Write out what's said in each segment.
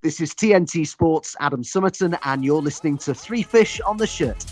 This is TNT Sports' Adam Summerton, and you're listening to Three Fish on the Shirt.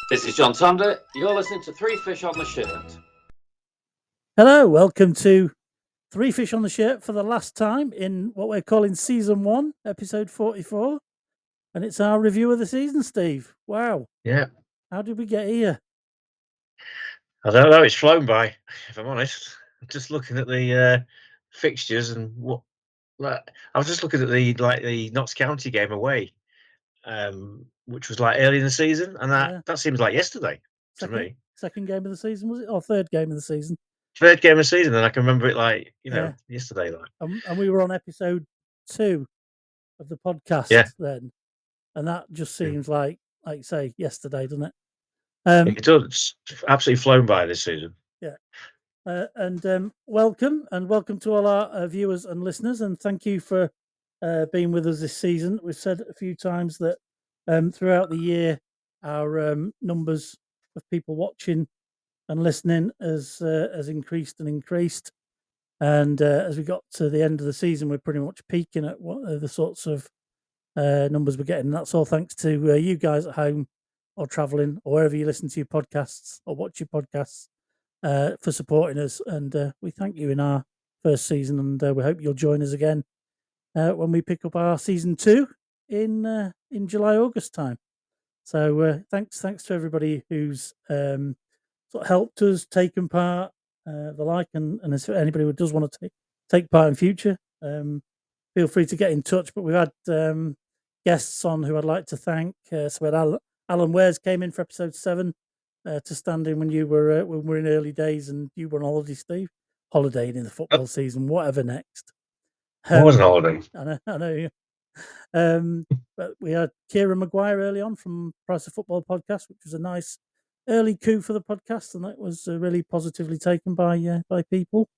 This is John Sander. You're listening to Three Fish on the Shirt. Hello, welcome to Three Fish on the Shirt for the last time in what we're calling Season 1, Episode 44. And it's our review of the season, Steve. Wow. Yeah. How did we get here? I don't know. It's flown by, if I'm honest. Just looking at the fixtures and what... I was just looking at the Notts County game away. Which was early in the season, and that seems like yesterday to me. Second game of the season, was it? Or third game of the season? Third game of the season, and I can remember it yesterday. And we were on episode 2 of the podcast then, and that just seems like you say, yesterday, doesn't it? It does. It's absolutely flown by this season. Yeah. And welcome to all our viewers and listeners, and thank you for being with us this season. We've said a few times that throughout the year, our numbers of people watching and listening has increased and increased. And as we got to the end of the season, we're pretty much peaking at what the sorts of numbers we're getting. And that's all thanks to you guys at home or traveling or wherever you listen to your podcasts or watch your podcasts for supporting us. And we thank you in our first season, and we hope you'll join us again when we pick up our season 2 in July, August time. So thanks to everybody who's sort of helped us, taken part, and if anybody who does want to take part in future, feel free to get in touch. But we've had guests on who I'd like to thank. So we had Alan Wares came in for episode 7 to stand in when you were when we were in early days, and you were on holiday, Steve, holidaying in the football season, whatever next. It was an holiday. I know. But we had Kieran Maguire early on from Price of Football podcast, which was a nice early coup for the podcast, and that was really positively taken by people.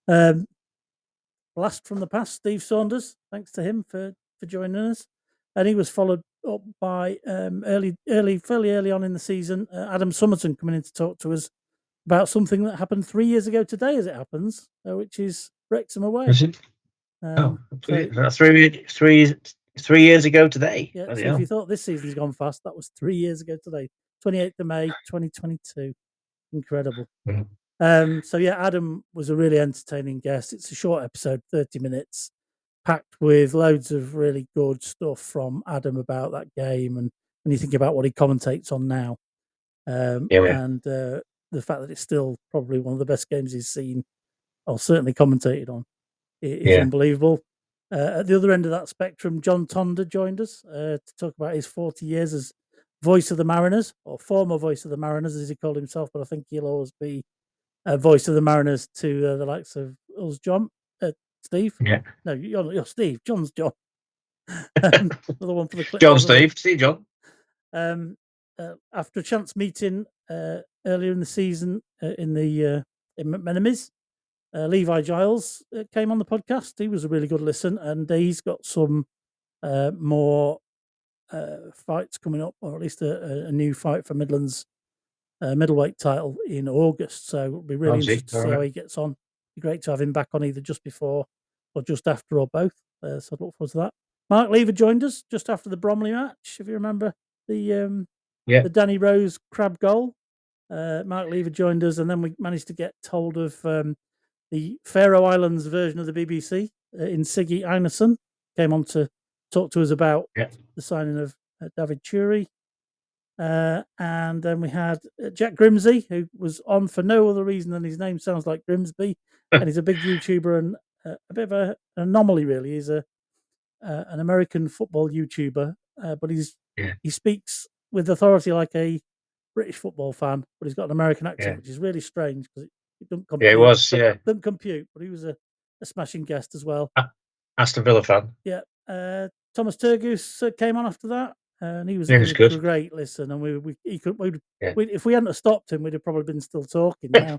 Blast from the past, Steve Saunders. Thanks to him for joining us, and he was followed up by fairly early on in the season, Adam Summerton coming in to talk to us about something that happened 3 years ago today, as it happens, which is Wrexham away. Is it? 3 years ago today. Yeah, so if you thought this season's gone fast, that was 3 years ago today, 28th of May, 2022. Incredible. Mm-hmm. So yeah, Adam was a really entertaining guest. It's a short episode, 30 minutes, packed with loads of really good stuff from Adam about that game, and when you think about what he commentates on now, and the fact that it's still probably one of the best games he's seen, or certainly commentated on, is unbelievable. At the other end of that spectrum, John Tonder joined us to talk about his 40 years as voice of the Mariners, or former voice of the Mariners, as he called himself, but I think he'll always be a voice of the Mariners to the likes of us, John. Steve? Yeah. No, you're Steve. John's John. Another one for the clip. John, Steve John. After a chance meeting earlier in the season in McMenemy's, Levi Giles came on the podcast. He was a really good listen, and he's got some more fights coming up, or at least a new fight for Midlands middleweight title in August. So it'll be really interesting to see how he gets on. It'd be great to have him back on either just before or just after, or both. So I look forward to that. Mark Lever joined us just after the Bromley match, if you remember the Danny Rose crab goal. Mark Lever joined us, and then we managed to get hold of the Faroe Islands version of the BBC in Siggy Einarsson, came on to talk to us about Yeah. the signing of David Chury. And then we had Jack Grimsey, who was on for no other reason than his name sounds like Grimsby, and he's a big YouTuber and a bit of an anomaly, really. He's an American football YouTuber, but he speaks with authority like a British football fan, but he's got an American accent, which is really strange because it doesn't compute. Yeah, it was. Yeah, doesn't compute. But he was a smashing guest as well. Aston Villa fan. Yeah, Thomas Turgoose came on after that, and he was good. a great listen. And if we hadn't stopped him, we'd have probably been still talking now.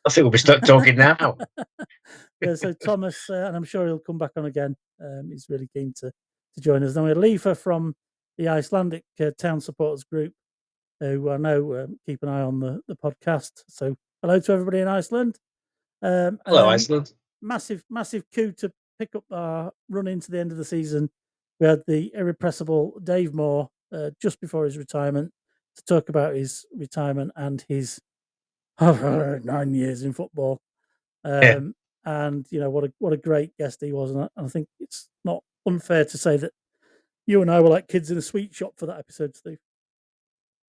I think we'll be stuck talking now. Yeah, so Thomas, and I'm sure he'll come back on again. He's really keen to join us. Then we had Leifa from the Icelandic town supporters group, who I know keep an eye on the podcast. So hello to everybody in Iceland. Hello, Iceland. Massive coup to pick up our run into the end of the season. We had the irrepressible Dave Moore just before his retirement to talk about his retirement and his 9 years in football. And what a great guest he was, and I think it's not unfair to say that you and I were like kids in a sweet shop for that episode, Steve.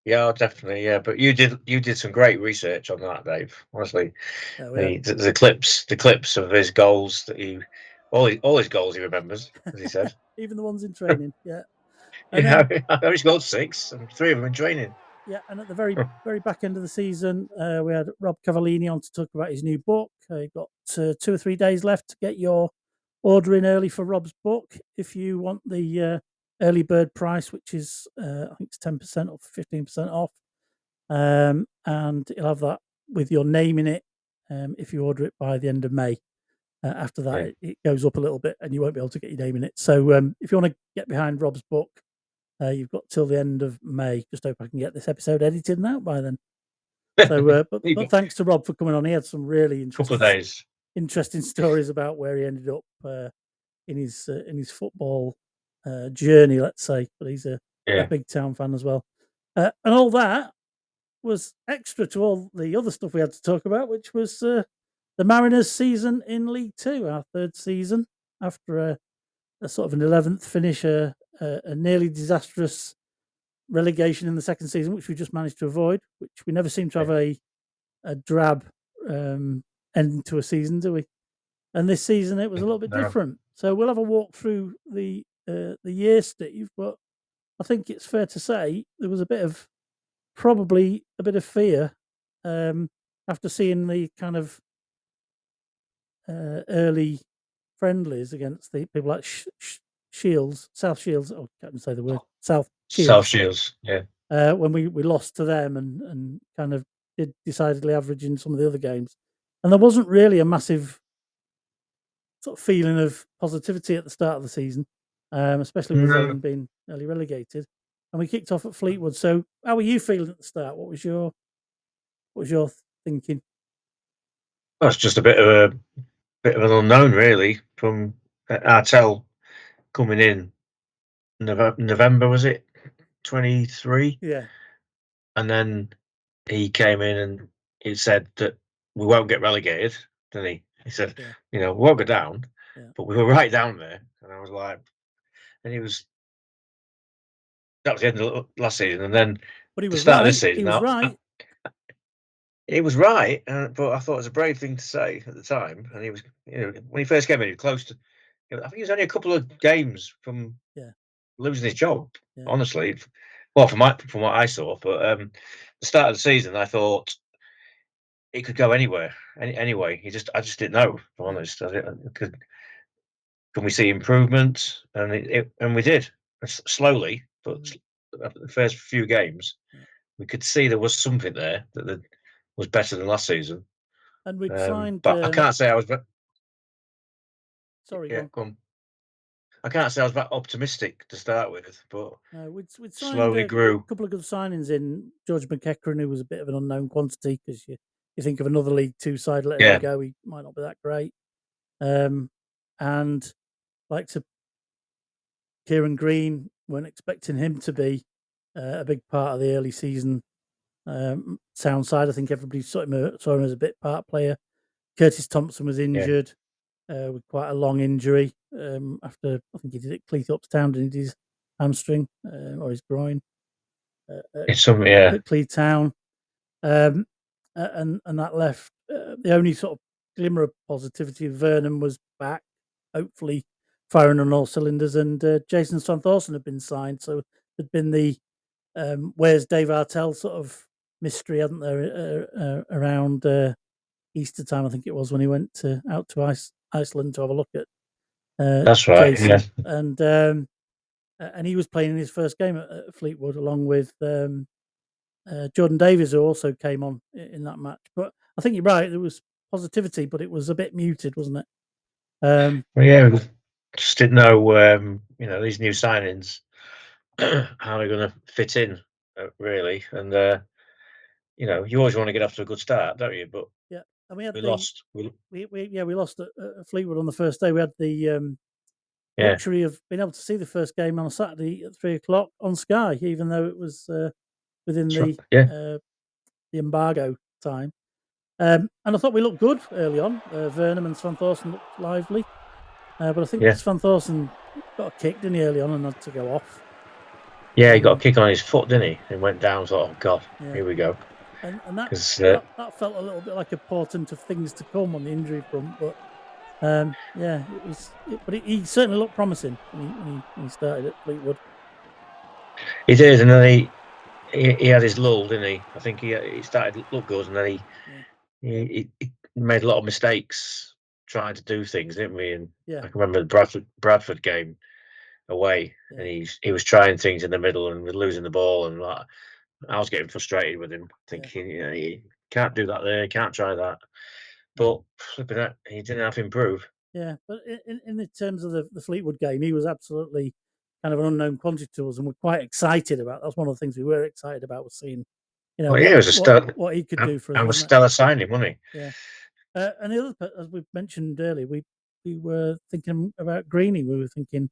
Yeah, definitely. Yeah, but you did some great research on that, Dave. Honestly, the clips of his goals that all his goals he remembers, as he said. Even the ones in training. Yeah. And then, I know he's got 6, and 3 of them in training. Yeah, and at the very back end of the season, we had Rob Cavallini on to talk about his new book. You've got 2 or 3 days left to get your order in early for Rob's book. If you want the early bird price, which is I think it's 10% or 15% off, and you'll have that with your name in it if you order it by the end of May. After that, it goes up a little bit, and you won't be able to get your name in it. So if you want to get behind Rob's book, you've got till the end of May. Just hope I can get this episode edited and out by then. So, but thanks to Rob for coming on. He had some really interesting stories about where he ended up in his football journey, let's say. But he's a big town fan as well, and all that was extra to all the other stuff we had to talk about, which was the Mariners' season in League Two, our 3rd season after a sort of an 11th finish, a nearly disastrous relegation in the 2nd season, which we just managed to avoid, which we never seem to have a drab ending to a season, do we? And this season it was a little bit different. So we'll have a walk through the year, Steve, but I think it's fair to say there was probably a bit of fear after seeing the kind of early friendlies against the people like Shields, South Shields. Oh, I can't say the word. South Shields. Yeah. When we lost to them and kind of did decidedly average in some of the other games, and there wasn't really a massive sort of feeling of positivity at the start of the season, especially with us having been early relegated. And we kicked off at Fleetwood. So, how were you feeling at the start? What was your thinking? Well, it's just a bit of an unknown, really, from Artel coming in November, was it 23? Yeah. And then he came in and he said that we won't get relegated, didn't he? He said, we won't go down, but we were right down there. And I was like, and that was the end of last season. And then but he was start right. This season, he was right. He was right, but I thought it was a brave thing to say at the time. And he was, when he first came in, he was close to. I think he was only a couple of games from losing his job. Honestly, well, from what I saw, but the start of the season, I thought it could go anywhere. Anyway, I just didn't know. If I'm honest, can we see improvement? And we did slowly, but the first few games, we could see there was something there that was better than last season. And we'd signed. But I can't say I was. Sorry, go on. I can't say I was that optimistic to start with, but we'd signed slowly grew. A couple of good signings in George McEachran, who was a bit of an unknown quantity because you think of another League Two side letting him go, he might not be that great. And like to Kieran Green, weren't expecting him to be a big part of the early season sound side. I think everybody saw him as a bit part player. Curtis Thompson was injured. with quite a long injury after I think he did it Cleethorpes Town, did his hamstring or his groin It's something, yeah. at Cleeth Town, and that left the only sort of glimmer of positivity of Vernon was back, hopefully firing on all cylinders, and Jason Swanthorson had been signed, so there'd been the where's Dave Artell sort of mystery, hadn't there, around Easter time, I think it was, when he went out to Iceland to have a look at That's right. Jason, Yeah. and he was playing in his first game at Fleetwood along with Jordan Davies, who also came on in that match. But I think you're right; there was positivity, but it was a bit muted, wasn't it? Well, yeah, we just didn't know, these new signings how they're going to fit in, really. And you always want to get off to a good start, don't you? But yeah, and we had we lost. we lost at Fleetwood on the first day. We had the Yeah, luxury of being able to see the first game on a Saturday at 3:00 on Sky, even though it was within yeah, the embargo time. And I thought we looked good early on. Vernon and Swanthorson looked lively, but I think yeah, Swanthorson got a kick, didn't he, early on, and had to go off. yeah. He got a kick on his foot, didn't he? And went down. Thought, oh God, Yeah. here we go. And Because that felt a little bit like a portent of things to come on the injury front. But yeah, it was. But he certainly looked promising when he started at Fleetwood. he did, and then he had his lull, didn't he? I think he started to look good, and then he made a lot of mistakes trying to do things, didn't we? And Yeah. I can remember the Bradford game away, and he was trying things in the middle and was losing the ball, and I was getting frustrated with him, thinking, you can't do that there, you can't try that. But flipping that, he didn't have to improve. Yeah, but in the terms of the Fleetwood game, he was absolutely kind of an unknown quantity to us, and we're quite excited about. That's one of the things we were excited about, was seeing, Well, yeah, it was what he could do for us. I was stellar signing, wasn't he? Yeah, and the other, as we mentioned earlier, we were thinking about Greeny. We were thinking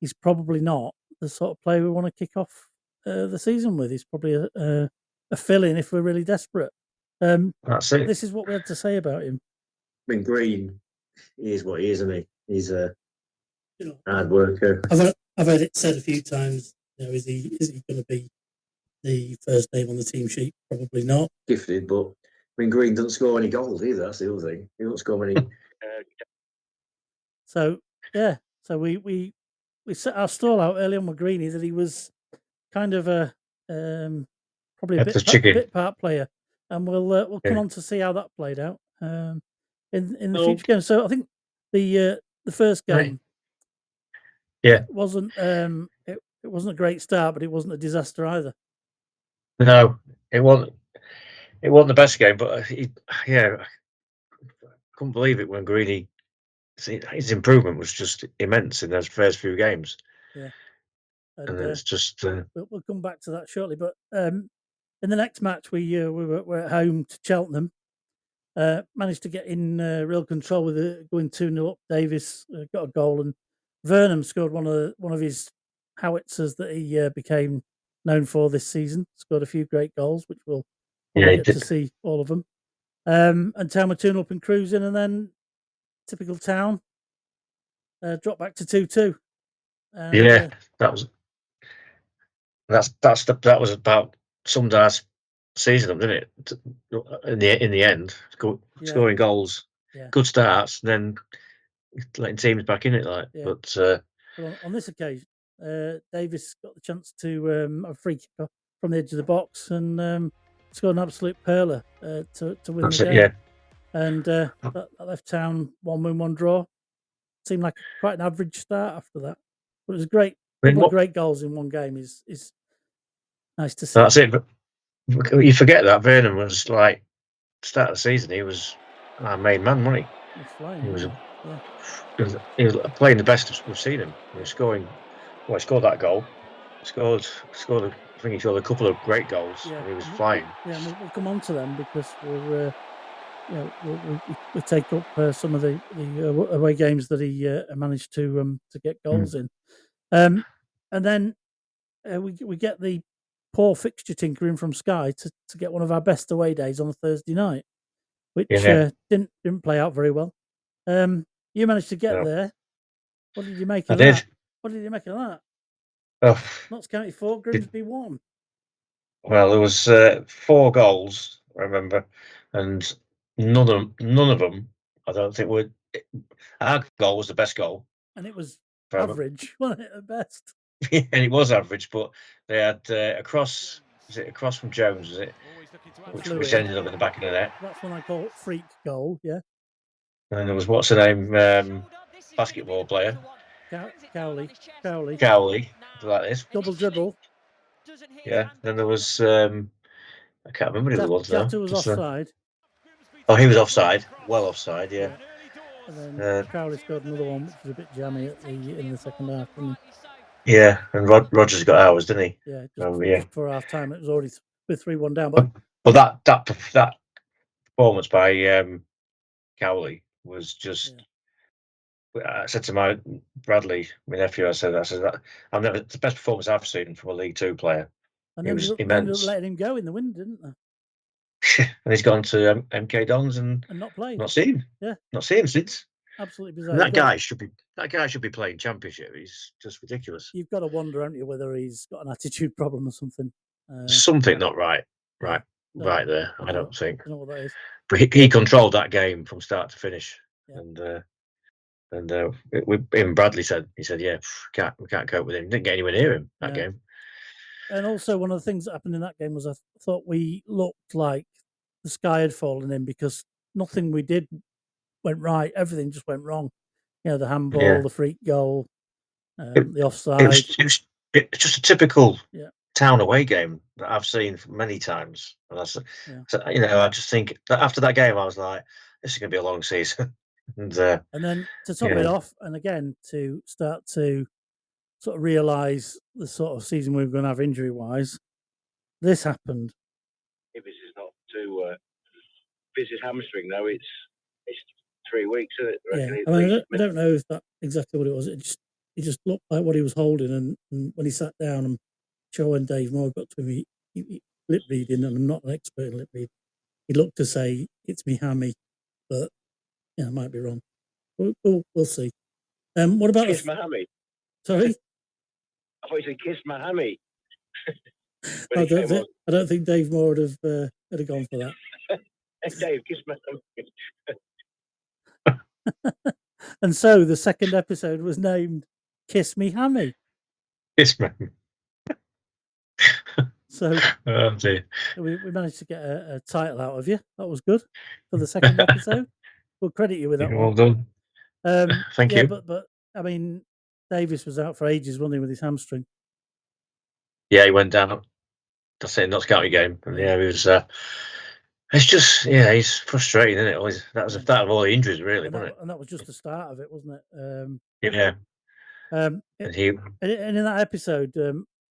he's probably not the sort of player we want to kick off the season with. He's probably a fill-in if we're really desperate. That's it. This is what we had to say about him. I mean, Green, he is what he is, isn't he? He's a hard worker. I've heard it said a few times. Is he going to be the first name on the team sheet? Probably not. Gifted, but I mean, Green doesn't score any goals either. That's the other thing. He doesn't score many. So yeah, so we set our stall out early on with Greeny that he was kind of a probably a bit part player, and we'll come on to see how that played out in the future games. So I think the first game, it wasn't it wasn't a great start, but it wasn't a disaster either. No, it wasn't. It wasn't the best game, but I couldn't believe it when Greeny. His improvement was just immense in those first few games. Yeah, and it's just. We'll come back to that shortly. But in the next match, we were at home to Cheltenham. Managed to get in real control with going 2-0 up. Davis got a goal, and Vernon scored one of his howitzers that he became known for this season. Scored a few great goals, which we'll probably get to see all of them. And Town were 2-0 up and cruising, and then typical Town dropped back to 2-2. Yeah, that was about summed our season, didn't it? In the end, scoring goals, good starts, then letting teams back in it, like. But on this occasion, Davis got the chance to have a free kick from the edge of the box and scored an absolute perler to win the game. And that left Town 1-1, 1 draw. Seemed like quite an average start after that, but it was great. Couple of great goals in one game is nice to see. That's it. But you forget that Vernon was like start of the season. He was our main man, wasn't he? He was flying. He was playing the best we've seen him. He was scoring. Well, he scored that goal. Scored. I think he scored a couple of great goals. And he was flying. Yeah, we'll come on to them because we take up some of the away games that he managed to get goals in, and then we get the poor fixture tinkering from Sky to get one of our best away days on a Thursday night, which didn't play out very well. You managed to get No. there. What did you make I of did. that? What did you make of that? Oh, Notts County 4, Grimsby 1. well, there was 4 goals, I remember, and none of them. I don't think were. Our goal was the best goal, And it was forever. average, wasn't it, at best? And it was average, but they had across. Was it across from Jones? Was it? Which ended up in the back of the net. That's one I call freak goal, yeah. And there was what's her name, basketball player, Cowley. Cowley, like this. Double dribble. Yeah. Then there was I can't remember who the ones now. Jatta was offside. Oh, he was offside. Well offside, yeah. And then Crowley scored another one, which was a bit jammy in the second half. Yeah, and Rogers got ours, didn't he? Yeah, just before half time, it was already with 3-1 down. But that performance by Cowley was just. Yeah. I said to my Bradley, my nephew, I said that it's the best performance I've seen from a League Two player. And it was ended immense. up letting him go in the wind, didn't they? And he's gone to MK Dons and not played. Not seen him. Yeah, not seen him since. Absolutely bizarre. And that guy should be playing Championship. He's just ridiculous. You've got to wonder, haven't you, whether he's got an attitude problem or something. Something not right there. I don't think. I don't know what that is. But he controlled that game from start to finish. Yeah. And Bradley said, yeah, we can't cope with him. Didn't get anywhere near him that game. And also, one of the things that happened in that game was I thought we looked like the sky had fallen in because nothing we did went right. Everything just went wrong. You know, the handball, the freak goal, the offside. It was just a typical town away game that I've seen many times. And so, I just think that after that game, I was like, this is going to be a long season. And then to top it off, and again to start to sort of realise the sort of season we were going to have injury-wise, this happened. If this is not too visit hamstring, though, it's 3 weeks, isn't it? Yeah, I don't know if that's exactly what it was. It just looked like what he was holding, and when he sat down, I'm sure when Dave Moore got to him, he lip reading, and I'm not an expert in lip reading. He looked to say it's me hammy, but I might be wrong. We'll see. What about Kiss my hammy? Sorry, I thought you said kiss my hammy. I don't think Dave Moore would have gone for that. Dave, kiss my hammy. And so the second episode was named "Kiss Me Hammy." Kiss me. So we managed to get a title out of you. That was good for the second episode. We'll credit you with that well one. Done. Thank you. But I mean, Davis was out for ages, wasn't he, with his hamstring? Yeah, he went down. That's it, Notts County game. And he was. It's just, he's frustrating, isn't it? That was that of all the injuries, really, wasn't it? And that was just the start of it, wasn't it? And in that episode,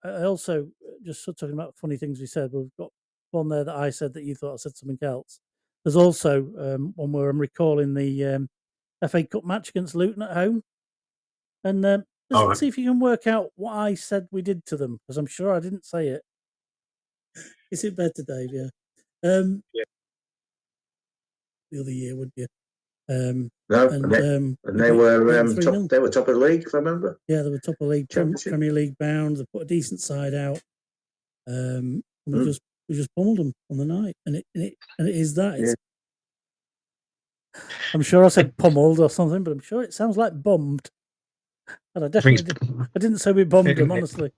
I also just talking about funny things we said. We've got one there that I said that you thought I said something else. There's also one where I'm recalling the FA Cup match against Luton at home, and let's see if you can work out what I said we did to them, because I'm sure I didn't say it. Is it better, Dave? Yeah. The other year, would you? And they were top of the league, if I remember. Yeah, they were top of the league, Premier League bound. They put a decent side out. We just pummeled them on the night, and it is that. It's, I'm sure I said pummeled or something, but I'm sure it sounds like bummed. And I didn't say we bummed them, honestly.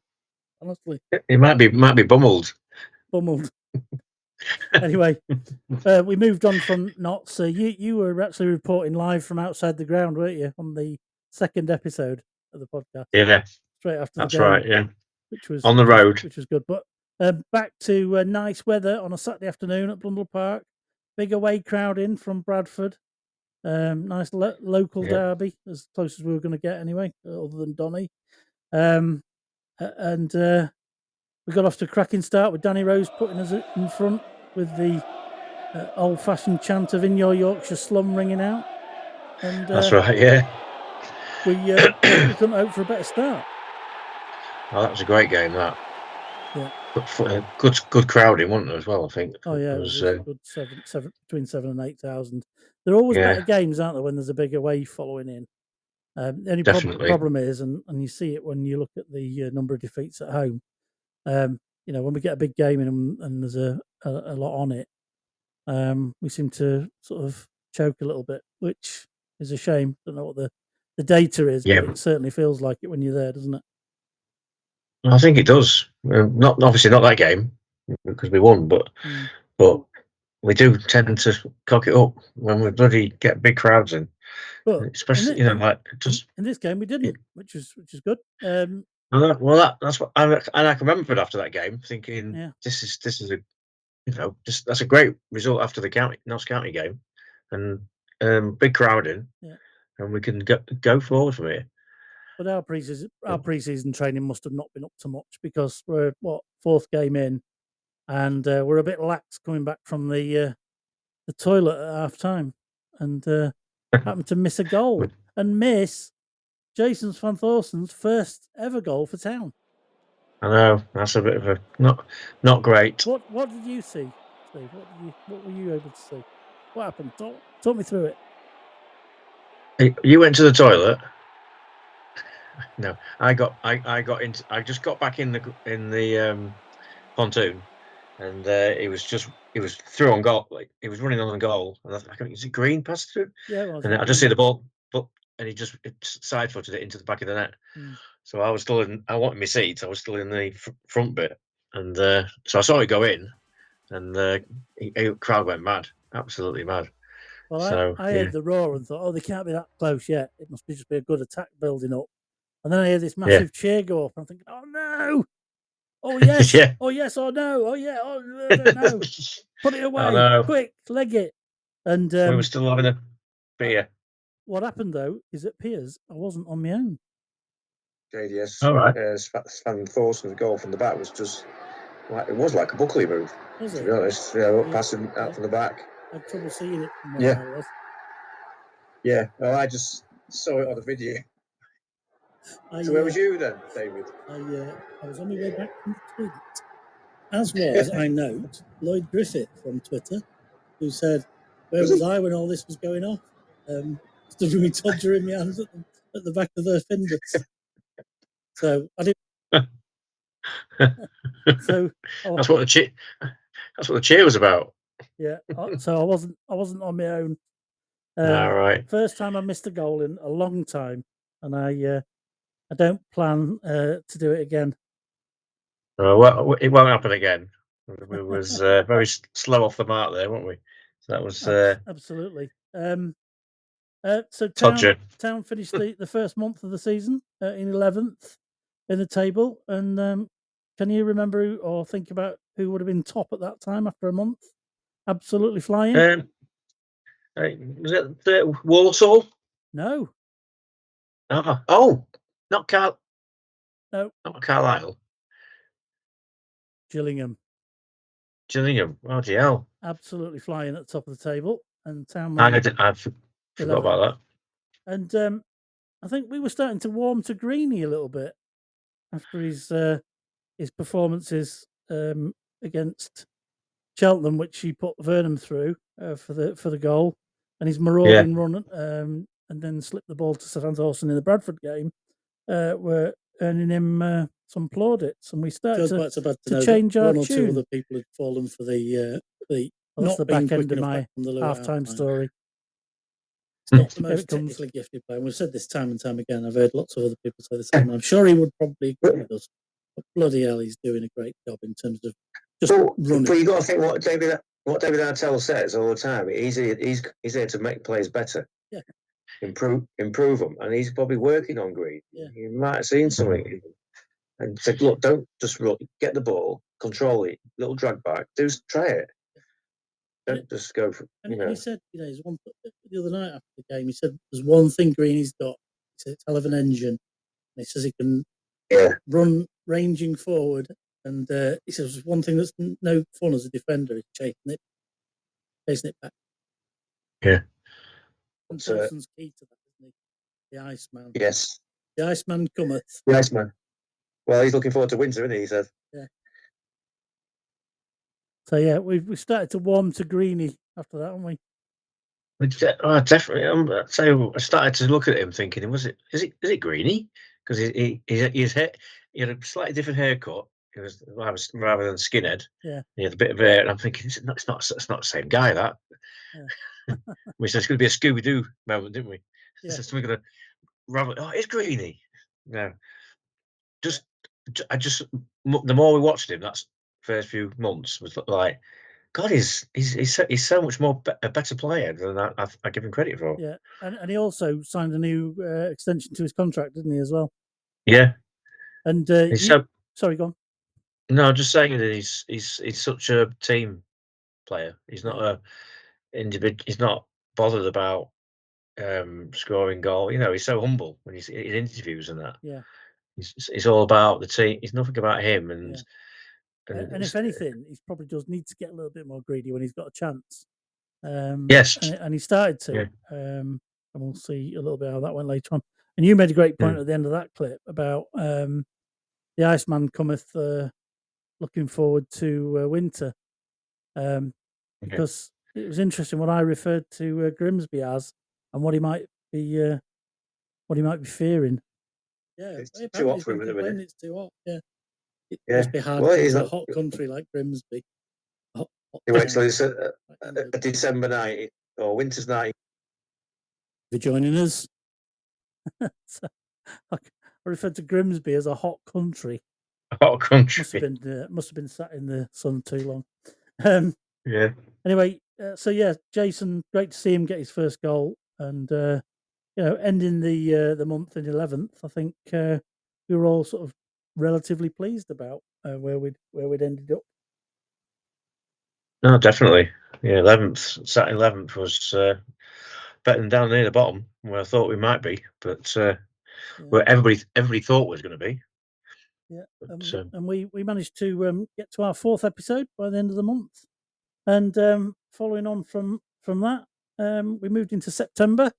It might be bummeled. Bummeled. Anyway, we moved on from Notts. You were actually reporting live from outside the ground, weren't you, on the second episode of the podcast? Yeah, straight after that's the game, right. Yeah, which was on the road, which was good. But back to nice weather on a Saturday afternoon at Blundell Park. Big away crowd in from Bradford. Nice local derby, as close as we were going to get anyway, other than Donny. And we got off to a cracking start with Danny Rose putting us in front with the old-fashioned chant of "In Your Yorkshire Slum" ringing out. And that's right. Yeah, we couldn't hope for a better start. Oh, that was a great game. That. Yeah. good crowding, wasn't there, as well? I think. Oh yeah, It it was, was a good between 7 and 8,000. There are always Yeah. better games, aren't there, when there's a big away following in. The only Definitely. problem is, and you see it when you look at the number of defeats at home. When we get a big game in and there's a lot on it, we seem to sort of choke a little bit, which is a shame. Don't know what the data is, Yeah. but it certainly feels like it when you're there, doesn't it? I think it does. Not obviously not that game because we won, but we do tend to cock it up when we bloody get big crowds in. But Especially, in this game we didn't, which is good. That's what and I can remember after that game thinking, this is a that's a great result after the Notts County game, and big crowding, and we can go forward from here. But our pre-season training must have not been up to much because we're fourth game in, and we're a bit lax coming back from the toilet at half time, and happened to miss a goal and miss Jason Van Thorsen's first ever goal for Town. I know that's a bit of a not great. What did you see, Steve? What were you able to see? What happened? Talk me through it. You went to the toilet. No, I just got back in the pontoon, and he was through on goal. Like he was running on the goal, and I think is it Green passed through? Yeah, well, and I just see the ball, and he just side footed it into the back of the net. So I was still in. I wanted my seat. I was still in the front bit, and so I saw it go in, and the crowd went mad, absolutely mad. Well, I heard the roar and thought, oh, they can't be that close yet. It must just be a good attack building up. And then I hear this massive cheer go up. I'm thinking, oh no! Oh yes! Oh yes! Oh no! Oh yeah! Oh I don't know. Put it away! Quick, leg it! And we were still having a beer. What happened though is at Piers, I wasn't on my own. JDS, all right. Van Thorsen's goal from the back was just it was like a Buckley move. To be honest, passing out from the back. I had trouble seeing it from where I was. Yeah, well, I just saw it on the video. So where was you then, David? I was on my way back from the toilet. As was, I note, Lloyd Griffith from Twitter, who said, "Where was I when all this was going off? Stood with me todger in my hands at the back of the Findus." So I didn't. So that's what the cheer was about. Yeah. So I wasn't on my own. All right. First time I missed a goal in a long time, and I don't plan to do it again. Well, it won't happen again. We was very slow off the mark there, weren't we? So that was absolutely. So Town finished the first month of the season in 11th in the table, and can you remember or think about who would have been top at that time after a month? Absolutely flying. Was it Walsall? No. Oh, not Carl. No, not Carlisle. Gillingham. Oh, hell. Absolutely flying at the top of the table, and Town. I forgot about that. And I think we were starting to warm to Greeny a little bit after his performances against Cheltenham, which he put Vernham through for the goal, and his marauding run, and then slipped the ball to Sir Van Thorsen in the Bradford game, were earning him some plaudits, and we started to change our tune. One or two other people had fallen for the not the back end of my half-time story. It's not the most technically gifted player. We've said this time and time again. I've heard lots of other people say the same. I'm sure he would probably agree with us. But bloody hell, he's doing a great job in terms of just running. But you got to think what David Artell says all the time. He's here to make players better. Yeah. Improve them, and he's probably working on Green. Yeah. You might have seen something, and said, "Look, don't just run. Get the ball, control it, little drag back, try it. Don't just go for." And he said, there's one the other night after the game. He said, "There's one thing Greeny's got. He said it's hell of an engine." And he says he can run ranging forward, and he says there's one thing that's no fun as a defender is chasing it back. Yeah. And Dawson's key to that, isn't he? The Iceman. Yes. The Iceman cometh. The Iceman. Well, he's looking forward to winter, isn't he? He said. Yeah. So yeah, we started to warm to Greeny after that, haven't we? Definitely. So I started to look at him, thinking, is it Greeny? Because his hair, he had a slightly different haircut. It was rather than skinhead. Yeah. He had a bit of hair, and I'm thinking, it's not the same guy. That. Yeah. We said it's going to be a Scooby Doo moment, didn't we? Yeah. So we're going to rather. Oh, it's Greeny. No. The more we watched him, that's first few months was like, God, he's so much more a better player than I give him credit for. Yeah, and he also signed a new extension to his contract, didn't he, as well? Yeah, and sorry, go on. No, just saying that he's such a team player. He's not a individual. He's not bothered about scoring goal. He's so humble when he's in interviews and that. Yeah, it's all about the team. It's nothing about him. And if anything, he probably does need to get a little bit more greedy when he's got a chance. Yes, and he started to. Yeah. And we'll see a little bit how that went later on. And you made a great point Mm. at the end of that clip about the Iceman cometh looking forward to winter, because it was interesting what I referred to Grimsby as and what he might be fearing. Yeah, It's too hot for him at the minute. It's too hot. Yeah, it Yeah. must be hard Well, to he's live in a not- hot country like Grimsby. He waits till it's a December night or winter's night. For joining us. So, I referred to Grimsby as a hot country. Hot country. Must have been sat in the sun too long. Yeah. Anyway, so yeah, Jason, great to see him get his first goal, and ending the month in 11th. I think we were all sort of relatively pleased about where we'd ended up. No, definitely. Yeah, 11th, sat 11th was better than down near the bottom where I thought we might be, but where everybody thought was going to be. Yeah, But, and we managed to get to our 4th episode by the end of the month, and following on from that, we moved into September,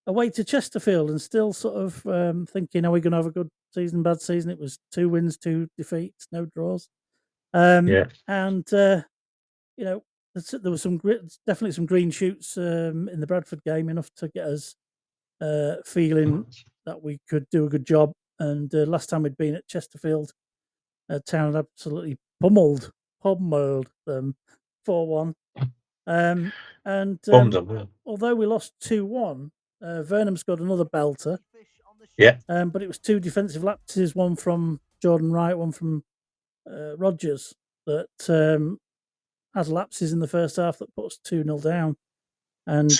away to Chesterfield, and still sort of thinking, are we going to have a good season, bad season? It was 2 wins, 2 defeats, no draws. Yeah. And there was definitely some green shoots in the Bradford game, enough to get us feeling that we could do a good job. And last time we'd been at Chesterfield, Town had absolutely pummeled them 4-1. Although we lost 2-1, Vernon scored another belter. Yeah. But it was 2 defensive lapses, one from Jordan Wright, one from Rogers, that had lapses in the first half that put us 2-0 down. And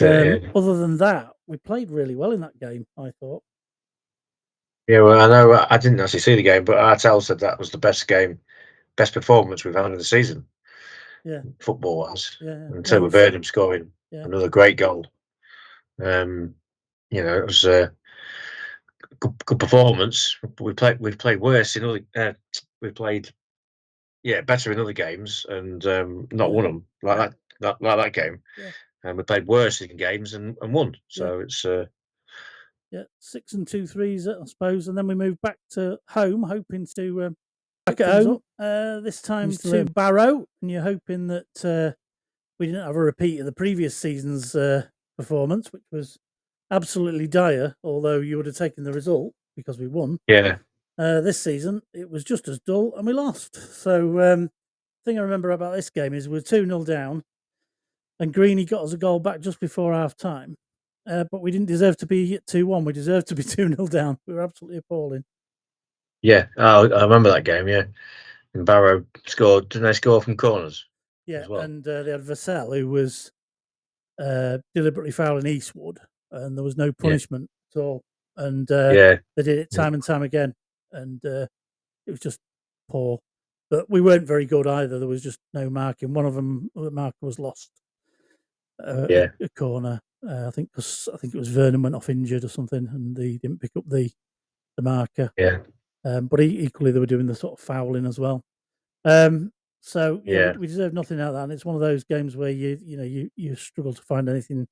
other than that, we played really well in that game, I thought. Yeah, well, I know I didn't actually see the game, but Artel said that was the best performance we've had in the season. Yeah, football-wise. Yeah. And so we've heard him scoring another great goal. It was a good performance. We've played worse in other. We've played better in other games and not won them like that game. Yeah. And we played worse in games and won. So it's 6 and 2 threes, I suppose, and then we moved back to home, hoping to back at home. This time to Barrow, and you're hoping that we didn't have a repeat of the previous season's performance, which was absolutely dire. Although you would have taken the result because we won. Yeah. This season it was just as dull, and we lost. So the thing I remember about this game is we're 2-0 down, and Greeny got us a goal back just before half time. But we didn't deserve to be 2-1. We deserved to be 2-0 down. We were absolutely appalling. Yeah, I remember that game. Yeah, and Barrow scored. Didn't they score from corners? Yeah, as well? And they had Vassell, who was deliberately fouling Eastwood, and there was no punishment at all. And they did it time and time again, and it was just poor. But we weren't very good either. There was just no marking. One of them, the marker was lost. A corner. I think it was Vernon went off injured or something, and they didn't pick up the marker. Yeah. But equally, they were doing the sort of fouling as well. So we deserve nothing out of that. And it's one of those games where you struggle to find anything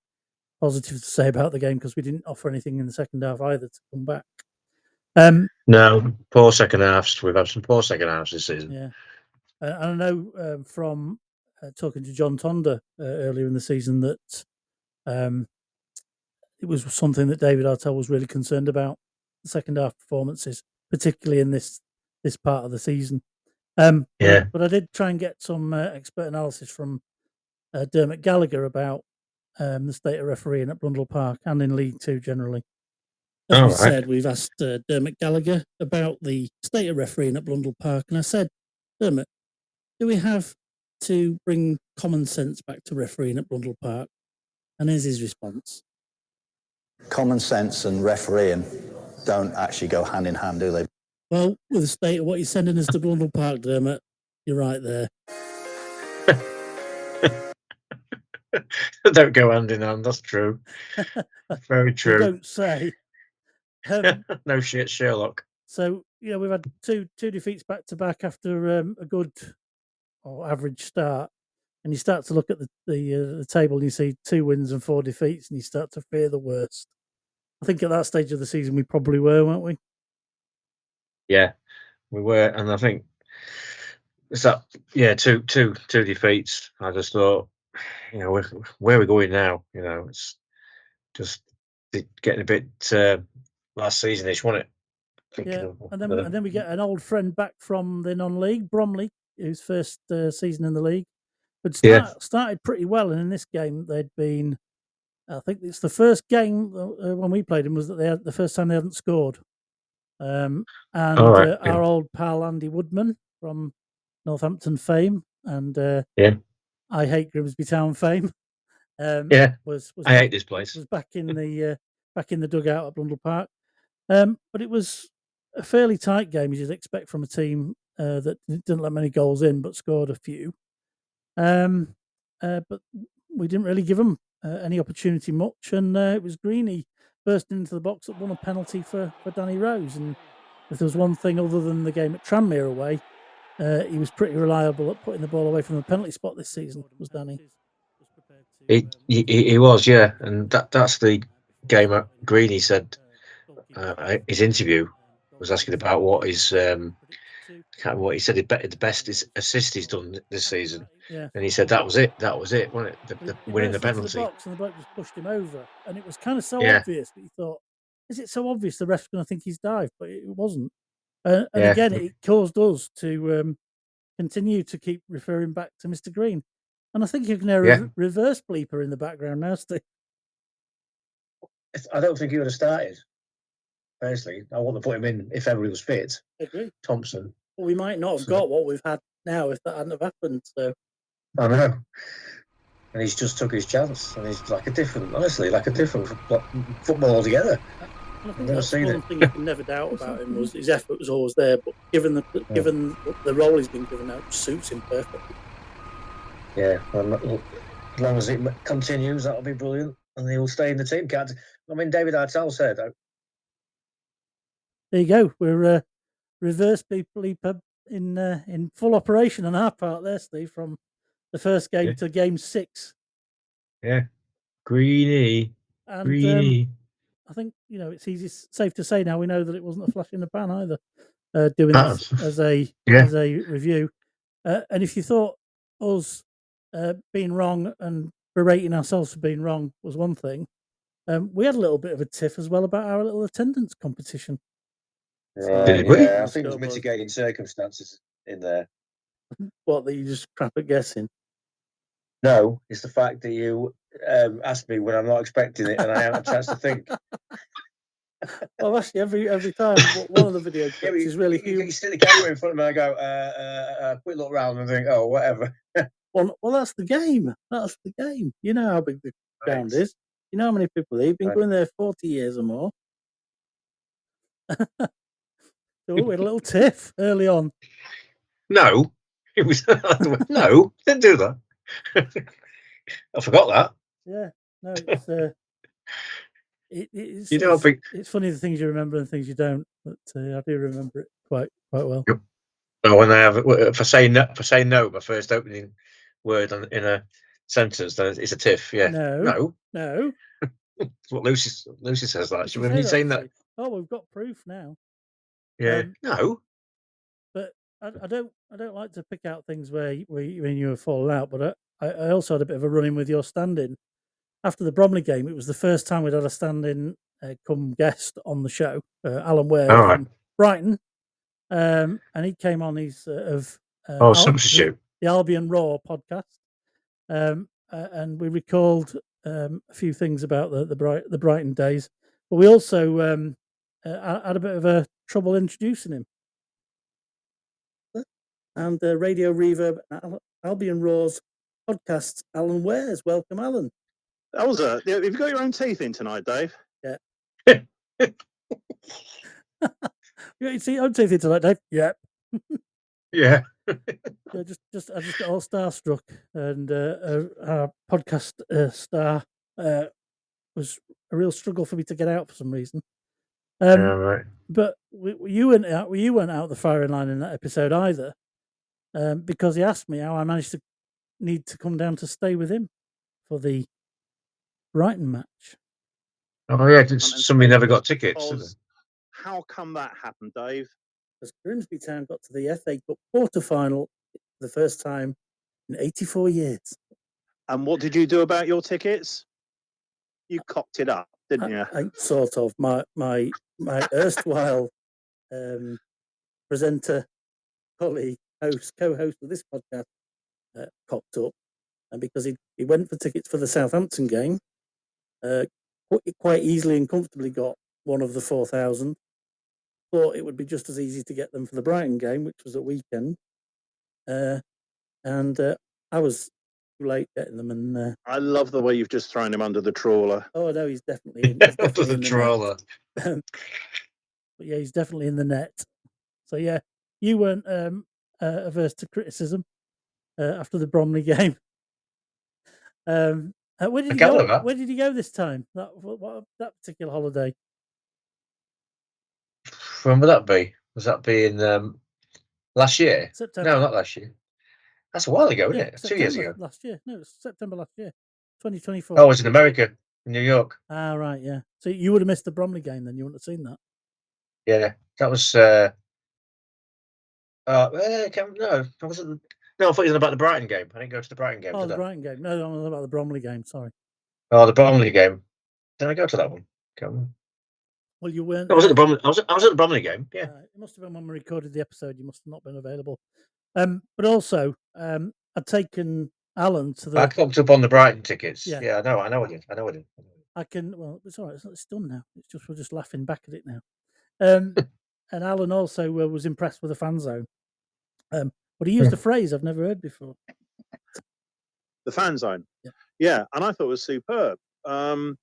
positive to say about the game because we didn't offer anything in the second half either to come back. No, poor second halves. We've had some poor second halves this season. Yeah, and I know from talking to John Tonda earlier in the season that it was something that David Artell was really concerned about, the second half performances, particularly in this part of the season. But I did try and get some expert analysis from Dermot Gallagher about the state of refereeing at Blundell Park and in League Two generally. As we said, we've asked Dermot Gallagher about the state of refereeing at Blundell Park, and I said, Dermot, do we have to bring common sense back to refereeing at Blundell Park? And here's his response. Common sense and refereeing don't actually go hand in hand, do they? Well, with the state of what you're sending us to Blundell Park, Dermot, you're right there. Don't go hand in hand. That's true. Very true. You don't say. No shit, Sherlock. So we've had two defeats back to back after a good or average start, and you start to look at the table and you see 2 wins and 4 defeats, and you start to fear the worst. I think at that stage of the season we probably were, weren't we? Yeah, we were, and I think it's that. Yeah, two defeats. I just thought, where are we going now? It's just getting a bit last season-ish, wasn't it? And then we get an old friend back from the non-league, Bromley, whose first season in the league, but started pretty well. And in this game, they'd been, I think it's the first game when we played them was that the first time they hadn't scored. Our old pal Andy Woodman from Northampton fame and I Hate Grimsby Town fame. Was I hate this place. Was back in the dugout at Blundell Park. But it was a fairly tight game, as you'd expect from a team that didn't let many goals in, but scored a few. But we didn't really give them any opportunity much, and it was Greeny bursting into the box that won a penalty for Danny Rose. And if there was one thing other than the game at Tranmere away, he was pretty reliable at putting the ball away from the penalty spot this season, was Danny. He was, yeah, and that's the game Greeny said. His interview was asking about what his what he said the best assist he's done this season, and he said that was it, wasn't it? The winning the penalty. The box and the bloke just pushed him over, and it was kind of so obvious. But you thought, is it so obvious the ref's going to think he's dived? But it wasn't. And again, it caused us to continue to keep referring back to Mr. Green. And I think you can hear a reverse bleeper in the background now, Steve. I don't think he would have started. Personally, I want to put him in if everybody was fit. I agree. Thompson. Well, we might not have got what we've had now if that hadn't have happened. So I know. And he's just took his chance, and he's like a different football altogether. And I think that's one thing you can never doubt about him was his effort was always there, but given the role he's been given now, it suits him perfectly. Yeah, as long as it continues, that'll be brilliant, and he'll stay in the team. David Artell said. There you go. We're reverse bleeper in full operation on our part there, Steve, from the first game to game 6. Yeah, Greeny. And Greeny. I think it's safe to say now we know that it wasn't a flash in the pan either. Doing this as a review, and if you thought us being wrong and berating ourselves for being wrong was one thing, we had a little bit of a tiff as well about our little attendance competition. I think there's mitigating circumstances in there. What, that you just crap at guessing? No, it's the fact that you asked me when I'm not expecting it and I haven't had a chance to think. Well, actually, every time one of the video clips is really you stick the camera in front of me and I go, quick look round and think, oh, whatever. Well, that's the game. That's the game. You know how big the ground is. You know how many people there. You've been going there 40 years or more. So we had a little tiff early on. No, it was no, didn't do that. I forgot that. Yeah, no, it's it's funny the things you remember and things you don't, but I do remember it quite well. Yep. Well, when if I say no, my first opening word in a sentence, then it's a tiff. Yeah. No. That's what Lucy says that. When you saying that? Oh, we've got proof now. Yeah. No. But I don't like to pick out things where when you were falling out, but I also had a bit of a run in with your stand-in after the Bromley game. It was the first time we'd had a stand-in come guest on the show, Alan Ware All right. from Brighton, and he came on. He's of Substitute. the Albion Raw podcast, and we recalled a few things about the Brighton days, but we also had a bit of a trouble introducing him. And Radio Reverb, Albion Raw's podcast, Alan Wares. Welcome, Alan. That was have you got your own teeth in tonight, Dave? Yeah. You see, I'm taking tonight, Dave. Yep. Yeah. I just got all starstruck, and our podcast star was a real struggle for me to get out for some reason. Right. But you weren't out the firing line in that episode either, because he asked me how I managed to need to come down to stay with him for the Brighton match. Oh yeah, somebody never got tickets. Did they? How come that happened, Dave? Because Grimsby Town got to the FA Cup quarter-final for the first time in 84 years. And what did you do about your tickets? You cocked it up, didn't you? I sort of. My erstwhile presenter, colleague, co-host of this podcast, cocked up, and because he went for tickets for the Southampton game, quite easily and comfortably got one of the 4,000. Thought it would be just as easy to get them for the Brighton game, which was at weekend, and I was too late getting them. And I love the way you've just thrown him under the trawler. Oh no, he's definitely in the trawler. But yeah, he's definitely in the net. So yeah, you weren't averse to criticism after the Bromley game. Where did you go? Where did you go this time? That particular holiday? When would that be? Was that be in last year? September. No, not last year. That's a while ago, isn't it? September 2 years ago. Last year. No, it was September last year. 2024. Oh, it was in America, in New York. Ah, right, yeah. So you would have missed the Bromley game then. You wouldn't have seen that. Yeah, that was. No, I wasn't. No, I thought you were about the Brighton game. I didn't go to the Brighton game. Oh, the Brighton game. No, I was about the Bromley game. Sorry. Oh, the Bromley game. Did I go to that one? Well, you weren't. I was at the Bromley. I was at the Bromley game. Yeah. It must have been when we recorded the episode. You must have not been available. But also, I'd taken Alan to the. I cocked up on the Brighton tickets. Yeah, I know I did. I can. Well, it's all right. It's done now. It's just we're just laughing back at it now. And Alan also was impressed with the fan zone. But he used a phrase I've never heard before. The fan zone. Yeah, and I thought it was superb. The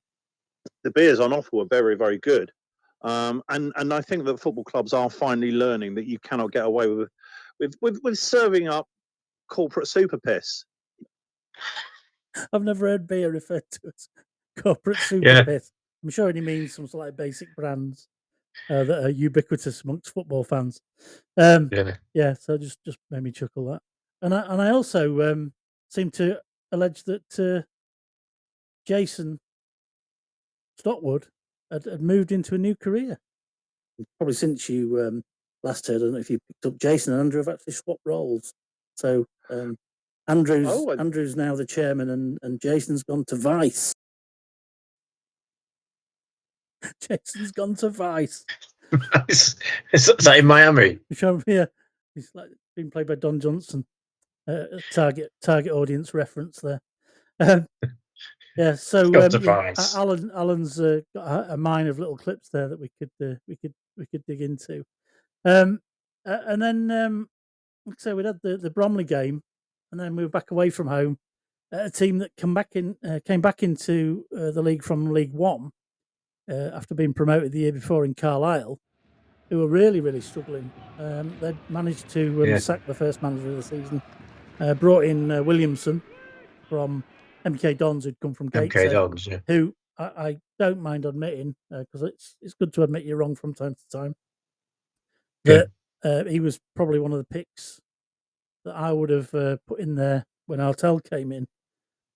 beers on offer were very, very good. And I think that football clubs are finally learning that you cannot get away with serving up corporate super piss. I've never heard beer referred to as corporate super piss. I'm sure he means some sort of basic brands that are ubiquitous amongst football fans. Yeah, so just made me chuckle that. And I also seem to allege that Jason Stockwood had moved into a new career. Probably since you last heard. I don't know if you picked up Jason and Andrew have actually swapped roles. So Andrew's now the chairman, and Jason's gone to Vice. Jason's gone to Vice. Is that in Miami? Yeah, he's like being played by Don Johnson. Target audience reference there. Yeah, so Alan's got a mine of little clips there that we could dig into, and then so we'd had the Bromley game, and then we were back away from home at a team that came back into the league from League One after being promoted the year before in Carlisle, who were really struggling. They'd managed to sack the first manager of the season, brought in Williamson from MK Dons, who'd come from Gateshead, who I don't mind admitting, because it's good to admit you're wrong from time to time, that he was probably one of the picks that I would have put in there when Artel came in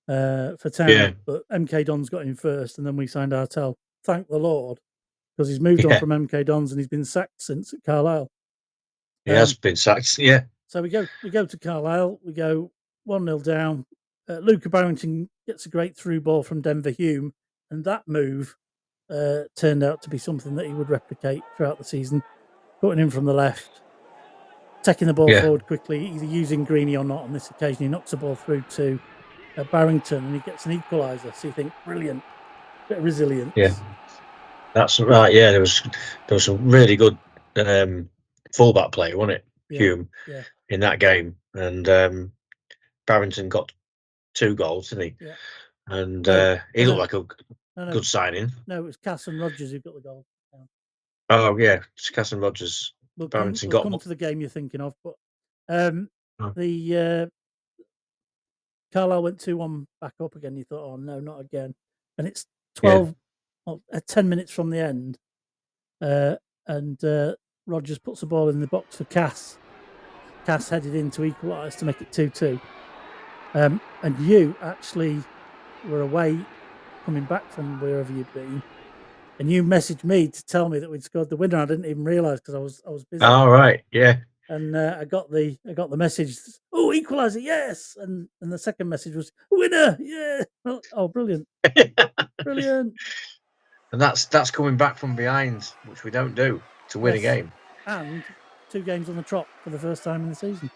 for Town. But MK Dons got in first, and then we signed Artel. Thank the Lord, because he's moved on from MK Dons and he's been sacked since at Carlisle. He has been sacked. Yeah. So we go to Carlisle. We go 1-0 down. Luca Barrington gets a great through ball from Denver Hume, and that move turned out to be something that he would replicate throughout the season. Putting in from the left, taking the ball forward quickly, either using Greeny or not. On this occasion, he knocks the ball through to Barrington, and he gets an equaliser. So you think, brilliant, bit of resilience. Yeah, that's right. Yeah, there was some really good fullback play, wasn't it, Hume, in that game, and Barrington got 2 goals, didn't he? Yeah. And he looked like a good signing. No, it was Cass and Rogers who got the goal. Oh yeah, it's Cass and Rogers. Barrington got come to the game you're thinking of, but the Carlisle went 2-1 back up again. You thought, oh no, not again. And it's 10 minutes from the end, and Rogers puts the ball in the box for Cass. Cass headed in to equalise to make it 2-2. And you actually were away, coming back from wherever you'd been, and you messaged me to tell me that we'd scored the winner. I didn't even realise because I was busy. Oh right, yeah. And I got the message. Oh, equaliser, yes! And the second message was winner, yeah! Oh, brilliant, brilliant! And that's coming back from behind, which we don't do to win a game. And 2 games on the trot for the first time in the season,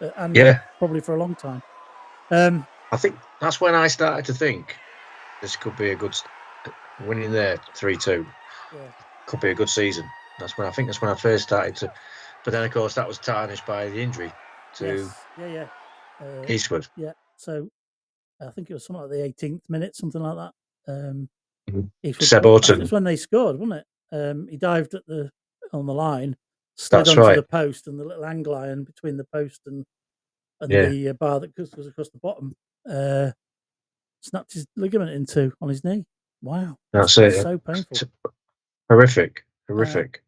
and probably for a long time. I think that's when I started to think this could be a good winning there 3-2. Yeah. Could be a good season. That's when I first started to. But then, of course, that was tarnished by the injury to Eastwood. Yeah. So I think it was something like the 18th minute, something like that. Seb Orton. It was when they scored, wasn't it? He dived on the line, slid That's onto the post, and the little angle iron between the post and the bar that was across the bottom snapped his ligament in 2 on his knee. Wow. That's it. So painful. Horrific.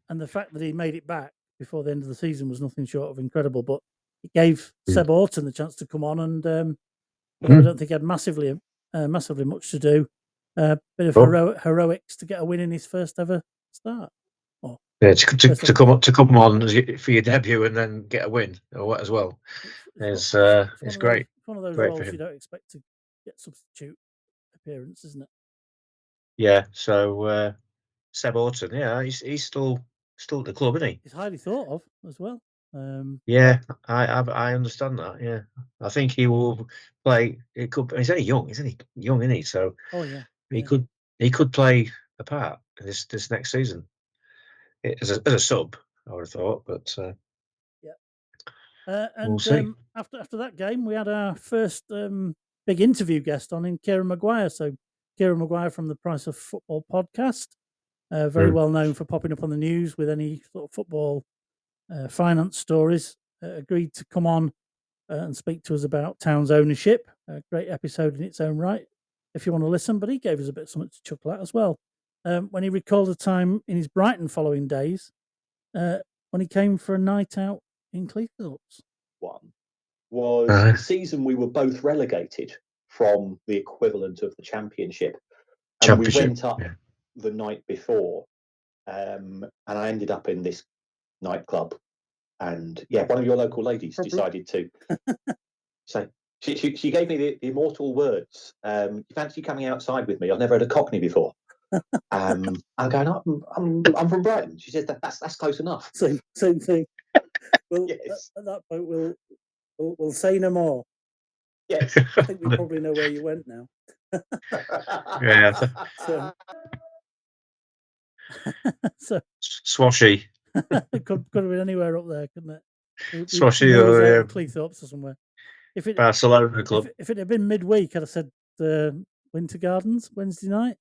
And the fact that he made it back before the end of the season was nothing short of incredible. But it gave Seb Orton the chance to come on, and I don't think he had massively much to do. Bit of heroics to get a win in his first ever start. To come on for your debut and then get a win or what as well. It's great. It's one of those great roles you don't expect to get substitute appearance, isn't it? Yeah. So Seb Orton, he's still at the club, isn't he? He's highly thought of as well. I understand that. Yeah, I think he will play. It could. He's only young, isn't he? Young, isn't he? So he could play a part in this next season as a sub. I would have thought, but we'll see. After that game, we had our first big interview guest on in Kieran Maguire. So Kieran Maguire from the Price of Football podcast, very well known for popping up on the news with any sort of football finance stories, agreed to come on and speak to us about Town's ownership. A great episode in its own right, if you want to listen. But he gave us a bit something to chuckle at as well. When he recalled a time in his Brighton following days when he came for a night out in Cleethorpes. One was the season we were both relegated from the equivalent of the Championship. And we went up the night before, and I ended up in this nightclub, and one of your local ladies decided to say, she gave me the immortal words, you fancy coming outside with me? I've never had a Cockney before. I'm going, I'm from Brighton. She said, that's close enough. Same thing. Well, at that point, we'll say no more. Yes. I think we probably know where you went now. So Swashy. could have been anywhere up there, couldn't it? Swashy or Cleethorpes or somewhere. Barcelona club. If it had been midweek, I'd have said Winter Gardens Wednesday night.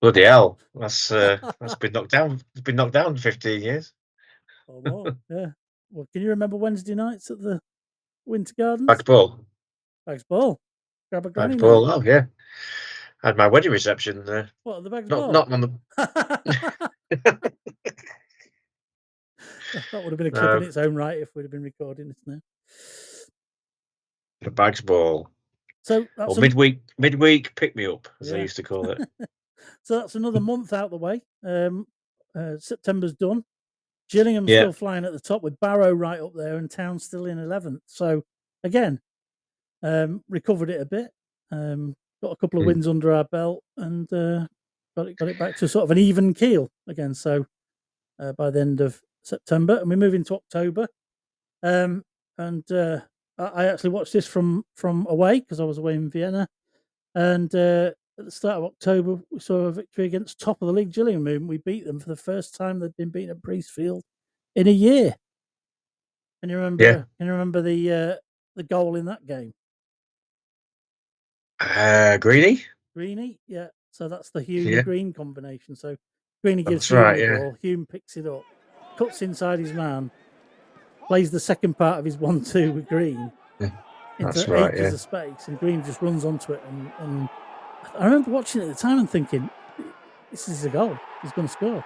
Bloody hell! That's been knocked down. It's been knocked down 15 years. Or more, yeah. Well, can you remember Wednesday nights at the Winter Gardens? Bags Ball. Grab a granny. Bags Ball. Oh yeah. I had my wedding reception there. What, at the Bags Ball? Not on the. That would have been a clip in its own right if we'd have been recording this now. The Bags Ball. So that's midweek pick me up, as they used to call it. So that's another month out the way. September's done. Gillingham still flying at the top with Barrow right up there and Town still in 11th. So again, recovered it a bit. Got a couple of wins under our belt and got it back to sort of an even keel again. So by the end of September, and we move into October. I actually watched this from away because I was away in Vienna, and at the start of October we saw a victory against top of the league Gillingham. We beat them for the first time they'd been beaten at Priestfield in a year. Can you remember? Yeah. Can you remember the goal in that game? Greeny, yeah. So that's the Hume Green combination. So Greeny gives That's Hume right, the ball. Hume picks it up, cuts inside his man, plays the second part of his 1-2 with Green into acres of space, and Green just runs onto it. And I remember watching it at the time and thinking, "This is a goal. He's going to score."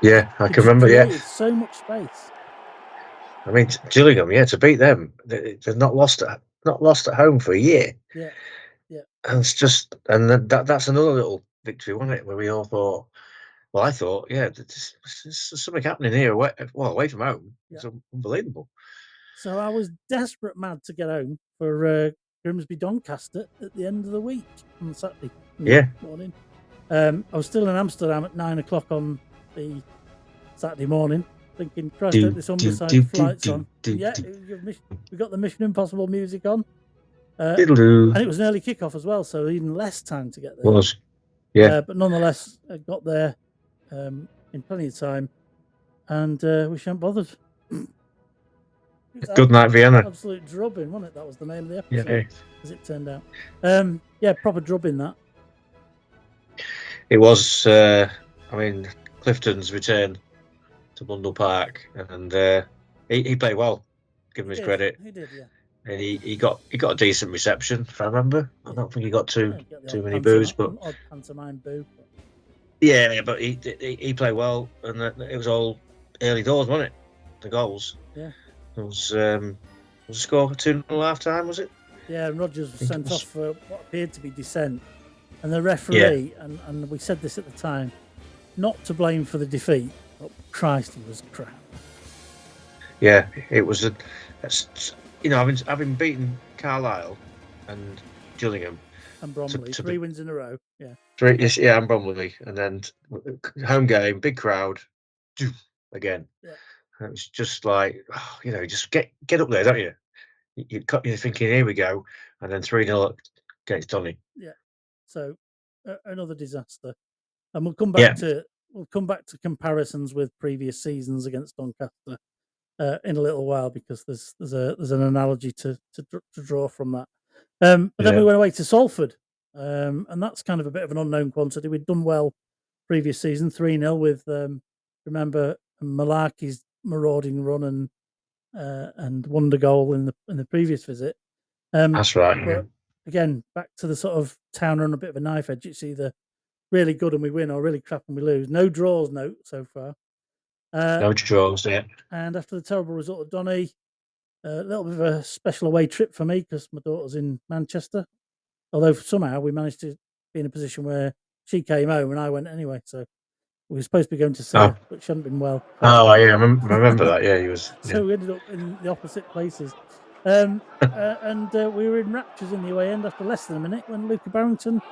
Yeah, I can remember. Created so much space. I mean, Gillingham, to beat them, they're not lost at home for a year. Yeah. And it's just, and that's another little victory, wasn't it? Where we all thought, well, I thought, there's something happening here away from home. Yeah. It's unbelievable. So I was desperate mad to get home for Grimsby Doncaster at the end of the week on Saturday morning. I was still in Amsterdam at 9 o'clock on the Saturday morning, thinking, Christ, hope this Humberside flight's on. We got the Mission Impossible music on. And it was an early kickoff as well, so even less time to get there. But nonetheless, I got there in plenty of time, and we shan't bothered. Good night, Vienna. Absolute drubbing, wasn't it? That was the name of the episode, as it turned out. Proper drubbing that. It was. I mean, Clifton's return to Bundle Park, and he played well. Give him his credit. He did, yeah. And he got a decent reception, if I remember. I don't think he got too many boos, but odd pantomime boo. But he played well, and it was all early doors, wasn't it? The goals. Yeah. It was the score 2-0 half time, was it? Yeah, and Rogers was sent off for what appeared to be dissent, and the referee, and we said this at the time, not to blame for the defeat, but Christ, he was crap. Yeah, it was having beaten Carlisle and Gillingham and Bromley, 3 wins in a row. Yeah. And Bromley, and then home game, big crowd, again. Yeah. And it was just like, just get up there, don't you? You're thinking, here we go, and then 3-0 against Donny. Yeah. So another disaster, and we'll come back to comparisons with previous seasons against Doncaster in a little while, because there's an analogy to draw from that. But then we went away to Salford, and that's kind of a bit of an unknown quantity. We'd done well previous season, 3-0 with remember Malarkey's marauding run and wonder goal in the previous visit. That's right. But again, back to the sort of town on a bit of a knife edge. It's either really good and we win, or really crap and we lose. No draws, note so far. No draws, yeah. And after the terrible result of Donny, a little bit of a special away trip for me because my daughter's in Manchester. Although somehow we managed to be in a position where she came home and I went anyway. So we were supposed to be going to see her, but she hadn't been well. Oh, yeah, I remember that. Yeah, he was. So we ended up in the opposite places. And we were in raptures in the away end after less than a minute when Luca Barrington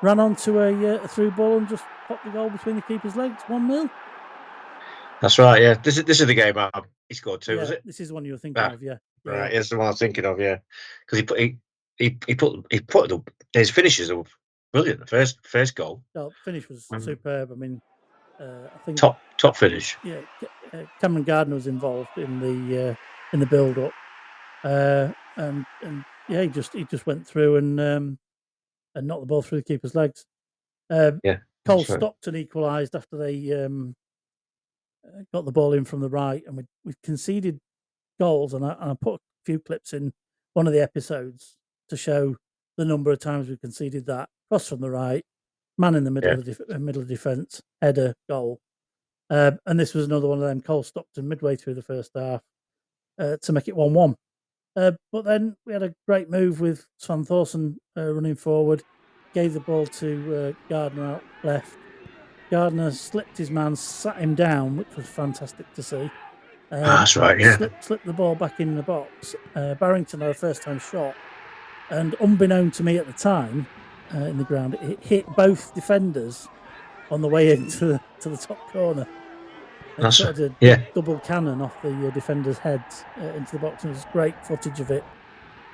ran onto a through ball and just popped the goal between the keeper's legs, 1-0. That's right, yeah. This is the game he scored 2, was it? This is the one you were thinking of, yeah. Right, it's the one I was thinking of, yeah. Because he put his finishes were brilliant. The first goal. The finish was superb. I mean, I think top finish. Yeah, Cameron Gardner was involved in the build up, and he just went through and knocked the ball through the keeper's legs. Cole Stockton equalised after they got the ball in from the right, and we conceded goals, and I put a few clips in one of the episodes to show the number of times we conceded that. Cross from the right, man in the middle of defence, header, goal. And this was another one of them. Cole Stockton midway through the first half to make it 1-1. But then we had a great move with Svan Thorsen running forward, gave the ball to Gardner out left, Gardner slipped his man, sat him down, which was fantastic to see. That's right, yeah. Slipped the ball back in the box. Barrington had a first-time shot, and unbeknown to me at the time, in the ground, it hit both defenders on the way into the top corner. It sort of did double cannon off the defenders' heads into the box, and there's great footage of it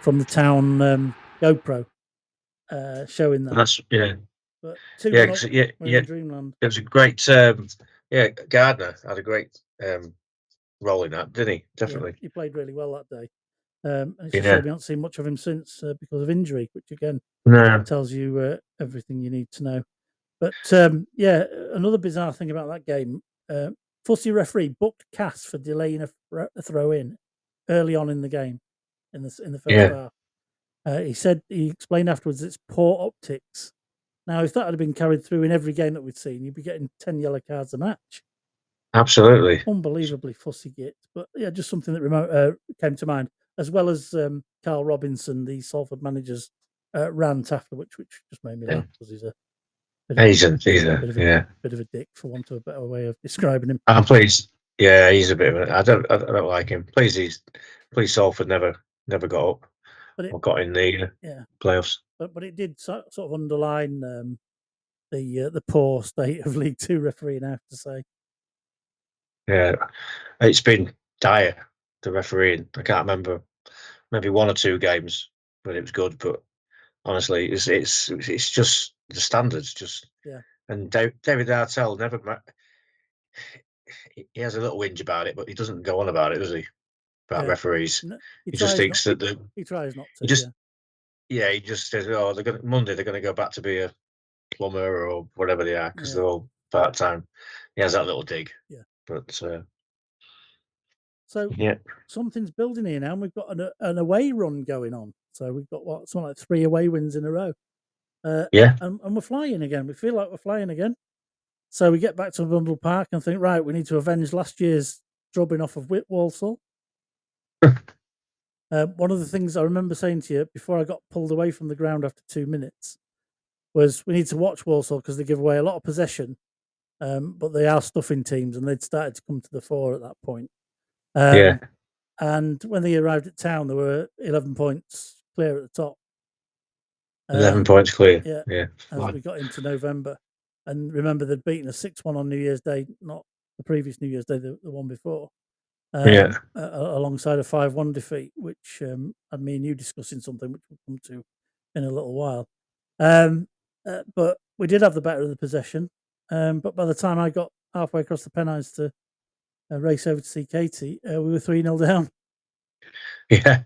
from the town GoPro showing that. That's But in Dreamland. It was a great. Gardner had a great role in that, didn't he? Definitely. Yeah, he played really well that day. And it's a shame we haven't seen much of him since because of injury, which again tells you everything you need to know. But another bizarre thing about that game, fussy referee booked Cass for delaying a throw in early on in the game, in the first half. He explained afterwards it's poor optics. Now, if that had been carried through in every game that we'd seen, you'd be getting 10 yellow cards a match. Absolutely. Unbelievably fussy git. But yeah, just something that came to mind, as well as Carl Robinson, the Salford manager's rant after, which just made me laugh because he's a bit of a dick, for want of a better way of describing him. I'm pleased. Yeah, he's a bit of I don't like him. Please Salford never got up or got in the playoffs. But it did sort of underline the poor state of League Two refereeing, I have to say. Yeah, it's been dire, the refereeing. I can't remember, maybe one or two games when it was good, but honestly, it's just the standards. And David Artell never. He has a little whinge about it, but he doesn't go on about it, does he? About referees. No, he just thinks that he tries not to. He just says, "Oh, Monday they're going to go back to be a plumber or whatever they are because they're all part time." He has that little dig. Yeah. But so something's building here now, and we've got an away run going on. So we've got something like 3 away wins in a row. And we're flying again. We feel like we're flying again. So we get back to Bundle Park and think, right, we need to avenge last year's drubbing off of Walsall. One of the things I remember saying to you before I got pulled away from the ground after 2 minutes was we need to watch Walsall because they give away a lot of possession, but they are stuffing teams, and they'd started to come to the fore at that point. And when they arrived at town, there were 11 points clear at the top. 11 points clear. Yeah. As we got into November. And remember, they'd beaten us 6-1 on New Year's Day, not the previous New Year's Day, the one before. Alongside a 5-1 defeat, which had me and you discussing something which we'll come to in a little while. But we did have the better of the possession. But by the time I got halfway across the Pennines to race over to see Katie, we were 3-0 down. Yeah.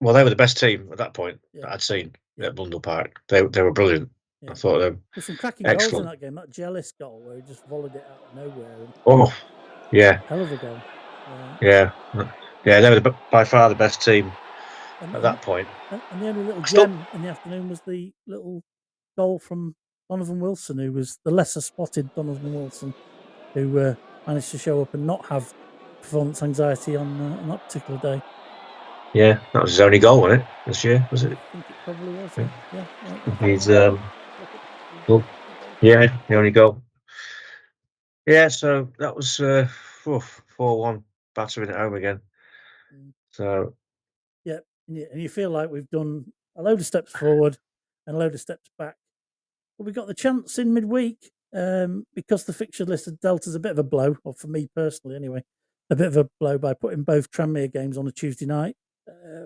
Well, they were the best team at that point that I'd seen at Bundle Park. They were brilliant. Yeah. I thought they were There's some cracking goals in that game. That Jealous goal where he just volleyed it out of nowhere. Hell of a goal. They were by far the best team at that point. And the only little gem in the afternoon was the little goal from Donovan Wilson, who was the lesser spotted Donovan Wilson, who managed to show up and not have performance anxiety on that particular day. Yeah, that was his only goal, wasn't it, this year? Was it? I think it probably was. Yeah. He's the only goal. Yeah, so that was 4-1 battering at home again. So yeah, and you feel like we've done a load of steps forward and a load of steps back. But we got the chance in midweek because the fixture list had dealt us a bit of a blow, or for me personally anyway, a bit of a blow by putting both Tranmere games on a Tuesday night.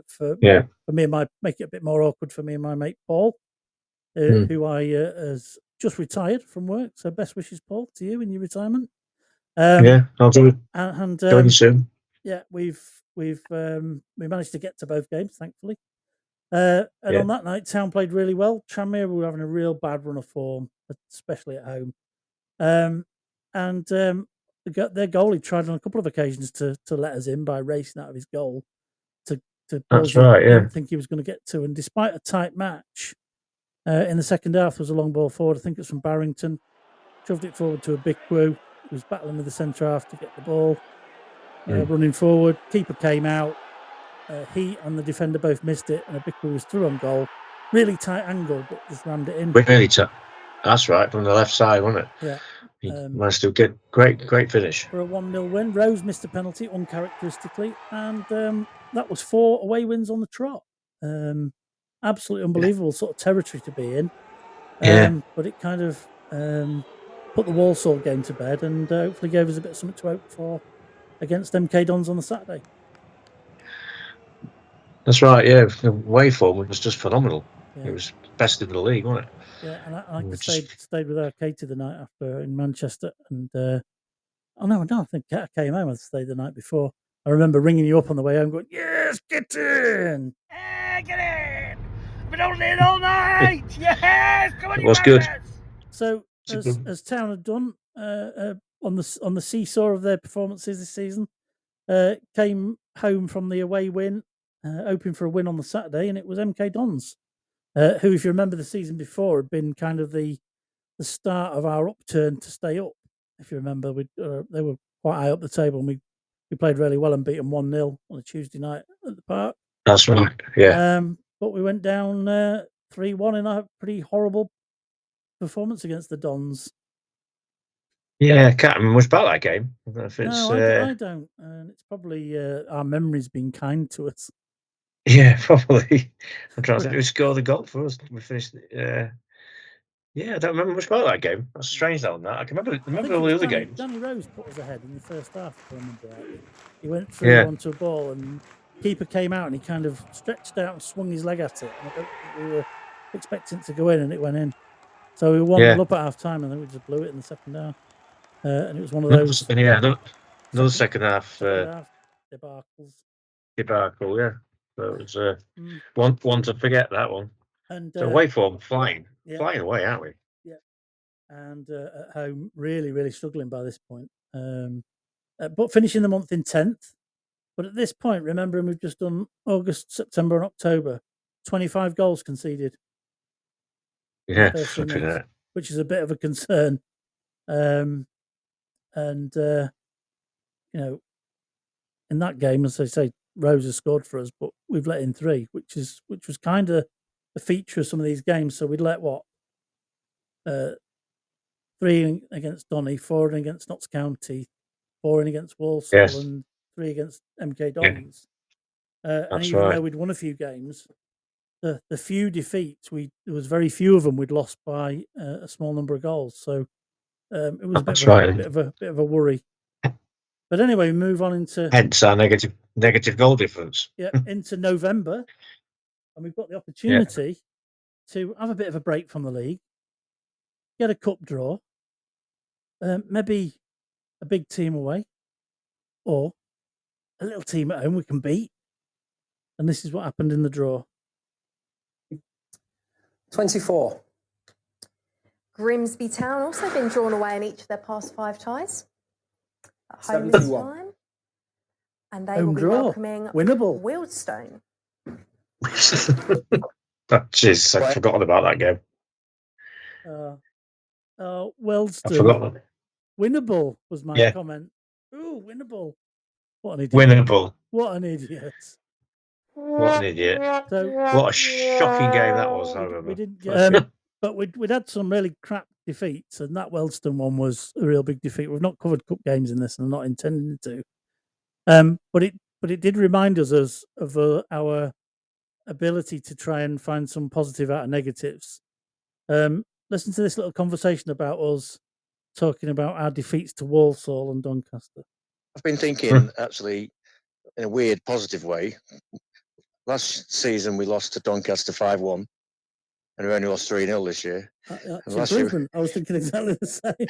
For me and make it a bit more awkward for me and my mate Paul, who I has just retired from work. So best wishes, Paul, to you in your retirement. I'll do it. And join soon. Yeah, we managed to get to both games, thankfully. And on that night, Town played really well. Tranmere were having a real bad run of form, especially at home. Their goalie tried on a couple of occasions to let us in by racing out of his goal to balls you didn't think he was going to get to. And despite a tight match, in the second half, there was a long ball forward. I think it was from Barrington. Shoved it forward to a big Bikwu, who was battling with the centre half to get the ball. Running forward, keeper came out. He and the defender both missed it, and a Bikwu was through on goal. Really tight angle, but just rammed it in. Really tight. That's right, from the left side, wasn't it? Yeah. He managed to get great finish. For a 1-0 win. Rose missed a penalty uncharacteristically, and that was 4 away wins on the trot. Absolutely unbelievable sort of territory to be in. But it kind of put the Walsall game to bed and hopefully gave us a bit of something to hope for against MK Dons on the Saturday. That's right, yeah. The away form was just phenomenal. Yeah. It was best in the league, wasn't it? Yeah, and I stayed with our Katie the night after in Manchester, and I think I came home. I stayed the night before. I remember ringing you up on the way home, going, "Yes, get in, get in! I've been holding it all night. Yes, come on, it was good." So as Town had done on the seesaw of their performances this season, came home from the away win, hoping for a win on the Saturday, and it was MK Dons, who, if you remember the season before, had been kind of the start of our upturn to stay up. If you remember, they were quite high up the table, and we played really well and beat them 1-0 on a Tuesday night at the park. That's right, yeah. But we went down 3-1 in a pretty horrible performance against the Dons. Yeah, I can't remember much about that game. I don't know if it's, I don't. And it's probably our memory's been kind to us. Yeah, probably. I'm trying to think who scored the goal for us. We finished. Yeah, I don't remember much about that game. That's strange, that. I can remember all the other games. Danny Rose put us ahead in the first half, if I remember rightly. He went through onto a ball, and keeper came out, and he kind of stretched out and swung his leg at it. And I don't think we were expecting it to go in, and it went in. So we won up at half time, and then we just blew it in the second half. And it was one of those. Another second half debacles. Debacle, yeah. So it was one to forget, that one. And so away form flying away, aren't we? Yeah. And at home, really, really struggling by this point. But finishing the month in 10th. But at this point, remembering we've just done August, September, and October, 25 goals conceded. Yeah, which is a bit of a concern. In that game, as I say, Rose has scored for us, but we've let in 3, which was kind of the feature of some of these games. So we'd let 3 against Donny, 4 against Notts County, 4 against Walsall, and 3 against MK Dons. And even though we'd won a few games, the few defeats, there was very few of them we'd lost by a small number of goals. So it was a bit of a worry. But anyway, we move on into hence our negative goal difference. Yeah, into November, and we've got the opportunity to have a bit of a break from the league, get a cup draw, maybe a big team away, or a little team at home we can beat. And this is what happened in the draw. 24. Grimsby Town also been drawn away in each of their past 5 ties. At home this time. And they will be welcoming winnable Wealdstone. Jeez, I've forgotten about that game. Wealdstone. I've forgotten. Winnable was my comment. Ooh, winnable. What an idiot. Winnable. What an idiot. What an idiot. What a shocking game that was, I remember. We didn't get, but we'd had some really crap defeats, and that Wealdstone one was a real big defeat. We've not covered cup games in this, and I'm not intending to. But it did remind us of our ability to try and find some positive out of negatives. Listen to this little conversation about us talking about our defeats to Walsall and Doncaster. I've been thinking, actually, in a weird positive way. Last season we lost to Doncaster 5-1, and we only lost 3-0 this year. That's improvement. I was thinking exactly the same.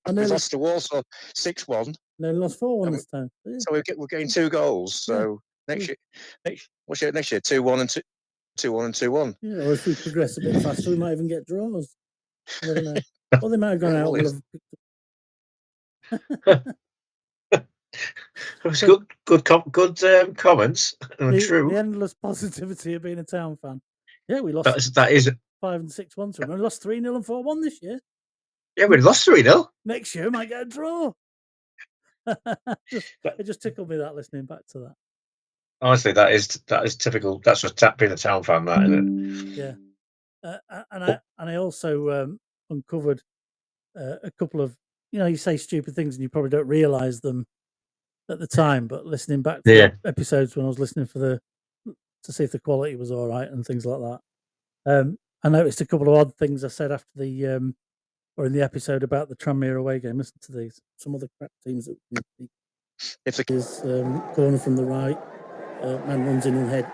We lost to Walsall 6-1. No, lost 4-1 this time. Yeah. So we're getting 2 goals. So next year, 2-1 and 2-1 and 2-1. Yeah, or if we progress a bit faster, we might even get draws. I don't know. Well, they might have gone out. It was good comments. True. The endless positivity of being a Town fan. Yeah, we lost. That is 5 and 6-1 to them. We lost 3-0 and 4-1 this year. Yeah, we lost 3-0. Next year, we might get a draw. It just tickled me that listening back to that. Honestly, that is typical. That's just being a Town fan, that, isn't it? Yeah. and I also uncovered a couple of, you say stupid things and you probably don't realise them at the time, but listening back to the episodes when I was listening to see if the quality was all right and things like that, I noticed a couple of odd things I said after the or in the episode about the Tranmere away game. Listen to these. Some other crap teams that we beat. If the is corner from the right, man runs in unheaded.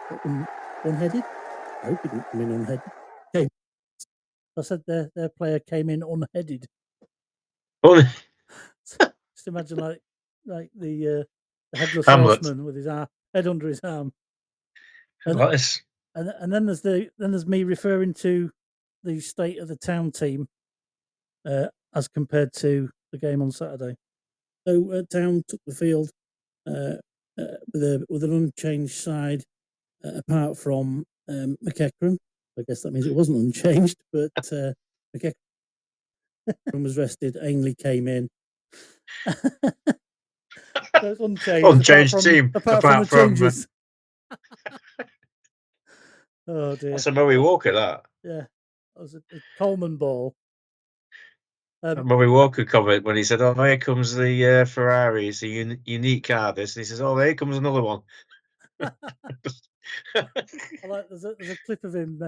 I hope he didn't come in unheaded. Okay. I said their player came in unheaded. Just imagine like the headless horseman with his head under his arm. And then there's me referring to the state of the town team as compared to the game on Saturday. So Town took the field with an unchanged side, apart from McEachran. I guess that means it wasn't unchanged, but McEachran was rested. Ainley came in. So it's unchanged team apart from the changes. Oh dear! That's a Murray Walker. That that was a Colemanballs. Murray Walker comment when he said, "Oh, here comes the Ferrari. It's a unique car." This, and he says, "Oh, here comes another one." There's a clip of him.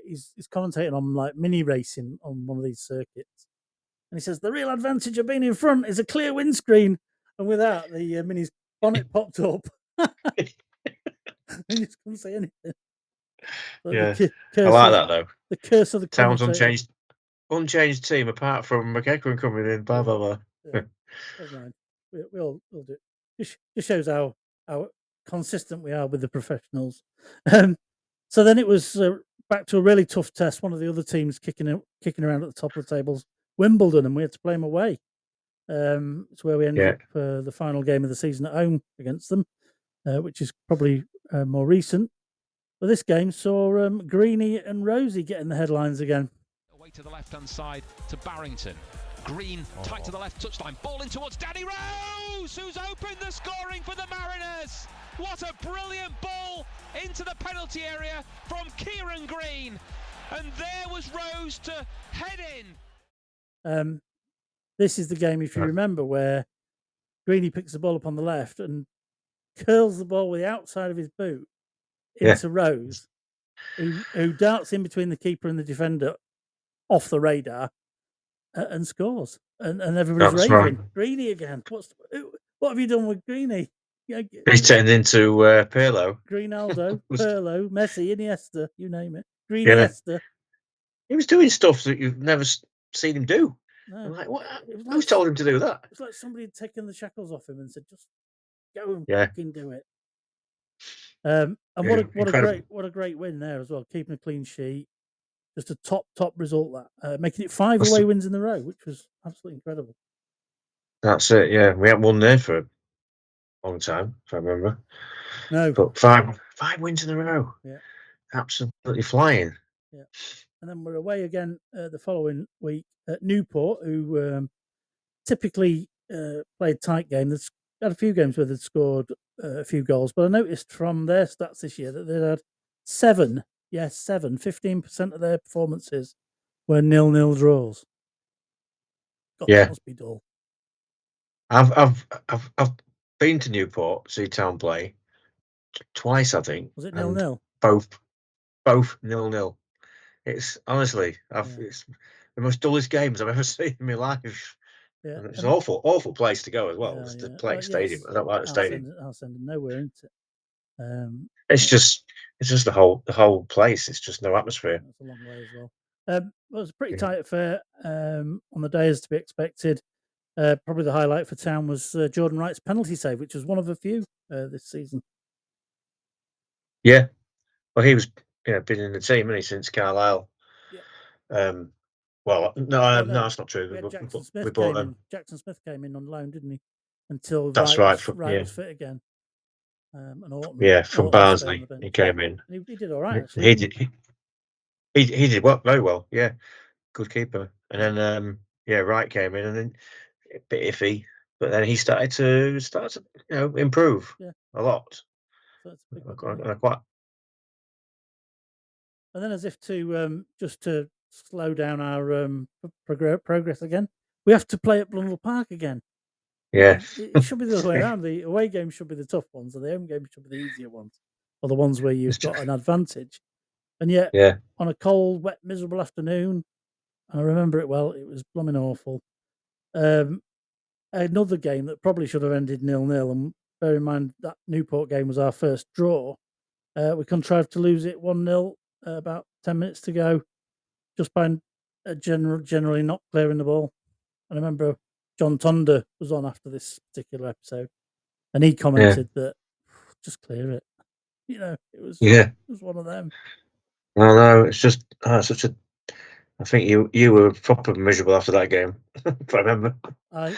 He's commentating on like mini racing on one of these circuits, and he says the real advantage of being in front is a clear windscreen, and with that the mini's bonnet popped up. He just couldn't say anything. But yeah, I like that though. The curse of the Town's unchanged team apart from McEachran coming in. Blah blah blah. Yeah. Never mind. We'll do it. Just shows how consistent we are with the professionals. So then it was back to a really tough test. One of the other teams kicking around at the top of the tables, Wimbledon, and we had to play them away. It's where we ended up the final game of the season at home against them, which is probably more recent. But this game saw Greeny and Rosie getting the headlines again. Away to the left-hand side to Barrington. Green tight to the left touchline. Ball in towards Danny Rose, who's opened the scoring for the Mariners. What a brilliant ball into the penalty area from Kieran Green. And there was Rose to head in. This is the game, if you remember, where Greeny picks the ball up on the left and curls the ball with the outside of his boot into Rose, who darts in between the keeper and the defender off the radar and scores. And everybody's raving. Right. Greeny again. What have you done with Greeny? He's turned into Pirlo. Greenaldo, Pirlo, Messi, Iniesta, you name it. Greeniesta. He was doing stuff that you've never seen him do. No. I'm like, what? Who's told him to do that? It's like somebody had taken the shackles off him and said, "Just go and fucking do it." And what a great win there as well, keeping a clean sheet. Just a top result, that making it 5 away wins in a row, which was absolutely incredible. That's it. Yeah, we haven't won there for a long time, if I remember. No, but five wins in a row. Yeah, absolutely flying. Yeah, and then we're away again the following week at Newport, who typically played tight game. They've had a few games where they'd scored a few goals, but I noticed from their stats this year that they'd had 15% of their performances were 0-0 draws. God, that must be dull. I've been to Newport, see Town play twice, I think. Was it 0-0? Both 0-0. It's honestly, it's the most dullest games I've ever seen in my life. Yeah, and it's an awful place to go as well. It's the playing stadium. I don't like the stadium. I'll send them nowhere, isn't it? It's just the whole place. It's just no atmosphere. That's a long way as well. Well, it was a pretty tight affair on the day, as to be expected. Probably the highlight for Town was Jordan Wright's penalty save, which was one of a few this season. Yeah, well, he was been in the team, hasn't he, since Carlisle? Yeah. Well, no, that's not true. Jackson Smith came in on loan, didn't he? Until Wright was fit again. And Autumn, from Barnsley, he came in. And he did all right, actually. He did very well. Yeah, good keeper. And then Wright came in, and then a bit iffy, but then he started to improve a lot. So And then, as if to just to slow down our progress again, we have to play at Blundell Park again. Yeah. It should be the other way around. The away games should be the tough ones, and the home games should be the easier ones, or the ones where you've got an advantage. And yet, on a cold, wet, miserable afternoon, I remember it well, it was blooming awful. Another game that probably should have ended 0-0, and bear in mind that Newport game was our first draw. We contrived to lose it 1-0, about 10 minutes to go, just by generally not clearing the ball. I remember John Tonder was on after this particular episode, and he commented that just clear it. It was one of them. No, it's just such a. I think you were proper miserable after that game. If I remember. I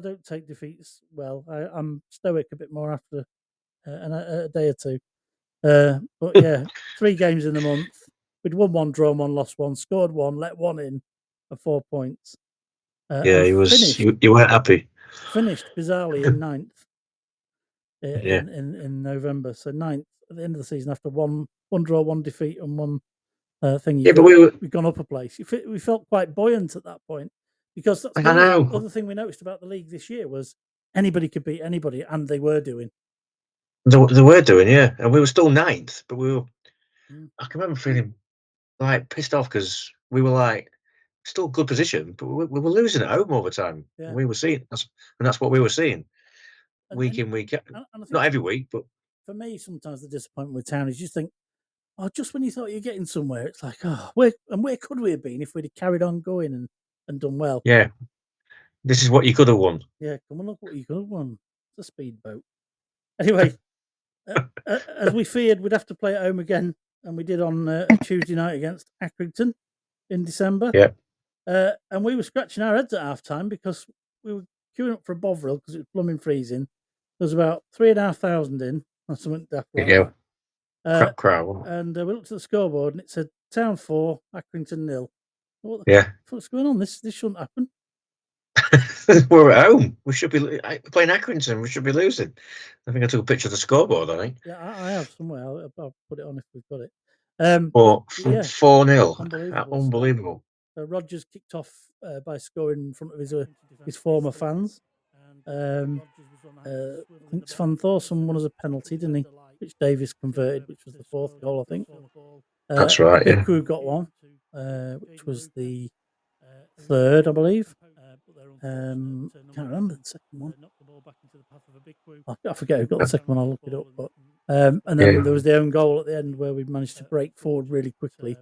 don't take defeats well. I'm stoic a bit more after a day or two. But yeah, 3 games in the month. We'd won 1, drawn 1, lost 1, scored 1, let 1 in, for 4 points. You weren't happy. Finished bizarrely in 9th. In November, so 9th at the end of the season after 1 draw, 1 defeat, and 1 thing. But we've gone up a place. We felt quite buoyant at that point, because that's the other thing we noticed about the league this year was anybody could beat anybody, and they were doing. They were doing, yeah, and we were still 9th, but we were. I can remember feeling like pissed off because we were like still good position, but we were losing at home all the time. Yeah. We were seeing that's what we were seeing week in, week out. Not every week, but for me, sometimes the disappointment with Town is you think, just when you thought you're getting somewhere, it's like, where could we have been if we'd have carried on going and done well? Yeah, this is what you could have won. Yeah, come on, look what you could have won. It's a speedboat. Anyway, as we feared, we'd have to play at home again, and we did on a Tuesday night against Accrington in December. Yeah. And we were scratching our heads at half time because we were queuing up for a Bovril because it was blooming freezing. There was about 3,500 in, or something daft like that. Crowd. And we looked at the scoreboard and it said Town 4, Accrington 0. What what's going on? This shouldn't happen. We're at home. We should be playing Accrington. We should be losing. I think I took a picture of the scoreboard. I think. Yeah, I have somewhere. I'll put it on if we've got it. 4-0. Unbelievable. Rodgers kicked off by scoring in front of his former fans. I think Van Thorson won as a penalty, didn't he? Which Davis converted, which was the 4th goal, I think. That's right. Biku got one, which was the 3rd, I believe. Can't remember the second one. I forget who got the second one. I'll look it up. But and then there was the own goal at the end where we managed to break forward really quickly,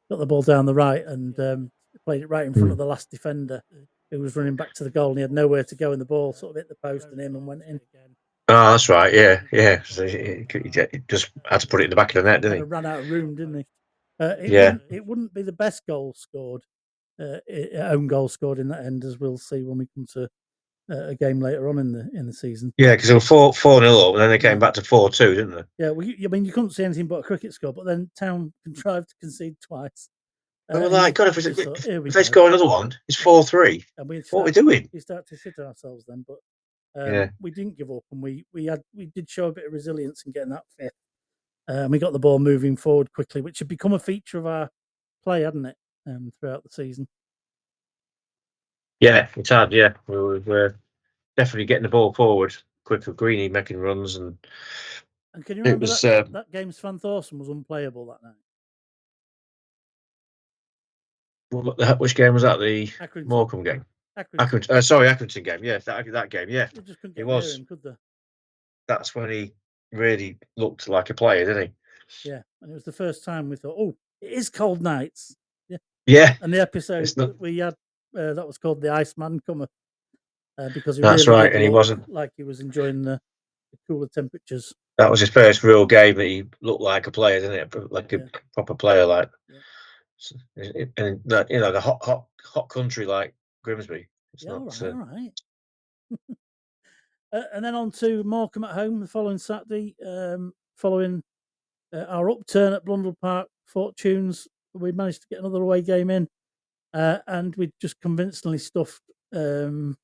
got the ball down the right, and played it right in front of the last defender who was running back to the goal, and he had nowhere to go, and the ball sort of hit the post and in and went in. Oh, that's right. Yeah. So he just had to put it in the back of the net, didn't he? Ran out of room, didn't he? It wouldn't be the best goal scored, own goal scored in that end, as we'll see when we come to a game later on in the season. Yeah, because they were 4-0 up, and then they came back to 4-2, didn't they? Yeah, well, I mean, you couldn't see anything but a cricket score, but then Town contrived to concede twice. And we're like, God, if they score another one, it's 4-3. What are we doing? We start to shit ourselves then, but we didn't give up, and we did show a bit of resilience in getting that 5th. And we got the ball moving forward quickly, which had become a feature of our play, hadn't it, throughout the season? Yeah, it's hard. Yeah, we were definitely getting the ball forward quick with Greeny making runs, and can you remember that game's Van Thorson was unplayable that night? Which game was that? The Accrington. Morecambe game. Accrington game. Yeah, that game. Yeah, they just couldn't it get was. Near him, could they? That's when he really looked like a player, didn't he? Yeah, and it was the first time we thought, "Oh, it is cold nights." Yeah. And the episode that we had that was called "The Iceman Cometh," because he that's really right, and he wasn't like he was enjoying the cooler temperatures. That was his first real game that he looked like a player, didn't it? Like a proper player, like. Yeah. And that, the hot country like Grimsby. It's all not. Right. And then on to Morecambe at home the following Saturday. Following our upturn at Blundell Park Fortunes, we managed to get another away game in, and we just convincingly stuffed Morecambe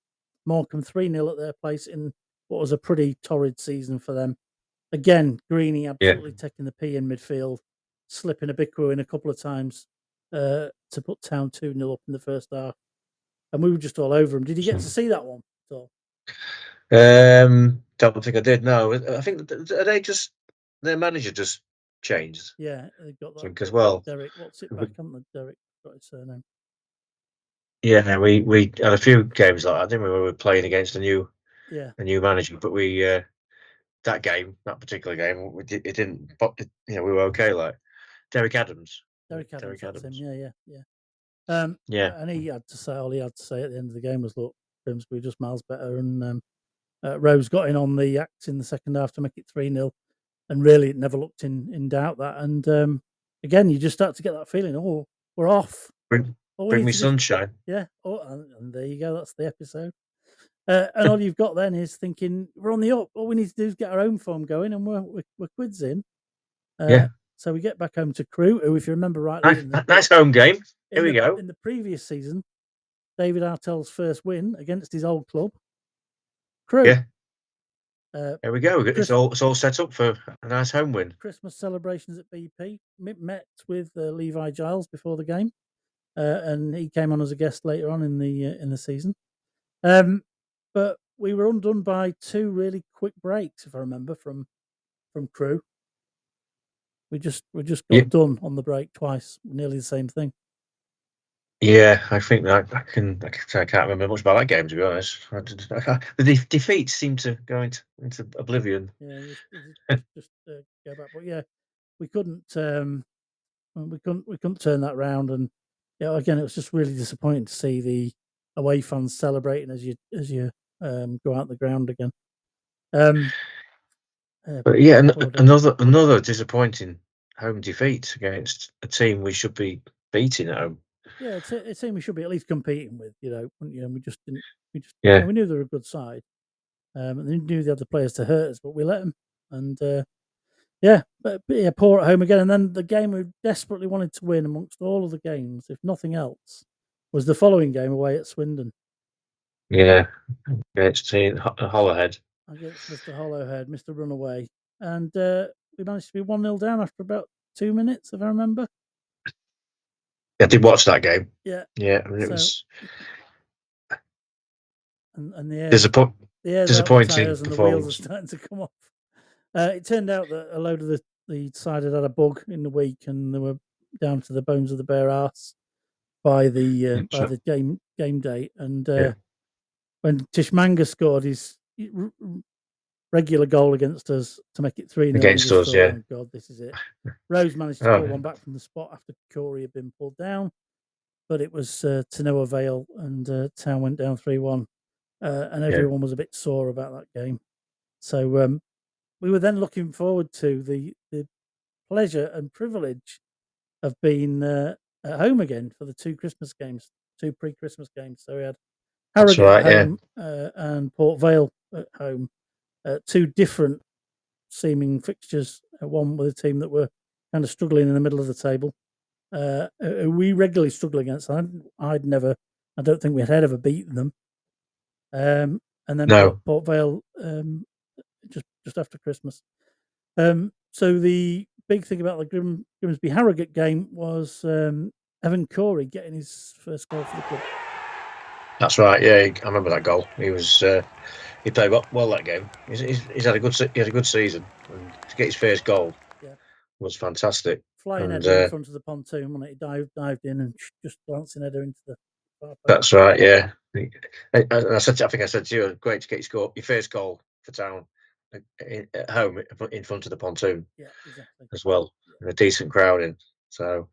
3-0 at their place in what was a pretty torrid season for them. Again, Greeny absolutely taking the P in midfield, slipping a Bickerel in a couple of times to put Town 2-0 up in the first half. And we were just all over them. Did you get to see that one at all? Don't think I did. No, I think their manager just changed. Yeah, they got that as well. Derek, what's it back on the Derek? Got his surname. Yeah, we had a few games like that, didn't we? We were playing against a new manager, but we that particular game, it didn't. We were okay. Like Derek Adams. Derek Adams. Him. Yeah. Yeah. And he had to say all he had to say at the end of the game was, "Look, Grimsby just miles better." And Rose got in on the act in the second half to make it 3-0, and really it never looked in doubt that. And again, you just start to get that feeling. Oh, we're off. Bring me sunshine. Yeah. Oh, and there you go. That's the episode. And all you've got then is thinking we're on the up. All we need to do is get our own form going, and we're quids in. So we get back home to Crewe, who, if you remember rightly, nice home game. Here we go. In the previous season, David Artell's first win against his old club, Crewe. Yeah. Here we go. It's all set up for a nice home win. Christmas celebrations at BP. Met with Levi Giles before the game, and he came on as a guest later on in the season. But we were undone by two really quick breaks, if I remember, from Crewe. We just got done on the break twice, nearly the same thing. Yeah, I think that I can't remember much about that game, to be honest. The defeats seem to go into oblivion. Yeah, just go back. But yeah, we couldn't turn that round, and again, it was just really disappointing to see the away fans celebrating as you go out the ground again. But yeah, another disappointing home defeat against a team we should be beating at home. Yeah, it's a team we should be at least competing with. We just didn't. We knew they were a good side, and they knew they had the players to hurt us, but we let them. And poor at home again. And then the game we desperately wanted to win amongst all of the games, if nothing else, was the following game away at Swindon. Yeah, against Hollowhead. Against Mr. Hollowhead, Mr. Runaway. And we managed to be 1-0 down after about 2 minutes, if I remember. I did watch that game. Yeah. Yeah, I mean, it was... And the disappointing and the wheels are starting to come off. It turned out that a load of the side had a bug in the week, and they were down to the bones of the bare arse by the game day. And when Tishmanga scored his regular goal against us to make it 3-0 against us, thought, oh God, this is it. Rose managed to pull one back from the spot after Corey had been pulled down, but it was to no avail, and Town went down 3-1, and everyone was a bit sore about that game. So we were then looking forward to the pleasure and privilege of being at home again for the two pre-Christmas games. So we had Harrogate at home and Port Vale at home. Two different seeming fixtures. One with a team that were kind of struggling in the middle of the table. We regularly struggle against. I don't think we had ever beaten them. And then Port Vale just after Christmas. So the big thing about the Grimsby Harrogate game was Evan Corey getting his first goal for the club. That's right. Yeah, I remember that goal. He was he played well that game. He's had a good season, and to get his first goal was fantastic. Flying header in front of the pontoon, when it dived in and just glancing header into the. That's right. Yeah, I think I said to you, great to get your first goal for Town at home in front of the pontoon. Yeah, exactly. As well, and a decent crowd in. So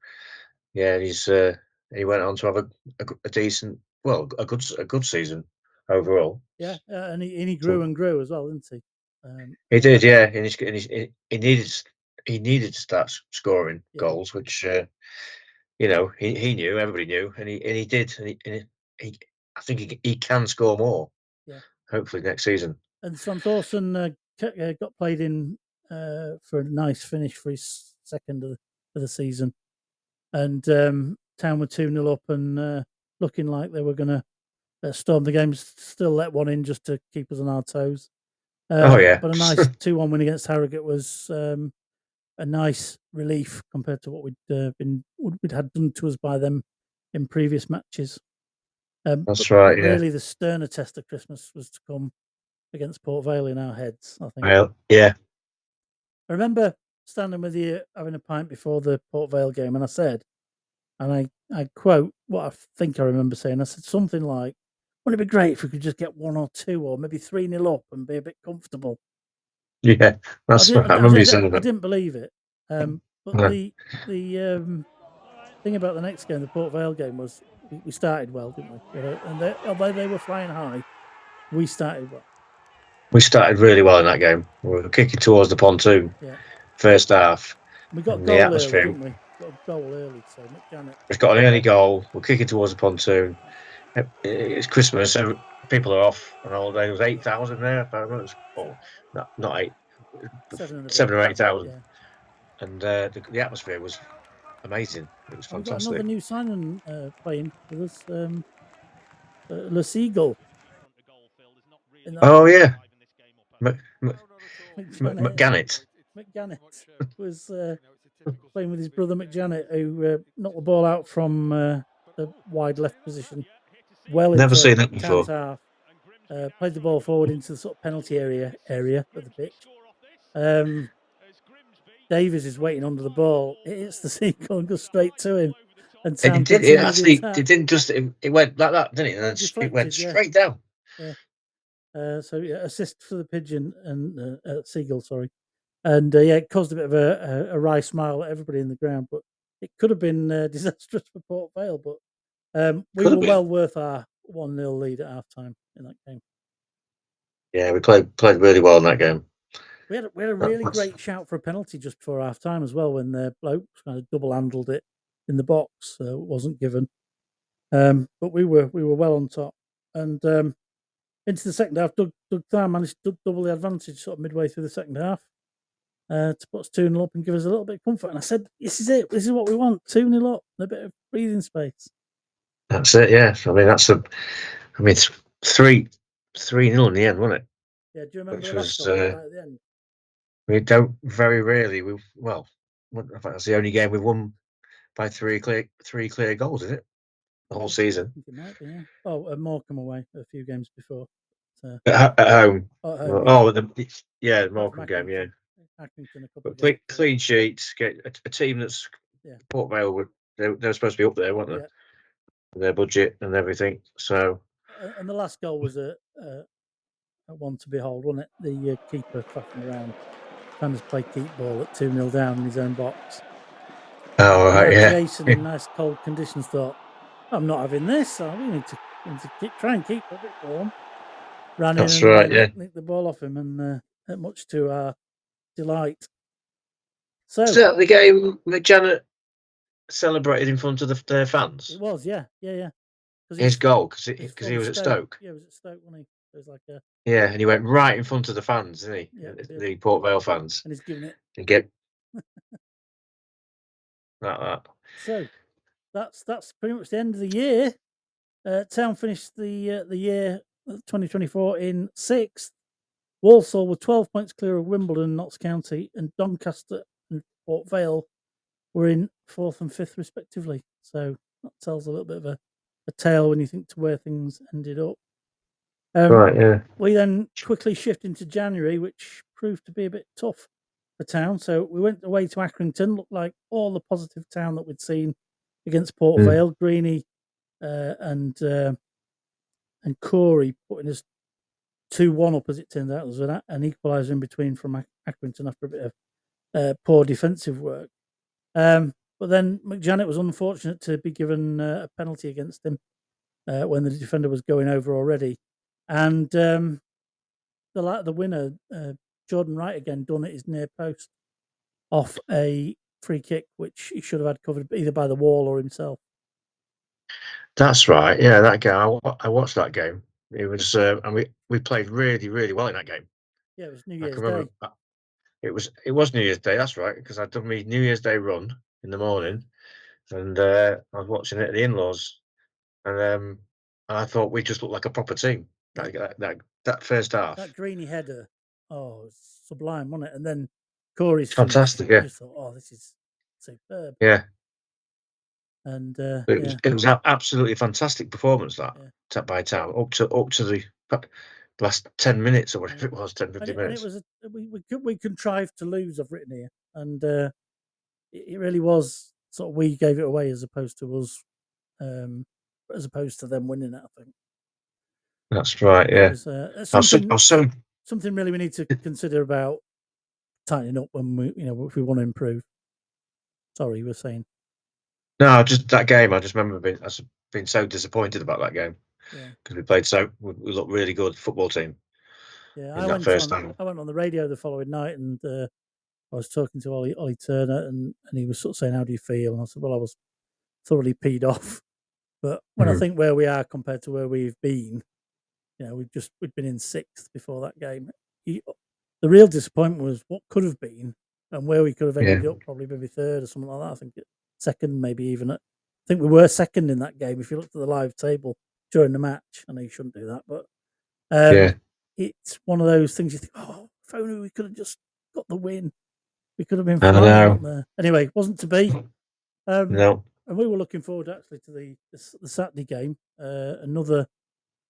yeah, he went on to have a decent, a good season overall. Yeah, and he grew and grew as well, didn't he? He did, yeah. And he needed to start scoring goals, which he knew, everybody knew, and he did. And I think he can score more. Yeah. Hopefully next season. And Sam Dawson got played in for a nice finish for his second of the season, and Town were 2-0 up and looking like they were going to storm the game. Still let one in just to keep us on our toes. But a nice 2-1 win against Harrogate was a nice relief compared to what we'd had done to us by them in previous matches. That's right. But really, the sterner test of Christmas was to come against Port Vale in our heads, I think. Well, yeah. I remember standing with you having a pint before the Port Vale game, and I said, and I quote what I think I remember saying. I said something like, "Wouldn't it be great if we could just get 1 or 2 or maybe 3-0 up and be a bit comfortable?" Yeah, that's right. I remember you saying that. I didn't believe it. But No. the thing about the next game, the Port Vale game, was we started well, didn't we? Although they were flying high, we started well. We started really well in that game. We were kicking towards the pontoon. Yeah. First half. We got a the goal atmosphere. early, didn't we? Got a goal early, so McJanet. We've got an early goal. We're kicking towards the pontoon. It's Christmas, so people are off on holiday. There was 8,000 there. I remember it was, not 8, 7 or 8,000. Yeah. And the atmosphere was amazing. It was We've got fantastic. another new signing playing with us, Le Seagull. Oh yeah, McGannett. McGannett was playing with his brother McJanet, who knocked the ball out from the wide left position. Well, Never seen that before. Half. Played the ball forward into the sort of penalty area of the pitch. Davies is waiting under the ball. It hits the seagull and goes straight to him. And it did. It actually. It didn't just. It went like that, didn't it? And then it went straight down. Yeah. So assist for the pigeon and seagull. Sorry. And it caused a bit of a wry smile at everybody in the ground, but it could have been disastrous for Port Vale. But we were well worth our 1-0 lead at half time in that game. Yeah, we played really well in that game. We had a really great shout for a penalty just before half time as well, when the bloke kind of double handled it in the box. It wasn't given, but we were well on top. And into the second half, Doug Tharr managed to double the advantage sort of midway through the second half to put us 2-0 up and give us a little bit of comfort. And I said, "This is it. This is what we want. 2-0 up, and a bit of breathing space." That's it. Yeah. I mean, it's 3-0 in the end, wasn't it? Yeah. Do you remember the last goal right at the end? We don't very rarely. In fact, that's the only game we've won by three clear goals, is it? The whole season. I think it might be. Yeah. Oh, Morecambe away a few games before. At home. The Morecambe game. Yeah. Accrington, But clean sheets. Get a team that's Port Vale. They were supposed to be up there, weren't they? Yeah. Their budget and everything. So. And the last goal was a one to behold, wasn't it? The keeper faffing around, trying to play keep ball at 2-0 down in his own box. Oh, right, yeah. Jason, in nice cold conditions, thought, "I'm not having this. We need to try and keep a bit warm." Ran in and nicked the ball off him, and much to our delight. So the game that Janet celebrated in front of their fans. It was, yeah. His goal, because he was at Stoke. Yeah, he was at Stoke, wasn't he? It was like and he went right in front of the fans, didn't he? Yeah, the Port Vale fans. And he's giving it. And get like that. So that's pretty much the end of the year. Town finished the year 2024 in 6th. Walsall were 12 points clear of Wimbledon and Notts County, and Doncaster and Port Vale were in 4th and 5th respectively. So that tells a little bit of a tale when you think to where things ended up. Right, yeah. We then quickly shift into January, which proved to be a bit tough for Town. So we went away to Accrington, looked like all the positive Town that we'd seen against Port Vale. Greeny and Corey putting us 2-1 up, as it turned out. There was an equaliser in between from Accrington after a bit of poor defensive work. But then McJanet was unfortunate to be given a penalty against him when the defender was going over already. And the winner, Jordan Wright, again done at his near post off a free kick, which he should have had covered either by the wall or himself. That's right. Yeah, that game. I watched that game. It was, and we played really, really well in that game. Yeah, it was New Year's Day. It was New Year's Day. That's right, because I'd done my New Year's Day run in the morning, and I was watching it at the in-laws, and I thought we just looked like a proper team. That first half. That Greeny header, sublime, wasn't it? And then Corey's fantastic. Finish, Yeah, I just thought, oh, this is superb. yeah. And It was absolutely fantastic performance that by Town up to the last 10 minutes or whatever it was, 10, 15 minutes. And it was we contrived to lose. I've written here, and it really was sort of we gave it away as opposed to us, as opposed to them winning it. I think that's right. Yeah, it was something really we need to consider about tightening up when we, if we want to improve. Sorry, you were saying. No, just that game. I just remember being so disappointed about that game. Yeah, because we played we looked really good football team. Yeah, I went on the radio the following night, and I was talking to Ollie Turner, and he was sort of saying, "How do you feel?" And I said, "Well, I was thoroughly peed off, but when I think where we are compared to where we've been, we'd been in 6th before that game. The real disappointment was what could have been, and where we could have ended up, probably maybe 3rd or something like that. I think 2nd, maybe even. I think we were 2nd in that game if you looked at the live table during the match. I know you shouldn't do that, but it's one of those things you think, oh, if only we could have just got the win. We could have been flying up there. Anyway, wasn't to be. No. And we were looking forward actually to the Saturday game, another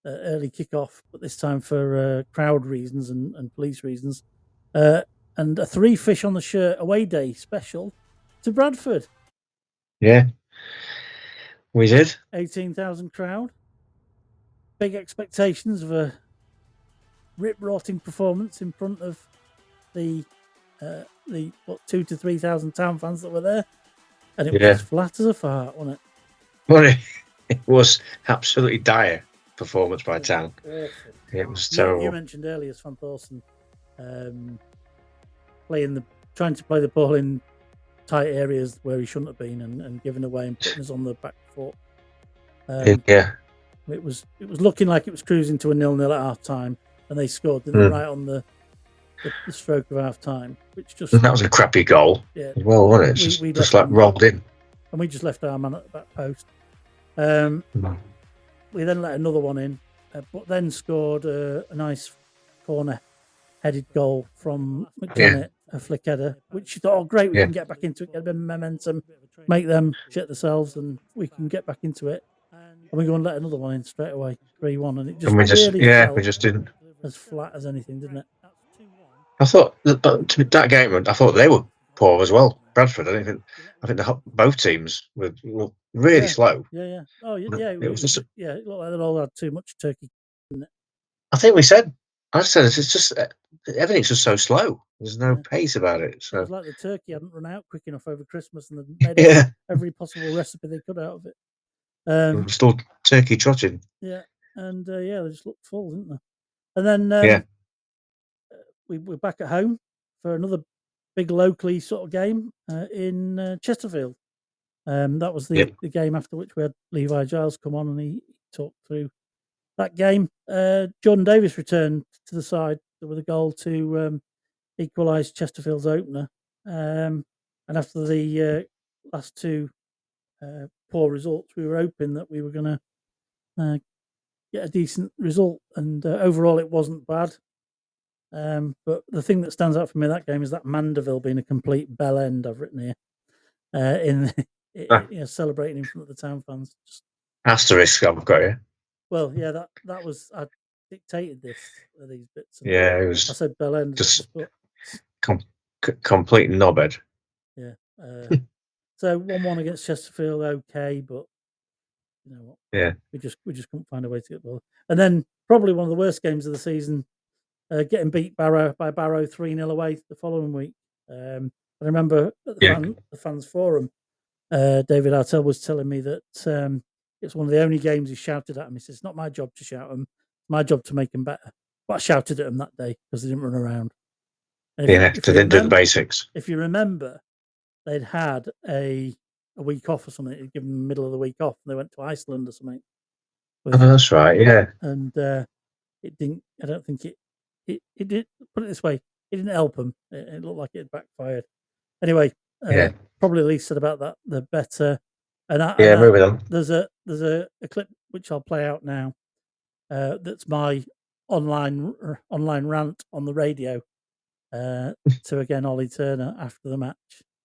early kickoff, but this time for crowd reasons and police reasons, and a 3 fish on the shirt away day special to Bradford. Yeah, we did. 18,000 crowd. Big expectations of a rip-rotting performance in front of the 2,000 to 3,000 Town fans that were there, and it was as flat as a fart, wasn't it? Well, it was absolutely dire performance by Town. It was terrible. You mentioned earlier Svan Thorsen trying to play the ball in tight areas where he shouldn't have been, and giving away and putting us on the back foot. It was looking like it was cruising to a 0-0 at half time, and they scored right on the stroke of half time, which just that was a crappy goal. Yeah, well, wasn't it? We just like rolled in, and we just left our man at the back post. We then let another one in, but then scored a nice corner-headed goal from McJohnett, a flick header, which you thought, oh great, we can get back into it, get a bit of momentum, make them shit themselves, and we can get back into it. And we go and let another one in straight away, 3-1, and it just we just didn't as flat as anything, didn't it? I thought that game, I thought they were poor as well. Bradford, I think both teams were really slow. Yeah. Oh, yeah. It looked like they all had too much turkey. Didn't it? I said it's just everything's just so slow. There's no pace about it. So it was like the turkey hadn't run out quick enough over Christmas, and they made every possible recipe they could out of it. Still turkey trotting. Yeah, and they just looked full, didn't they? And then we're back at home for another big locally sort of game in Chesterfield. That was the game after which we had Levi Giles come on, and he talked through that game. Jordan Davis returned to the side with a goal to equalise Chesterfield's opener. And after the last 2 poor results, we were hoping that we were going to get a decent result. And overall, it wasn't bad. But the thing that stands out for me in that game is that Mandeville being a complete bell end. I've written here, celebrating in front of the Town fans. Just asterisk, I've got you. Well, yeah, that was I dictated these bits. It was. I said bell end. Just complete knobhead. Yeah. So 1-1 against Chesterfield, okay, but you know what? Yeah. We just couldn't find a way to get the ball. And then probably one of the worst games of the season. Getting beat by Barrow 3-0 away the following week. I remember at the fans forum, David Artell was telling me that it's one of the only games he shouted at him. He says, "It's not my job to shout them; it's my job to make them better." But I shouted at him that day because they didn't run around. They didn't do the basics. If you remember, they'd had a week off or something. They'd given them the middle of the week off, and they went to Iceland or something. That's right. Yeah. And it didn't. I don't think it did. Put it this way, it didn't help them. It looked like it had backfired. Anyway, probably the least said about that, the better. Moving on. There's a clip which I'll play out now. That's my online rant on the radio. to again Ollie Turner after the match.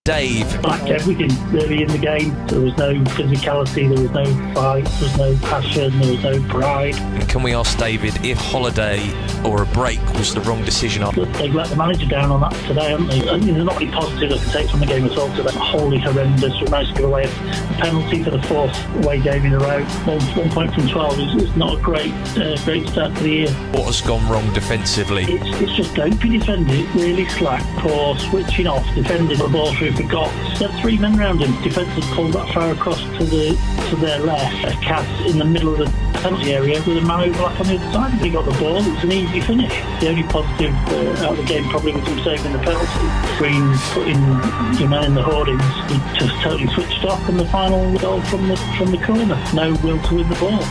Dave. Lacked everything really in the game. There was no physicality, there was no fight, there was no passion, there was no pride. And can we ask David if holiday or a break was the wrong decision? They've let the manager down on that today, haven't they? And there's not any positives I can take from the game at all today. Wholly horrendous. We managed to give away a penalty for the fourth away game in a row. 1 point from 12 is not a great start to the year. What has gone wrong defensively? It's just dopey defending, really slack, poor, switching off, defending the ball through for Gox. He had 3 men around him. Defence had pulled that far across to their left. A Cass in the middle of the penalty area with a man overlap on the other side. He got the ball. It was an easy finish. The only positive out of the game probably was him saving the penalty. Green putting your man in the hoardings. He just totally switched off, and the final goal from the corner. No will to win the ball.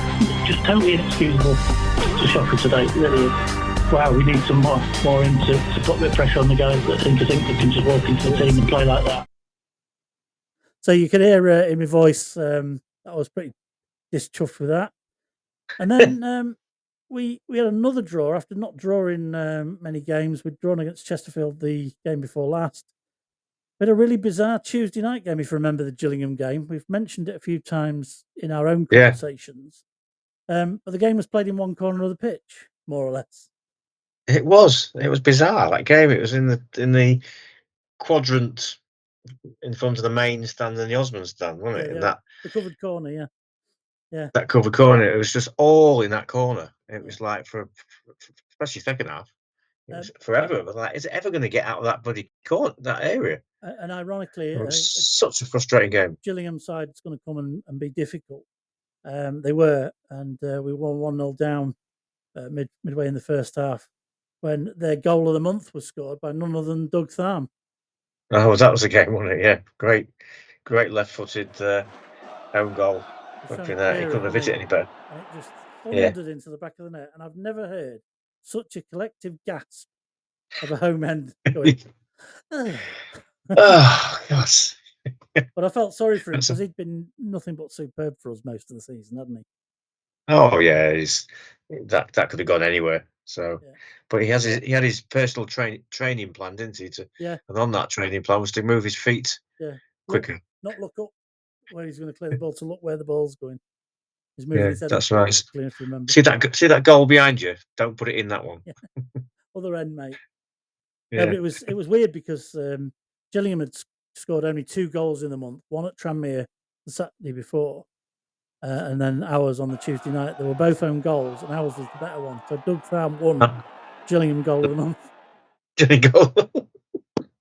Just totally inexcusable. It's a shocker today. It really is. Wow, we need some more in to put a bit of pressure on the guys that seem to think they can just walk into the team and play like that. So you could hear in my voice that I was pretty chuffed with that. And then we had another draw after not drawing many games. We'd drawn against Chesterfield the game before last. We had a really bizarre Tuesday night game, if you remember the Gillingham game. We've mentioned it a few times in our own conversations. But the game was played in one corner of the pitch, more or less. It was bizarre, that game. It was in the quadrant in front of the main stand and the Osmond stand, wasn't it? Yeah. The covered corner, yeah. That covered corner. It was just all in that corner. It was like for especially second half. It was forever. It was like, is it ever going to get out of that bloody corner, that area? And ironically, it was such a frustrating game. Gillingham side's going to come and be difficult. They were, and we won 1-0 down midway in the first half when their goal of the month was scored by none other than Doug Tharm. Oh, that was the game, wasn't it? Yeah, great left-footed own goal. He couldn't have hit it any better. And it just thundered into the back of the net, and I've never heard such a collective gasp of a home end going. Oh, God. But I felt sorry for him because he'd been nothing but superb for us most of the season, hadn't he? Oh yeah, that could have gone anywhere. So, but he had his personal training plan, didn't he? And on that training plan was to move his feet quicker. Not look up where he's going to clear the ball, to look where the ball's going. He's moving his head. That's right. If you remember. See that goal behind you? Don't put it in that one. Other end, mate. Yeah, but it was weird because Gillingham had scored only 2 goals in the month. One at Tranmere the Saturday before, and then ours on the Tuesday night. They were both own goals, and ours was the better one. So Doug Tharm won Gillingham goal of the month. Gillingham goal.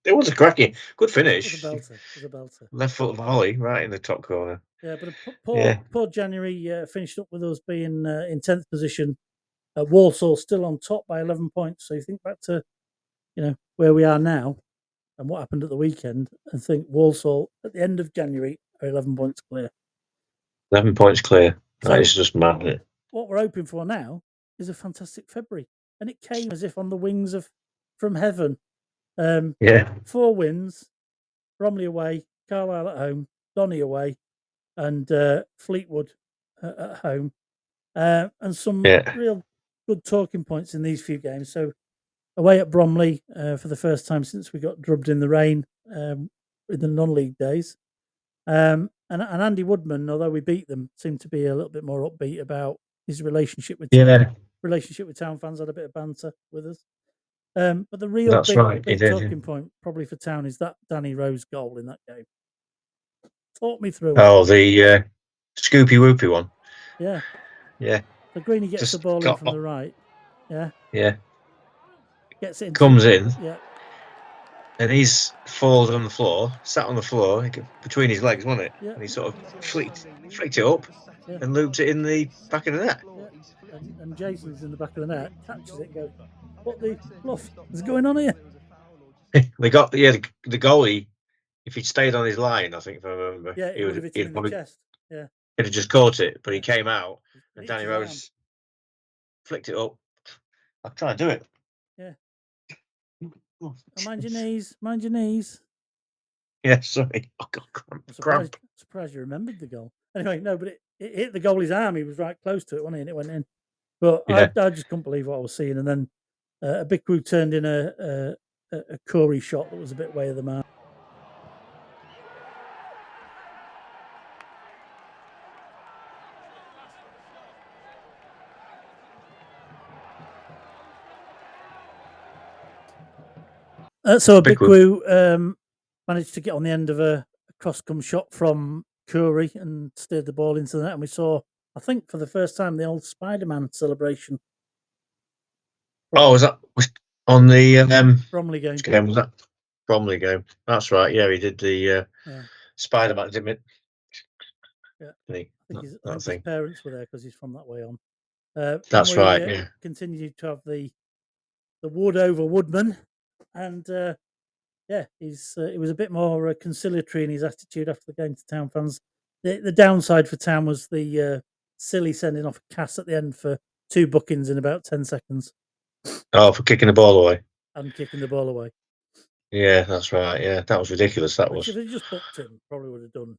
It was a cracking, good finish. It was a belter. Left foot volley right in the top corner. Yeah, but poor January finished up with us being in 10th position. Walsall still on top by 11 points. So you think back to, where we are now and what happened at the weekend, and think Walsall at the end of January are 11 points clear. 11 points clear. That is just mad. What we're hoping for now is a fantastic February, and it came as if on the wings from heaven. 4 wins: Bromley away, Carlisle at home, Donny away, and Fleetwood at home, and some real good talking points in these few games. So away at Bromley for the first time since we got drubbed in the rain in the non-league days. And Andy Woodman, although we beat them, seemed to be a little bit more upbeat about his relationship with Town fans. Had a bit of banter with us. But the real big talking point probably for Town is that Danny Rose goal in that game. Talk me through it. Oh, the Scoopy Whoopy one. Yeah. Yeah. So Greeny gets the ball in from the right. Yeah. Yeah. Gets it. Comes in. Yeah. And he's falls on the floor, sat on the floor between his legs, wasn't it? Yeah. And he sort of flicked it up and looped it in the back of the net. Yeah. And Jason's in the back of the net, catches it, and goes, "What the fluff is going on here?" They got the goalie. If he'd stayed on his line, I think if I remember, he would have hit him in the chest. Yeah. He'd have just caught it, but he came out and Danny Rose flicked it up. I'll try and do it. Yeah. Oh, mind your knees. Yeah, sorry. Oh, God, cramp. Surprised you remembered the goal. Anyway, no, but it hit the goalie's arm. He was right close to it, wasn't he? And it went in. But I just couldn't believe what I was seeing. And then Abiku turned in a a Corey shot that was a bit way of the mark. So Bikwu managed to get on the end of a cross-come shot from Curry and steered the ball into the net. And we saw, I think, for the first time, the old Spider-Man celebration. Oh, was that on the Bromley game? Which game was that? Bromley game. That's right. Yeah, he did the Spider-Man, didn't it? Yeah. I think his parents were there because he's from that way on. That's right. Yeah. Continued to have the wood over Woodman, and it was a bit more conciliatory in his attitude after the game to Town fans. The downside for Town was the silly sending off Cass at the end for 2 bookings in about 10 seconds. Oh, for kicking the ball away. And kicking the ball away. Yeah, that's right. Yeah, that was ridiculous. Which if they just booked him, probably would have done.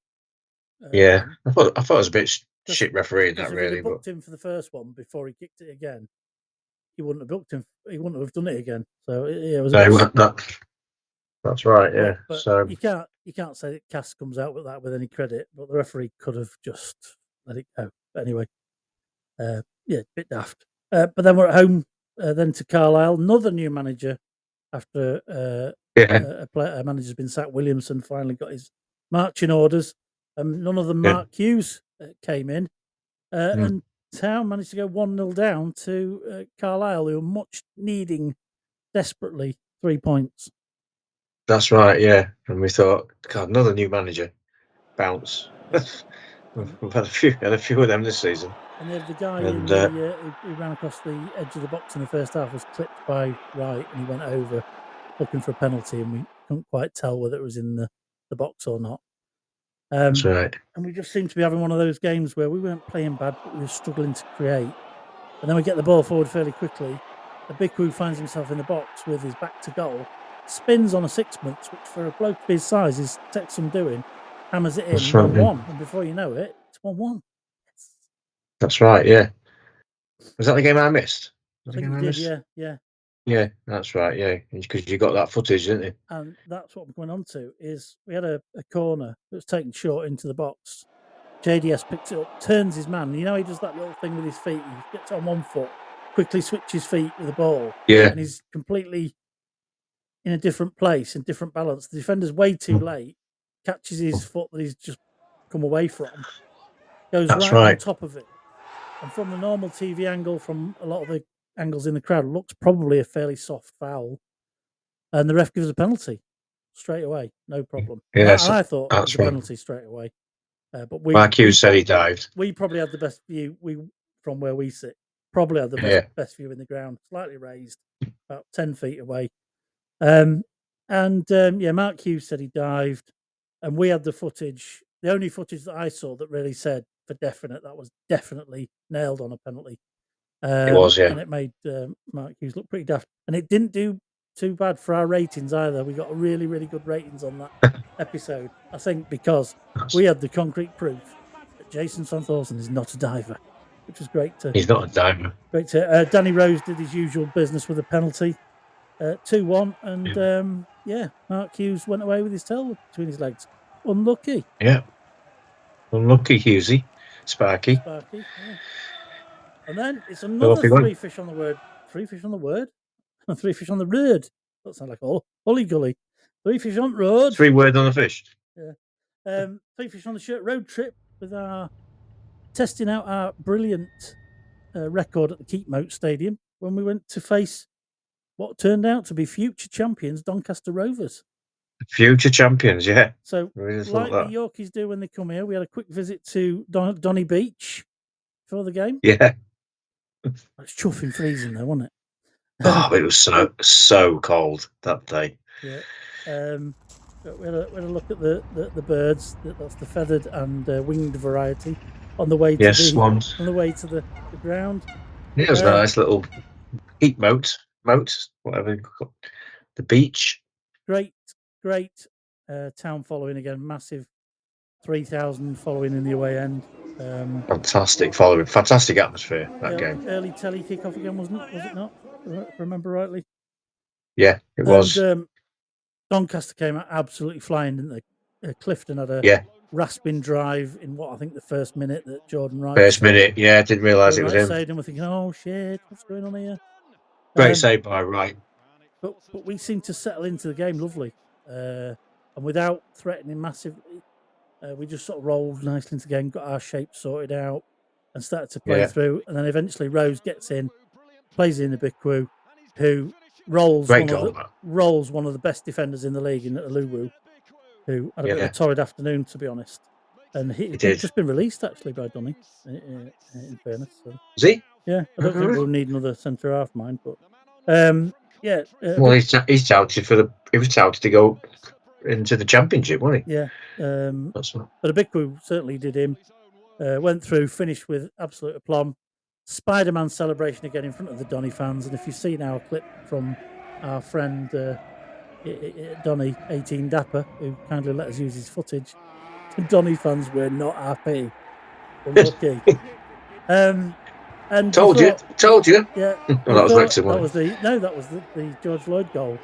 Yeah, I thought it was a bit shit refereeing that, if really. If they booked him for the first one before he kicked it again, he wouldn't have booked him. He wouldn't have done it again. So it was. That's right. Yeah. But so you can't say that Cass comes out with that with any credit, but the referee could have just let it go. But anyway, a bit daft. But then we're at home. Then to Carlisle, another new manager after a manager's been sacked. Williamson finally got his marching orders. None of them Mark Hughes came in, and Town managed to go 1-0 down to Carlisle, who were much needing desperately 3 points. That's right, yeah. And we thought, God, another new manager. Bounce. We've had a few of them this season. And the guy who ran across the edge of the box in the first half was clipped by Wright, and he went over looking for a penalty, and we couldn't quite tell whether it was in the box or not. That's right. And we just seemed to be having one of those games where we weren't playing bad, but we were struggling to create. And then we get the ball forward fairly quickly. Bikwu finds himself in the box with his back to goal, spins on a sixpence, which for a bloke of his size takes some doing, hammers it in, 1-1. And before you know it, it's 1-1. That's right, yeah. Was that the game I missed? I think you did, yeah. Yeah, that's right, yeah. Because you got that footage, didn't you? And that's what we're going on to, is we had a corner that was taken short into the box. JDS picks it up, turns his man. You know, he does that little thing with his feet. He gets on one foot, quickly switches feet with the ball. Yeah. And he's completely in a different place, in different balance. The defender's way too late, catches his foot that he's just come away from, goes right on top of it. And from the normal TV angle, from a lot of the angles in the crowd, it looks probably a fairly soft foul. And the ref gives a penalty straight away, no problem. Yeah, and I thought it was a penalty straight away. But Mark Hughes said he dived. We probably had the best view from where we sit. Probably had the best view in the ground, slightly raised, about 10 feet away. Mark Hughes said he dived, and we had the footage. The only footage that I saw that really said for definite that was definitely nailed on a penalty. It was, yeah. And it made Mark Hughes look pretty daft. And it didn't do too bad for our ratings either. We got really, really good ratings on that episode. I think because we had the concrete proof that Jason Santhorson is not a diver, which was great to. He's not a diver. Great to. Danny Rose did his usual business with a penalty, 2-1, and Mark Hughes went away with his tail between his legs. Unlucky. Yeah. Unlucky, Hughesy. Sparky. Yeah. And then it's another 3 fish on the word. 3 fish on the word? 3 fish on the road. That sounds like Holly Gully. 3 fish on road. 3 words on the fish. Yeah. 3 fish on the shirt road trip with our testing out our brilliant record at the Keepmoat Stadium when we went to face what turned out to be future champions, Doncaster Rovers. Future champions, yeah. So, like the Yorkies do when they come here, we had a quick visit to Donny Beach for the game. Yeah. It's chuffing freezing though, wasn't it? Oh, it was so cold that day. Yeah. We had a look at the birds. That's the feathered and winged variety on the way to swans. On the way to the ground. Yeah, it was a nice little heat moat, whatever you call it. The beach. Great town following again. Massive 3,000 following in the away end. Fantastic following, fantastic atmosphere that game. Early telly kickoff again, wasn't it? Was it not? If I remember rightly. Yeah, it was. And Doncaster came out absolutely flying, didn't they? Clifton had a rasping drive in what I think the first minute that Jordan Wright First minute, I didn't realise it was him. saved him. We're thinking, oh shit, what's going on here? Great save by Wright. But we seemed to settle into the game lovely, and without threatening massively. We just sort of rolled nicely into the game, got our shape sorted out, and started to play through. And then eventually Rose gets in, plays in the Bikwu, who rolls one of the best defenders in the league in Aluwu, who had a bit of a torrid afternoon, to be honest. And he'd just been released actually by Donny, in fairness. So. Is he? Yeah, I don't think we'll need another centre half, mind, but yeah. Well, he's touted he was touted to go into the championship, wasn't he? Yeah. But a Bikwu certainly did him. Went through, finished with absolute aplomb. Spider-Man celebration again in front of the Donny fans. And if you've seen our clip from our friend Donny, 18 Dapper, who kindly let us use his footage, the Donny fans were not happy. Unlucky. And told you. Yeah. Well, that was Wrexham, that was the George Lloyd goal.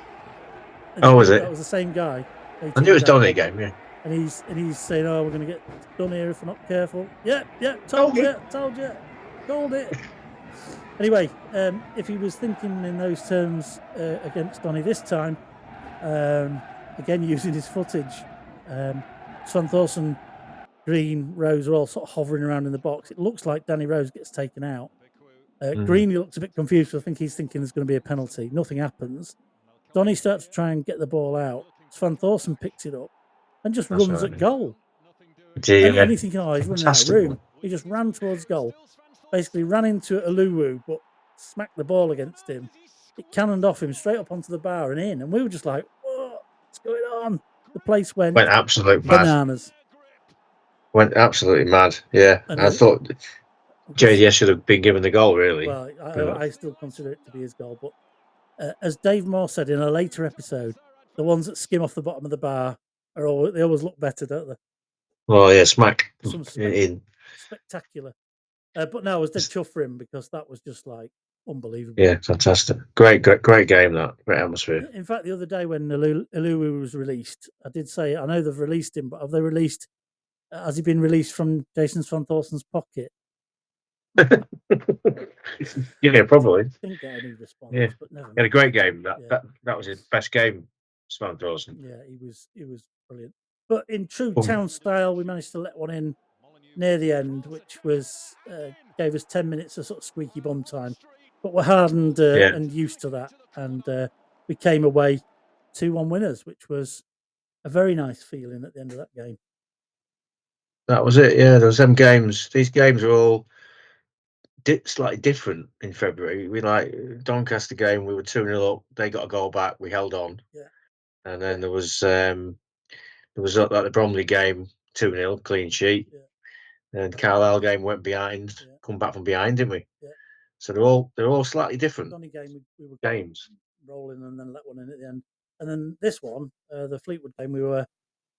Oh, was it? That was the same guy. I knew it was Donny again, yeah. And he's saying, "Oh, we're going to get done here if we're not careful." Yeah, told you, called it. Anyway, if he was thinking in those terms against Donny this time, again using his footage, Swan Thorson, Green, Rose are all sort of hovering around in the box. It looks like Danny Rose gets taken out. Green looks a bit confused, so I think he's thinking there's going to be a penalty. Nothing happens. Donny starts to try and get the ball out. Swan Thorson picks it up and just runs at goal. And you're thinking, oh, he's running out of room. He just ran towards goal. Basically ran into Aluwu, but smacked the ball against him. It cannoned off him straight up onto the bar and in. And we were just like, what's going on? The place went absolutely bananas. Went absolutely mad, yeah. And I thought JDS should have been given the goal, really. Well, I still consider it to be his goal. But as Dave Moore said in a later episode, the ones that skim off the bottom of the bar, they always look better, don't they? Well, yeah, smack in. Spectacular. But no, I was dead chuffed for him because that was just like unbelievable. Yeah, fantastic. Great game, that. Great atmosphere. In fact, the other day when Aluwu was released, I did say, I know they've released him, but has he been released from Jason Swan Thorson's pocket? Yeah, probably. Didn't get any response. Yeah. But never mind. He had a great game. That was his best game, Swan Thorson. Yeah, he was brilliant. But in true town style, we managed to let one in near the end, which was gave us 10 minutes of sort of squeaky bum time. But we're hardened and used to that. And we came away 2-1 winners, which was a very nice feeling at the end of that game. That was it, yeah. There was them games. These games are all slightly different in February. We like Doncaster game, we were 2-0 up. They got a goal back. We held on. Yeah. And then there was like the Bromley game, 2-0, clean sheet. Yeah. And Carlisle game went behind, come back from behind, didn't we? Yeah. So they're all slightly different. Donny game, we were games rolling and then let one in at the end. And then this one, the Fleetwood game, we went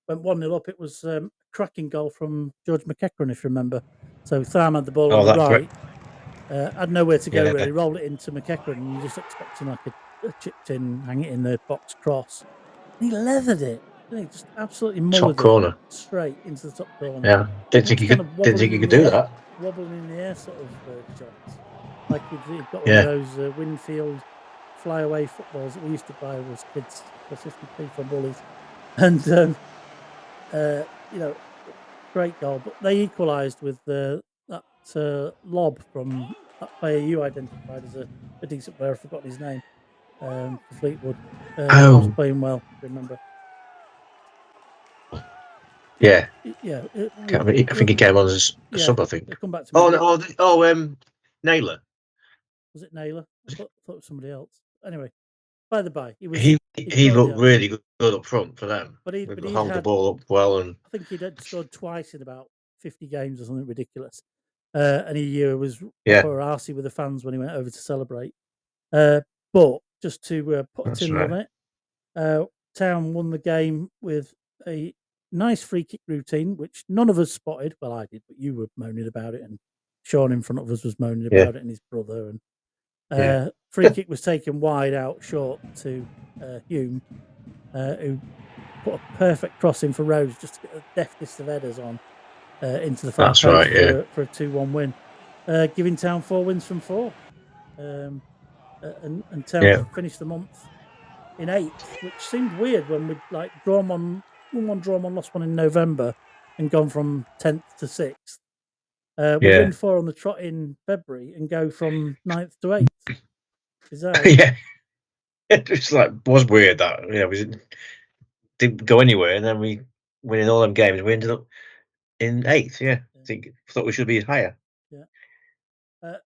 1-0 up. It was a cracking goal from George McEachran, if you remember. So Tham had the ball on the right, had nowhere to go really, rolled it into McEachran, and you just expecting like a chipped in, hang it in the box cross. And he leathered it. He just absolutely mullered it straight into the top corner. Yeah, didn't think he could do that. Wobbling in the air sort of shots. Like he'd got one of those Winfield flyaway footballs that we used to buy as kids for 50p from Bullies. And, great goal. But they equalised with that lob from that player you identified as a decent player. I've forgotten his name, for Fleetwood. Was playing well, remember. Yeah. Yeah. I think he came on as a sub, I think. Come back to me. Naylor. Was it Naylor? I thought it was somebody else. Anyway, by the by, he looked really good up front for them. But he held the ball up well, and I think he'd scored twice in about 50 games or something ridiculous. And he was proper arsey with the fans when he went over to celebrate. But just to put a tin on it, Town won the game with a nice free kick routine, which none of us spotted. Well, I did, but you were moaning about it, and Sean in front of us was moaning about it, and his brother. Free kick was taken wide out short to Hume, who put a perfect cross in for Rhodes just to get the deftest of headers on into the far That's post right, for a 2-1 win, giving Town 4 wins from 4. And Town finished the month in 8th, which seemed weird when we'd like won one, drawn one, lost one in November, and gone from 10th to 6th. We win 4 on the trot in February and go from 9th to 8th. Bizarre. Yeah. It was weird that we didn't go anywhere, and then we winning all them games. We ended up in 8th. Yeah, thought we should be higher. Yeah.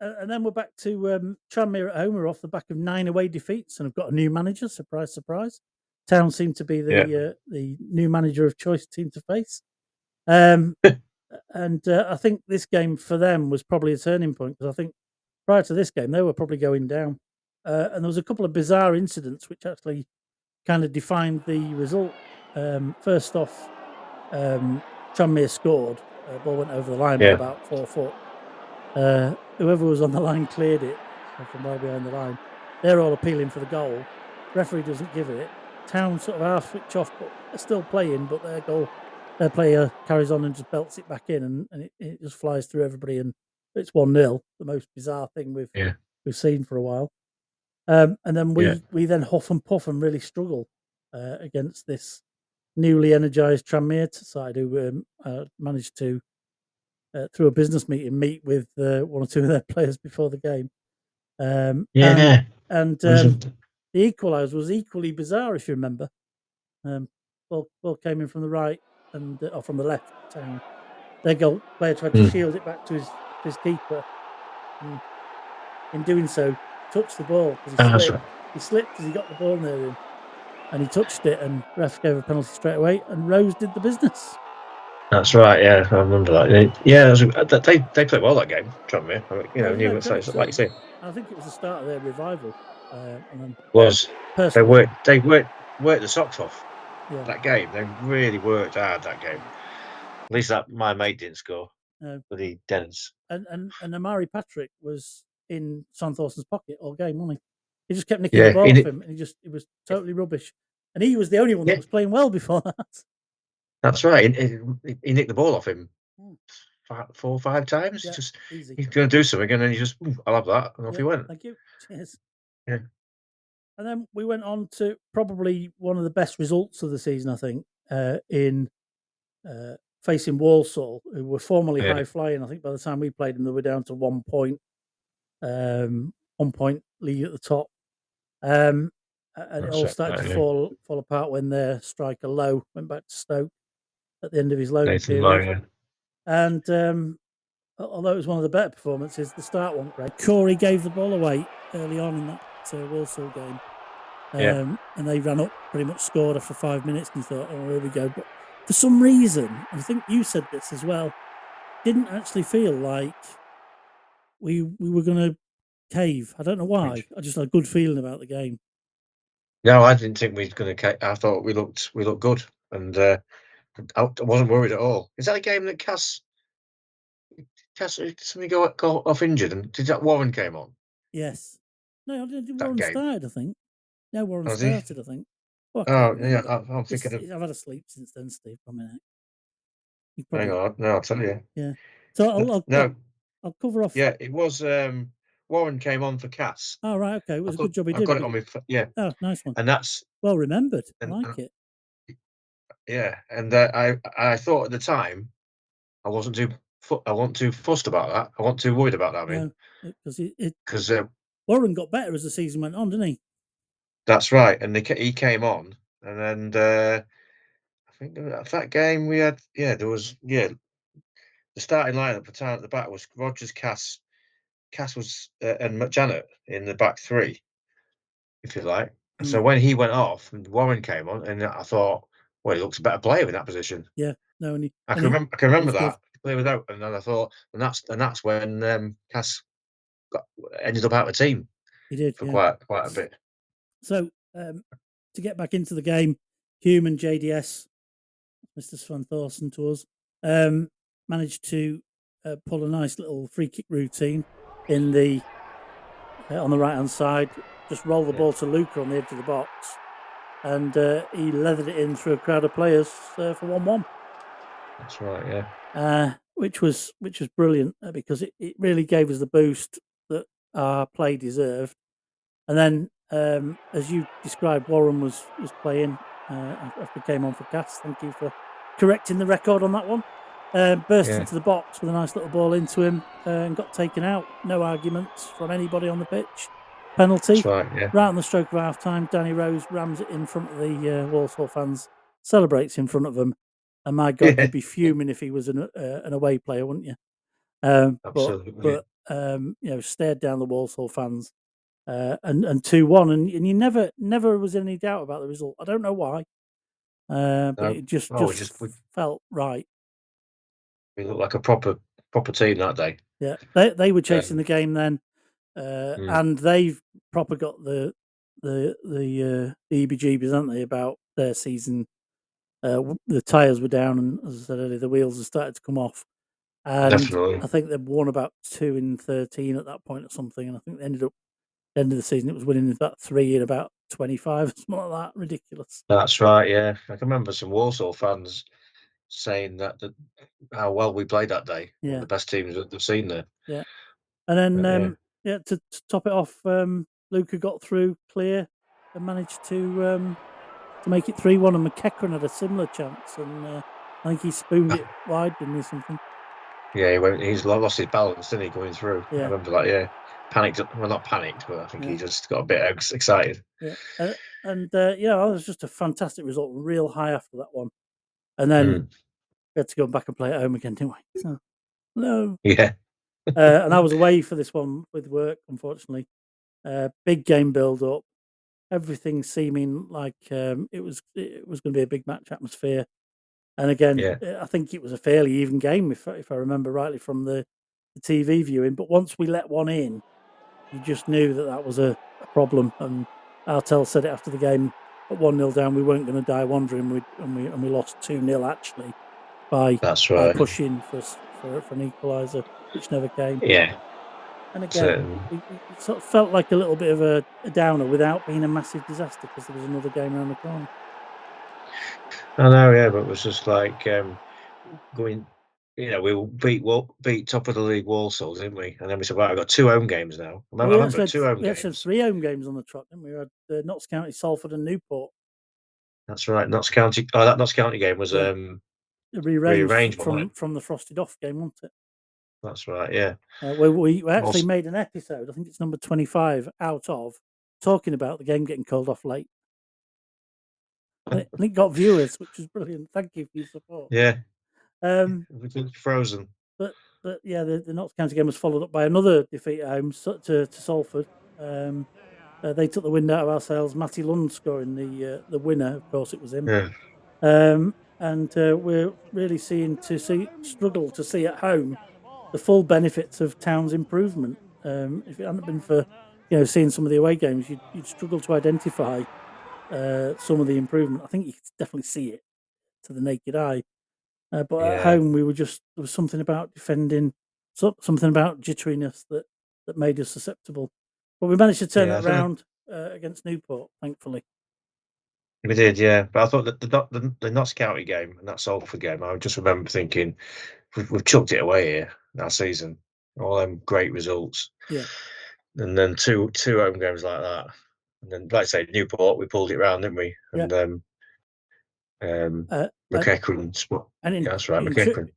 And then we're back to Tranmere at home. We're off the back of 9 away defeats and have got a new manager. Surprise, surprise. Town seemed to be the new manager of choice team to face. And I think this game for them was probably a turning point, because I think prior to this game they were probably going down. And there was a couple of bizarre incidents which actually kind of defined the result. First off, Tranmere scored. Ball went over the line by about 4 foot. Whoever was on the line cleared it from well behind the line. They're all appealing for the goal. Referee doesn't give it. Town sort of half switch off, but they're still playing. But their player carries on and just belts it back in, and it just flies through everybody, and it's 1-0. The most bizarre thing we've seen for a while. And then we then huff and puff and really struggle against this newly energised Tranmere side, who managed to, through a business meet with one or two of their players before the game. And the equaliser was equally bizarre, if you remember. Ball came in from the right or from the left. Town. Their goal player tried to shield it back to his keeper, and in doing so, touched the ball because he slipped. He slipped as he got the ball near him, and he touched it, and ref gave a penalty straight away, and Rose did the business. That's right. Yeah, I remember that. They played well that game, Tranmere. Like you say, I think it was the start of their revival. And then they worked the socks off. Yeah. That game, they really worked hard. That game. At least my mate didn't score. For the Denners. And Amari Patrick was in Son Thorson's pocket all game, wasn't he? He just kept nicking the ball off him, and it was totally rubbish. And he was the only one that was playing well before that. That's right. He nicked the ball off him 4 or 5 times. Yeah, just easy. He's going to do something, and then he just, I'll have that, and off he went. Thank you. Cheers. Yeah. And then we went on to probably one of the best results of the season, I think, in facing Walsall, who were formerly high flying. I think by the time we played them, they were down to 1 point, 1 point lead at the top. And it all started to fall apart when their striker Lowe went back to Stoke at the end of his loan period. And although it was one of the better performances, the start wasn't great. Corey gave the ball away early on in that Walsall game. And they ran up, pretty much scored after 5 minutes, and thought, oh, here we go. But for some reason, and I think you said this as well, didn't actually feel like we were going to cave. I don't know why. I just had a good feeling about the game. No, I didn't think we were going to cave. I thought we looked good, and I wasn't worried at all. Is that a game that Cass somebody go off injured, and did that Warren came on? Yes. No, Warren started, I think. No, Warren started, I think. Oh, yeah, I'm thinking. I've had a sleep since then, Steve. I mean, hang on, no, I'll tell you. Yeah. So I'll cover off. Yeah, it was. Warren came on for Cass. Oh, right, okay. It was a good job he did. I got it on my. Yeah. Oh, nice one. And that's well remembered. I like it. Yeah, and I thought at the time I wasn't too fussed about that. I wasn't too worried about that. I mean, because Warren got better as the season went on, didn't he? That's right, and he came on, and then I think that game we had. Yeah, there was the starting lineup for Town at the back was Rogers, Cass was and McJanet in the back three, if you like. And so when he went off, and Warren came on, and I thought, well, he looks a better player in that position. Yeah, no, I can remember that play without, and then I thought, and that's when Cass ended up out of the team. He did for quite a bit. So to get back into the game, Hume and JDS, Mr. Svan Thorson to us, managed to pull a nice little free kick routine in the on the right hand side, just rolled the ball to Luca on the edge of the box, and he leathered it in through a crowd of players for 1-1. That's right, yeah. Which was brilliant because it really gave us the boost that our play deserved. And then, as you described, Warren was playing after he came on for Cass. Thank you for correcting the record on that one. Burst into the box with a nice little ball into him and got taken out. No arguments from anybody on the pitch. Penalty. That's right, yeah. Right on the stroke of half time, Danny Rose rams it in front of the Walsall fans, celebrates in front of them. And my God, you'd be fuming if he was an away player, wouldn't you? Absolutely. But stared down the Walsall fans and 2-1, and you never was any doubt about the result. I don't know why, but it just felt right. We looked like a proper team that day. Yeah, they were chasing the game then, and they've proper got the EBGBs, haven't they, about their season. The tyres were down, and as I said earlier, the wheels had started to come off. And definitely. I think they'd won about 2 in 13 at that point or something, and I think they ended up end of the season it was winning about 3 in about 25, something like that. Ridiculous. That's right, yeah. I can remember some Walsall fans saying that how well we played that day. One of the best teams that they've seen there. Yeah. And then to top it off, Luca got through clear and managed to make it 3-1, and McEachran had a similar chance, and I think he spooned it wide, didn't he, something? Yeah, he's lost his balance, didn't he, going through? Yeah. I remember that, yeah. Panicked, well, not panicked, but I think he just got a bit excited. Yeah. It was just a fantastic result, real high after that one. And then we had to go back and play at home again, didn't we? So, no. Yeah. And I was away for this one with work, unfortunately. Big game build up, everything seeming like it was going to be a big match atmosphere. And again, I think it was a fairly even game, if I remember rightly from the TV viewing. But once we let one in, you just knew that was a problem. And Artel said it after the game, at 1-0 down, we weren't going to die wandering. We lost 2-0 actually by pushing for an equaliser, which never came. Yeah. And again, it sort of felt like a little bit of a downer without being a massive disaster because there was another game around the corner. I know, yeah, but it was just like going. We beat top of the league Walsall, didn't we? And then we said, "Right, I've got 2 home games now." I remember 2 home games. We actually had 3 home games on the trot, didn't we? We had Notts County, Salford, and Newport. That's right, Notts County. Oh, that Notts County game was rearranged from the frosted off game, wasn't it? That's right, yeah. We actually made an episode. I think it's number 25 out of talking about the game getting called off late. And it got viewers, which was brilliant. Thank you for your support. Yeah. Frozen. But yeah, the Notts County game was followed up by another defeat at home to Salford. They took the wind out of our sails. Matty Lund scoring the winner. Of course, it was him. Yeah. And we're really struggle to see at home the full benefits of Town's improvement. If it hadn't been for seeing some of the away games, you'd struggle to identify some of the improvement. I think you could definitely see it to the naked eye. But at home, there was something about defending, something about jitteriness that made us susceptible. But we managed to turn that around against Newport, thankfully. We did, yeah. But I thought that the Notts County game and that Salford game, I just remember thinking, we've chucked it away here that season. All them great results. Yeah. And then two home games like that. And then, like I say, Newport, we pulled it round, didn't we? And McEachran. That's right, McEachran.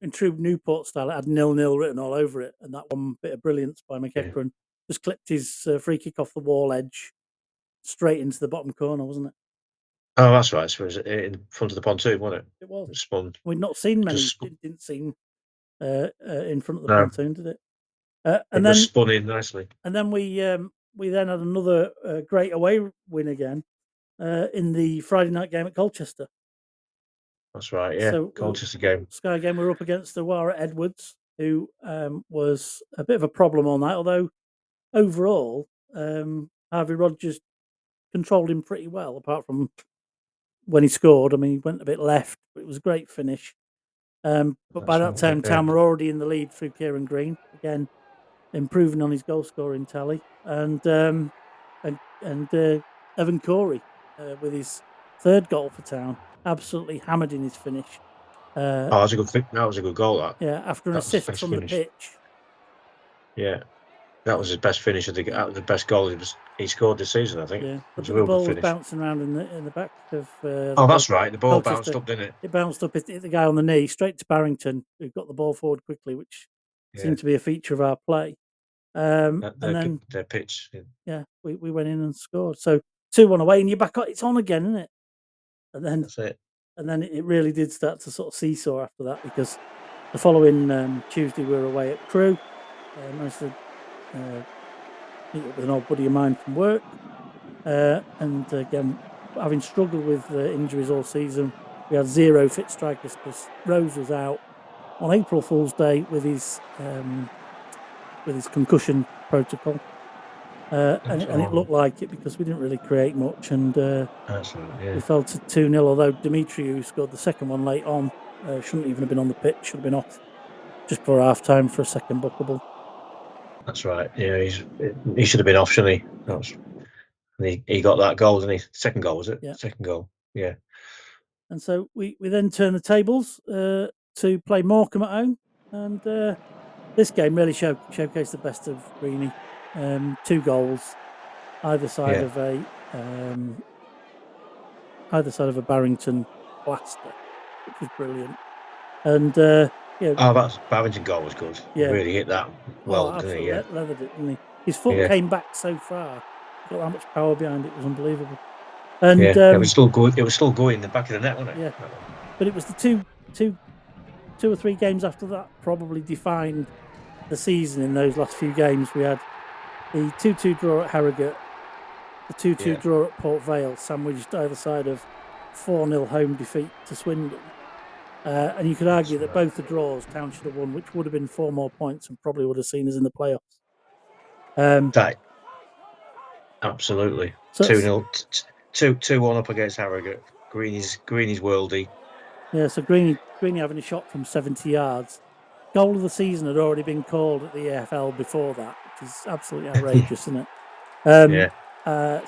In true Newport style, it had 0-0 written all over it, and that one bit of brilliance by McEachran just clipped his free kick off the wall edge straight into the bottom corner, wasn't it? Oh, that's right. So it was in front of the pontoon, wasn't it? It was. It spun. We'd not seen many. Didn't seem in front of the pontoon, did it? And then spun in nicely. And then we then had another great away win again in the Friday night game at Colchester. That's right, yeah. So, Colchester game. Sky game, we're up against the Wara Edwards, who was a bit of a problem all night, although overall, Harvey Rogers controlled him pretty well, apart from when he scored. I mean, he went a bit left, but it was a great finish. But by that time, Town were already in the lead through Kieran Green. Again, improving on his goal scoring tally, and Evan Corey with his third goal for Town, absolutely hammered in his finish. That was a good goal. Yeah, after an assist from the pitch. Yeah, that was his best finish of the best goal he scored this season, I think. Yeah, the ball was bouncing around in the back of. That's right. The ball bounced up, didn't it? It bounced up, hit the guy on the knee, straight to Barrington, who got the ball forward quickly, which seemed to be a feature of our play. And then their pitch. Yeah, we went in and scored. So 2-1 away, and you're back. It's on again, isn't it? And then that's it. And then it really did start to sort of seesaw after that, because the following Tuesday we were away at Crewe. Managed to meet up with an old buddy of mine from work, and again, having struggled with injuries all season, we had 0 fit strikers because Rose was out on April Fool's Day with his concussion protocol. And it looked like it because we didn't really create much, and we fell to 2-0, although Dimitri, who scored the second one late on, shouldn't even have been on the pitch, should have been off just before half-time for a second bookable. That's right, yeah, he should have been off, shouldn't he? He got that goal, didn't he? Second goal, was it? Yeah. Second goal, yeah. And so we then turn the tables to play Morecambe at home, and this game really showcased the best of Greeny. 2 goals, either side of a Barrington blaster, which was brilliant. And that Barrington goal was good. Yeah, he really hit that well, didn't absolutely he? Yeah, leathered it, didn't he? His foot came back so far. Got that much power behind it. It was unbelievable. And it was still good. It was still going in the back of the net, wasn't it? Yeah, but it was the two or three games after that probably defined the season. In those last few games, we had the 2-2 draw at Harrogate, the 2-2 draw at Port Vale, sandwiched either side of 4-0 home defeat to Swindon. And you could argue that both the draws Town should have won, which would have been 4 more points and probably would have seen us in the playoffs. Absolutely. 2-0, 2-1 up against Harrogate. Greeny's worldy. Yeah, so Greeny having a shot from 70 yards. Goal of the season had already been called at the EFL before that, which is absolutely outrageous, isn't it?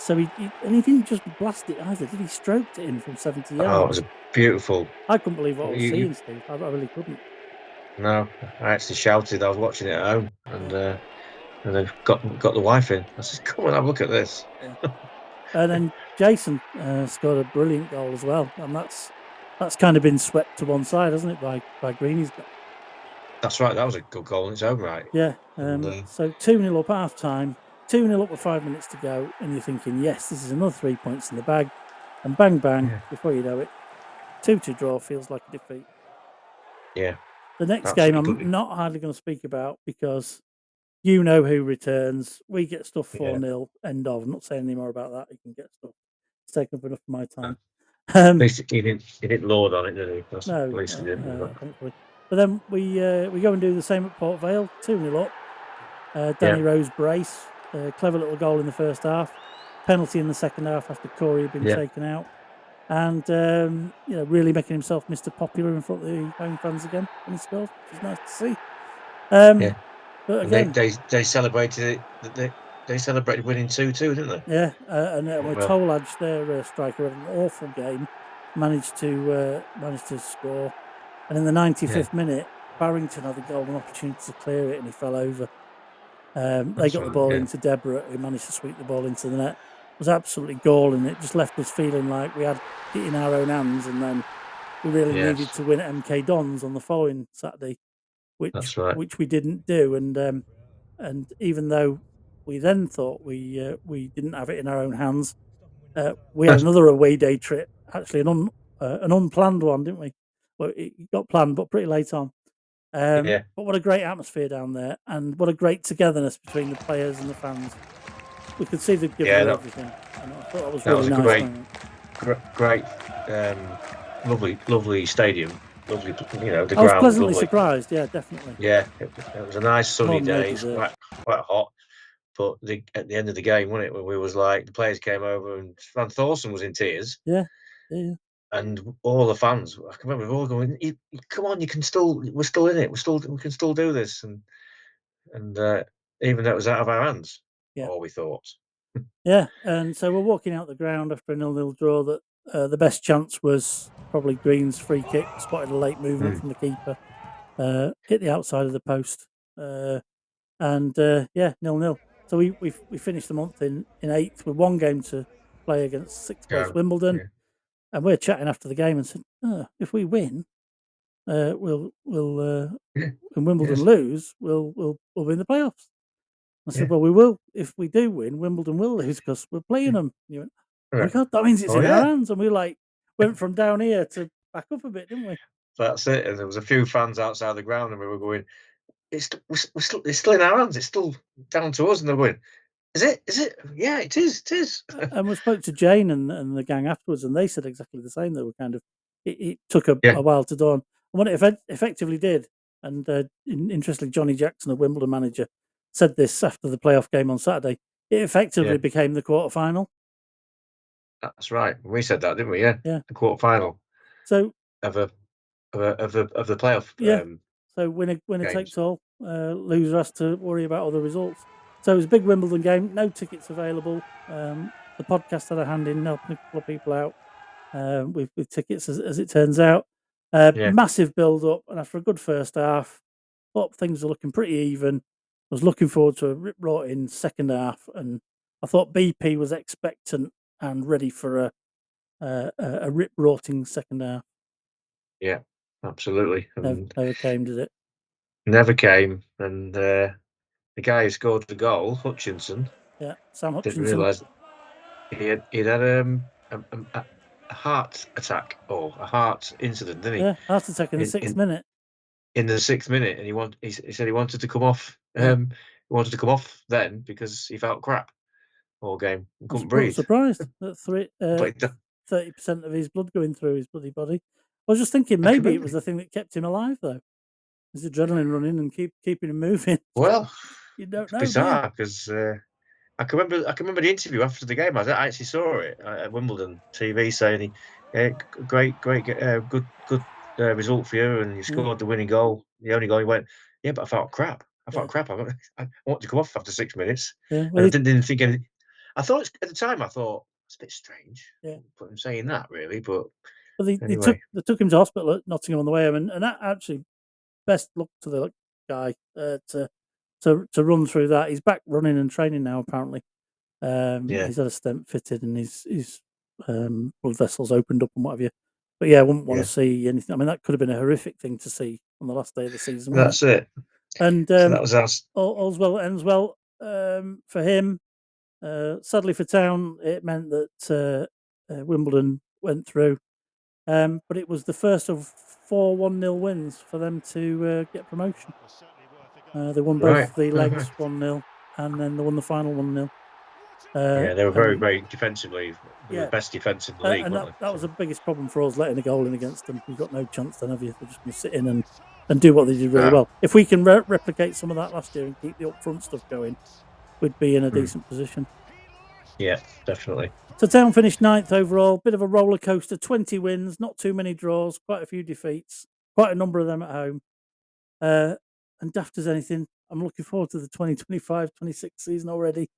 So he didn't just blast it either, did he? Stroked it in from 70 yards. Oh, it was beautiful. I couldn't believe what I was seeing, Steve. I really couldn't. No, I actually shouted. I was watching it at home, and then got the wife in. I said, "Come on, have a look at this." Yeah. And then Jason scored a brilliant goal as well, and that's kind of been swept to one side, hasn't it, by Greeny's goal? That's right. That was a good goal in its own right. Yeah. So 2-0 up half time, 2-0 up with 5 minutes to go, and you're thinking, yes, this is another 3 points in the bag, and bang bang, before you know it, 2-2 draw feels like a defeat. Yeah. The next game I'm not hardly going to speak about because you know who returns. We get stuff 4-0. End of. I'm not saying any more about that. You can get stuff. It's taken up enough of my time. At least he didn't lord on it, did he? No, at least he didn't. thankfully. But then we go and do the same at Port Vale. 2-0 up. Danny Rose brace. Clever little goal in the first half. Penalty in the second half after Corey had been taken out. And really making himself Mr. Popular in front of the home fans again when he scored, which is nice to see. But again, they celebrated it. They celebrated winning 2-2, didn't they? Yeah, and Tolaj, their striker, had an awful game. Managed to score, and in the 95th minute, Barrington had a golden opportunity to clear it, and he fell over. They got the ball into Deborah, who managed to sweep the ball into the net. It was absolutely galling. It just left us feeling like we had it in our own hands, and then we really needed to win at MK Dons on the following Saturday, which we didn't do. And even though we then thought we didn't have it in our own hands, we had another away day trip, actually an unplanned one, didn't we? Well, it got planned, but pretty late on. But what a great atmosphere down there, and what a great togetherness between the players and the fans. We could see they'd given everything. And I thought that was really nice. Great, lovely stadium. Lovely, the ground. I was pleasantly surprised. Yeah, definitely. Yeah, it was a nice sunny day. It's quite hot, but at the end of the game, wasn't it? When we was like the players came over and Van Thorson was in tears. Yeah. And all the fans, I can remember all going, "Come on, we're still in it. We can still do this." And even though it was out of our hands. Yeah. All we thought. Yeah, and so we're walking out the ground after a 0-0 draw. That the best chance was probably Green's free kick, spotted a late movement from the keeper, hit the outside of the post, and 0-0. So we finished the month in 8th with one game to play against 6th place Wimbledon, and we're chatting after the game and said, if we win, we'll and Wimbledon lose, we'll win the playoffs. I said, well, we will. If we do win, Wimbledon will lose because we're playing them. And you went, oh my God, that means it's in our hands. And we went from down here to back up a bit, didn't we? That's it. And there was a few fans outside the ground, and we were going, it's still in our hands. It's still down to us. And they're going, is it? Is it? Yeah, it is. It is. And we spoke to Jane and the gang afterwards, and they said exactly the same. They were kind of, it took a while to dawn. And what it effectively did, and interestingly, Johnny Jackson, the Wimbledon manager, said this after the playoff game on Saturday. It effectively became the quarterfinal. That's right. We said that, didn't we? Yeah. The quarterfinal. So of the playoff. Yeah. So winner takes all. Loser has to worry about other results. So it was a big Wimbledon game. No tickets available. The podcast had a hand in helping a couple of people out with tickets, as it turns out. Massive build up, and after a good first half, thought things were looking pretty even. I was looking forward to a rip-rotting second half, and I thought BP was expectant and ready for a rip-rotting second half. Yeah, absolutely. Never came, did it? Never came, and the guy who scored the goal, Hutchinson. Yeah, Sam Hutchinson. Didn't realise he'd had a heart attack or a heart incident, didn't he? Yeah, heart attack in the 6th minute. In the 6th minute, and he said he wanted to come off. Yeah. He wanted to come off then because he felt crap all game and couldn't breathe. Surprised that 30% of his blood going through his bloody body. I was just thinking maybe it was the thing that kept him alive, though. His adrenaline running and keeping him moving. Well, you don't know. Bizarre because I can remember the interview after the game. I actually saw it at Wimbledon TV saying, "Great, good result for you, and you scored the winning goal, the only goal." He went, "Yeah, but I felt crap. I wanted to come off after 6 minutes." Yeah, well, I didn't think anything. I thought at the time, it's a bit strange. Yeah, but I'm saying that really, but anyway. they took him to hospital at Nottingham on the way home, and that actually best luck to the guy to run through that. He's back running and training now, apparently. He's had a stent fitted and his blood vessels opened up and what have you. But I wouldn't want to see anything. I mean, that could have been a horrific thing to see on the last day of the season. That's it. And so that was us. All's well ends well for him. Sadly for Town, it meant that Wimbledon went through. But it was the first of 4 1-0 wins for them to get promotion. They won both the legs 1-0, and then they won the final 1-0. They were very, very defensively. They were the best defence in the league. And that was the biggest problem for us, letting a goal in against them. You've got no chance then, have you? They're just going to sit in and do what they did really well. If we can replicate some of that last year and keep the up-front stuff going, we'd be in a decent position. Yeah, definitely. So Town finished 9th overall. Bit of a roller coaster. 20 wins, not too many draws, quite a few defeats, quite a number of them at home. And daft as anything, I'm looking forward to the 2025-26 season already.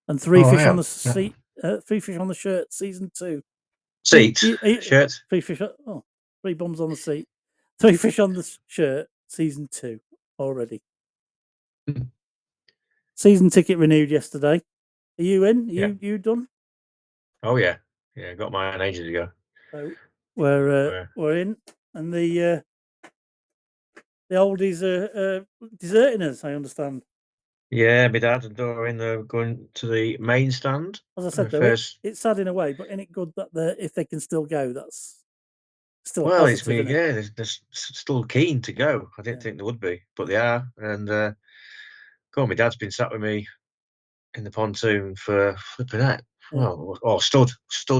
And 3 fish on the seat, 3 fish on the shirt, season 2. Shirt. 3 fish. 3 bums on the seat. 3 fish on the shirt, season 2 already. Season ticket renewed yesterday. Are you in? You done? Oh yeah, got mine ages ago. So we're in, and the oldies are deserting us. I understand. Yeah, my dad and Doreen are going to the main stand. As I said, though, it's sad in a way, but isn't it good that if they can still go, that's still positive, they're still keen to go. I didn't think they would be, but they are. And my dad's been sat with me in the pontoon for flipping out. Well, or stood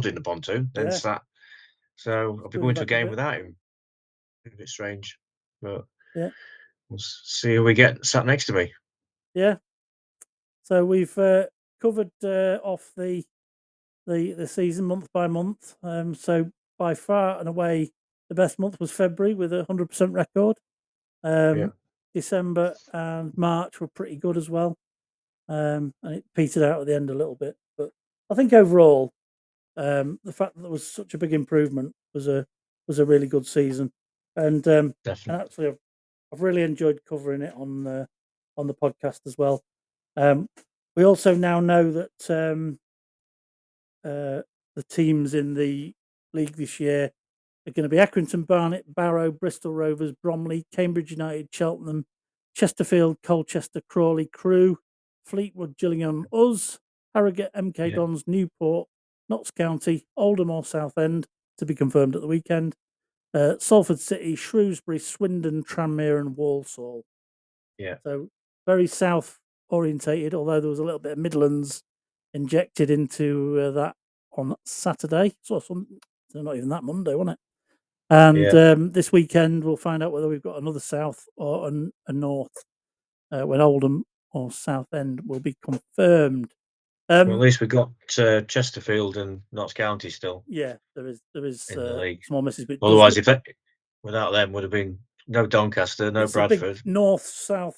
in the pontoon, then sat. So I'll be going to a game without him. A bit strange, but we'll see who we get sat next to me. Yeah. So we've covered off the season month by month. So by far and away, the best month was February with a 100% record. December and March were pretty good as well. and it petered out at the end a little bit. But I think overall, the fact that there was such a big improvement was a really good season, and actually I've really enjoyed covering it on the podcast as well. We also now know that the teams in the league this year are going to be Accrington, Barnet, Barrow, Bristol Rovers, Bromley, Cambridge United, Cheltenham, Chesterfield, Colchester, Crawley, Crewe, Fleetwood, Gillingham, us, Harrogate, MK Dons, Newport, Notts County, Oldham or Southend, to be confirmed at the weekend, Salford City, Shrewsbury, Swindon, Tranmere and Walsall. Yeah. So very south orientated, although there was a little bit of Midlands injected into that on Saturday. So not even that Monday, wasn't it? And this weekend we'll find out whether we've got another south or a north when Oldham or Southend will be confirmed. Well, at least we've got Chesterfield and Notts County still. Yeah, there is in the league. small misses. But Otherwise, without them, would have been no Doncaster, no Bradford. A big north, south,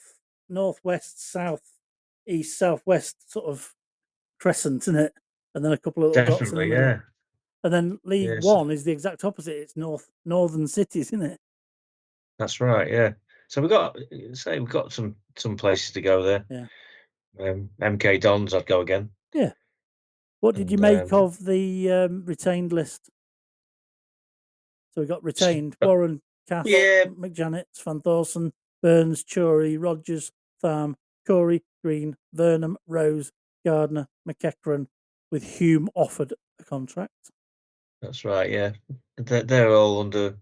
northwest, south, east, southwest sort of crescent, isn't it? And then a couple of little dots in the middle. Yeah. And then League One is the exact opposite. It's northern cities, isn't it? That's right. Yeah. So we've got some places to go there. Yeah. MK Dons, I'd go again. Yeah. What did you make of the retained list? So we got retained Warren, Cass, McJanet, Van Thorson, Burns, Chorey, Rogers, Tharm, Corey, Green, Vernham, Rose, Gardner, McEachran, with Hume offered a contract. That's right. Yeah, they're all under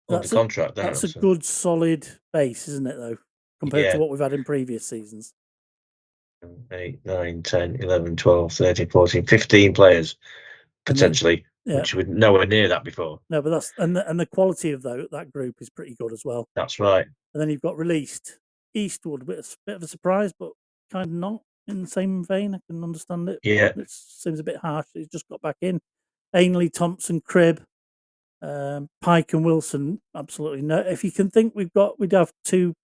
contract. That's a good solid base, isn't it? Though compared to what we've had in previous seasons. 8, 9, 10, 11, 12, 13, 14, 15 players potentially, which were nowhere near that before. No, but that's and the quality of that group is pretty good as well. That's right. And then you've got released Eastwood, a bit of a surprise, but kind of not in the same vein. I can understand it. Yeah, it seems a bit harsh. He's just got back in. Ainley, Thompson, Cribb, Pike, and Wilson. Absolutely no. If you can think we'd have two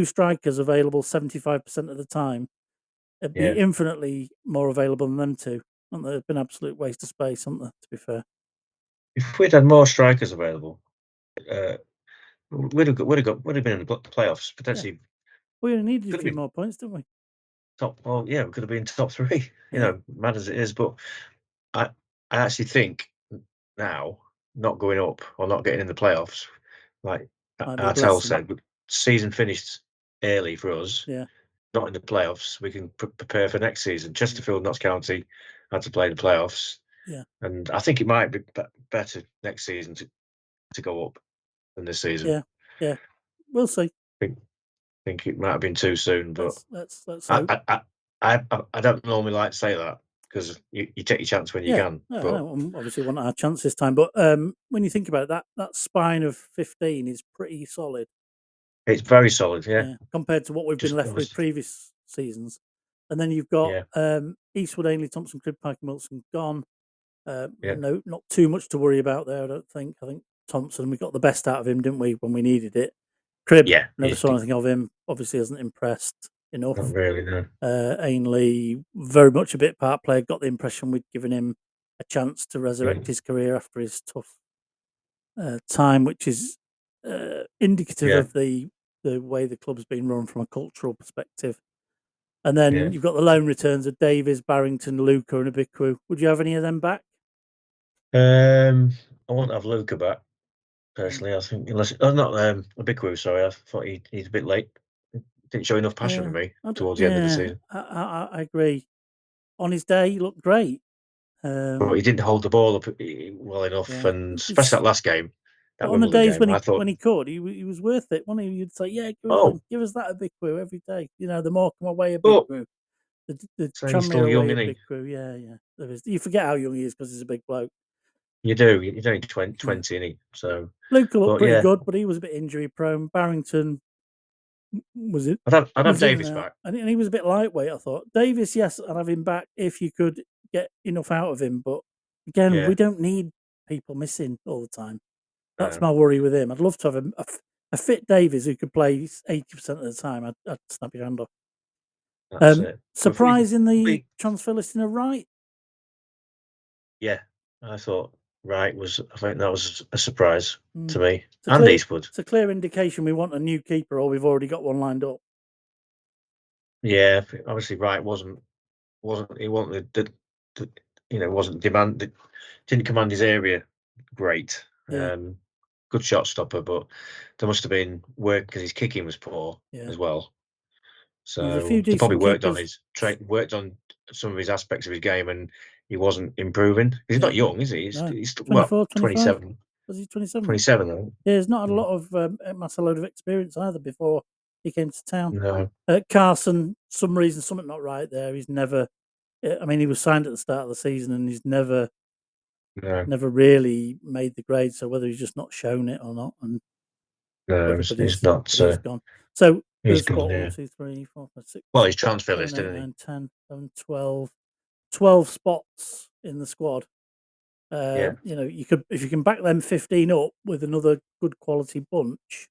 strikers available 75% of the time. It'd be infinitely more available than them two. They've been an absolute waste of space, haven't they? To be fair, if we'd had more strikers available, would have been in the playoffs potentially. We only needed a few more points, didn't we? We could have been top 3. You know, mad as it is, but I actually think now not going up or not getting in the playoffs, like Artel said, season finished early for us. Yeah. Not in the playoffs. We can prepare for next season. Chesterfield, Notts County had to play the playoffs. Yeah. And I think it might be better next season to go up than this season. Yeah. We'll see. I think it might have been too soon, but let's hope. I don't normally like to say that because you take your chance when you can. No, but I obviously want our chance this time. But when you think about it, that spine of 15 is pretty solid. It's very solid, yeah. Compared to what we've been left with previous seasons. And then you've got Eastwood, Ainley, Thompson, Cribb, Pike and Wilson gone. No, not too much to worry about there, I don't think. I think Thompson, we got the best out of him, didn't we, when we needed it. Cribb, never saw anything of him. Obviously hasn't impressed enough. Not really, no. Ainley, very much a bit part player. Got the impression we'd given him a chance to resurrect his career after his tough time, which is indicative of the way the club's been run from a cultural perspective. And then you've got the loan returns of Davies, Barrington, Luca and Abiku. Would you have any of them back? I won't have Luca back, personally. I think unless not Abiku, sorry. I thought he's a bit late. Didn't show enough passion for me towards the end of the season. I agree. On his day, he looked great. But he didn't hold the ball up well enough, and especially that last game. On the days when he could, he was worth it. When you'd say, give us that Abiku every day. You know, the Morecambe away Abiku, the Tranmere away Abiku. Yeah. You forget how young he is because he's a big bloke. You do. He's only 20, isn't he? So Luca looked pretty good, but he was a bit injury prone. Barrington was it? I'd have Davies back, and he was a bit lightweight. I thought Davies, yes, I'd have him back if you could get enough out of him. But again, we don't need people missing all the time. That's my worry with him. I'd love to have a fit Davies who could play 80% of the time. I'd snap your hand off. That's it. Surprise in the transfer listing of Wright? Yeah, I thought Wright was. I think that was a surprise to me. It's And Eastwood. It's a clear indication we want a new keeper, or we've already got one lined up. Yeah, obviously Wright wasn't. He wanted the wasn't didn't command his area great. Yeah. Good shot stopper, but there must have been work because his kicking was poor as well. So there's a few they probably decent worked on some of his aspects of his game, and he wasn't improving. He's not young, is he? He's 24, 27. Was he 27? 27, I think. Yeah, he's not had a lot of massive load of experience either before he came to town. No. Carson, some reason, something not right there. He's never. I mean, he was signed at the start of the season, and he's never really made the grade. So whether he's just not shown it or not, and no, he's not. He's gone. So he's there's gone. 1, 2, 3, 4, 5, 6. Well, he's transfer 7, list, 8, isn't he? 9, 10, 11, 12 spots in the squad. You know, if you can back them 15 up with another good quality bunch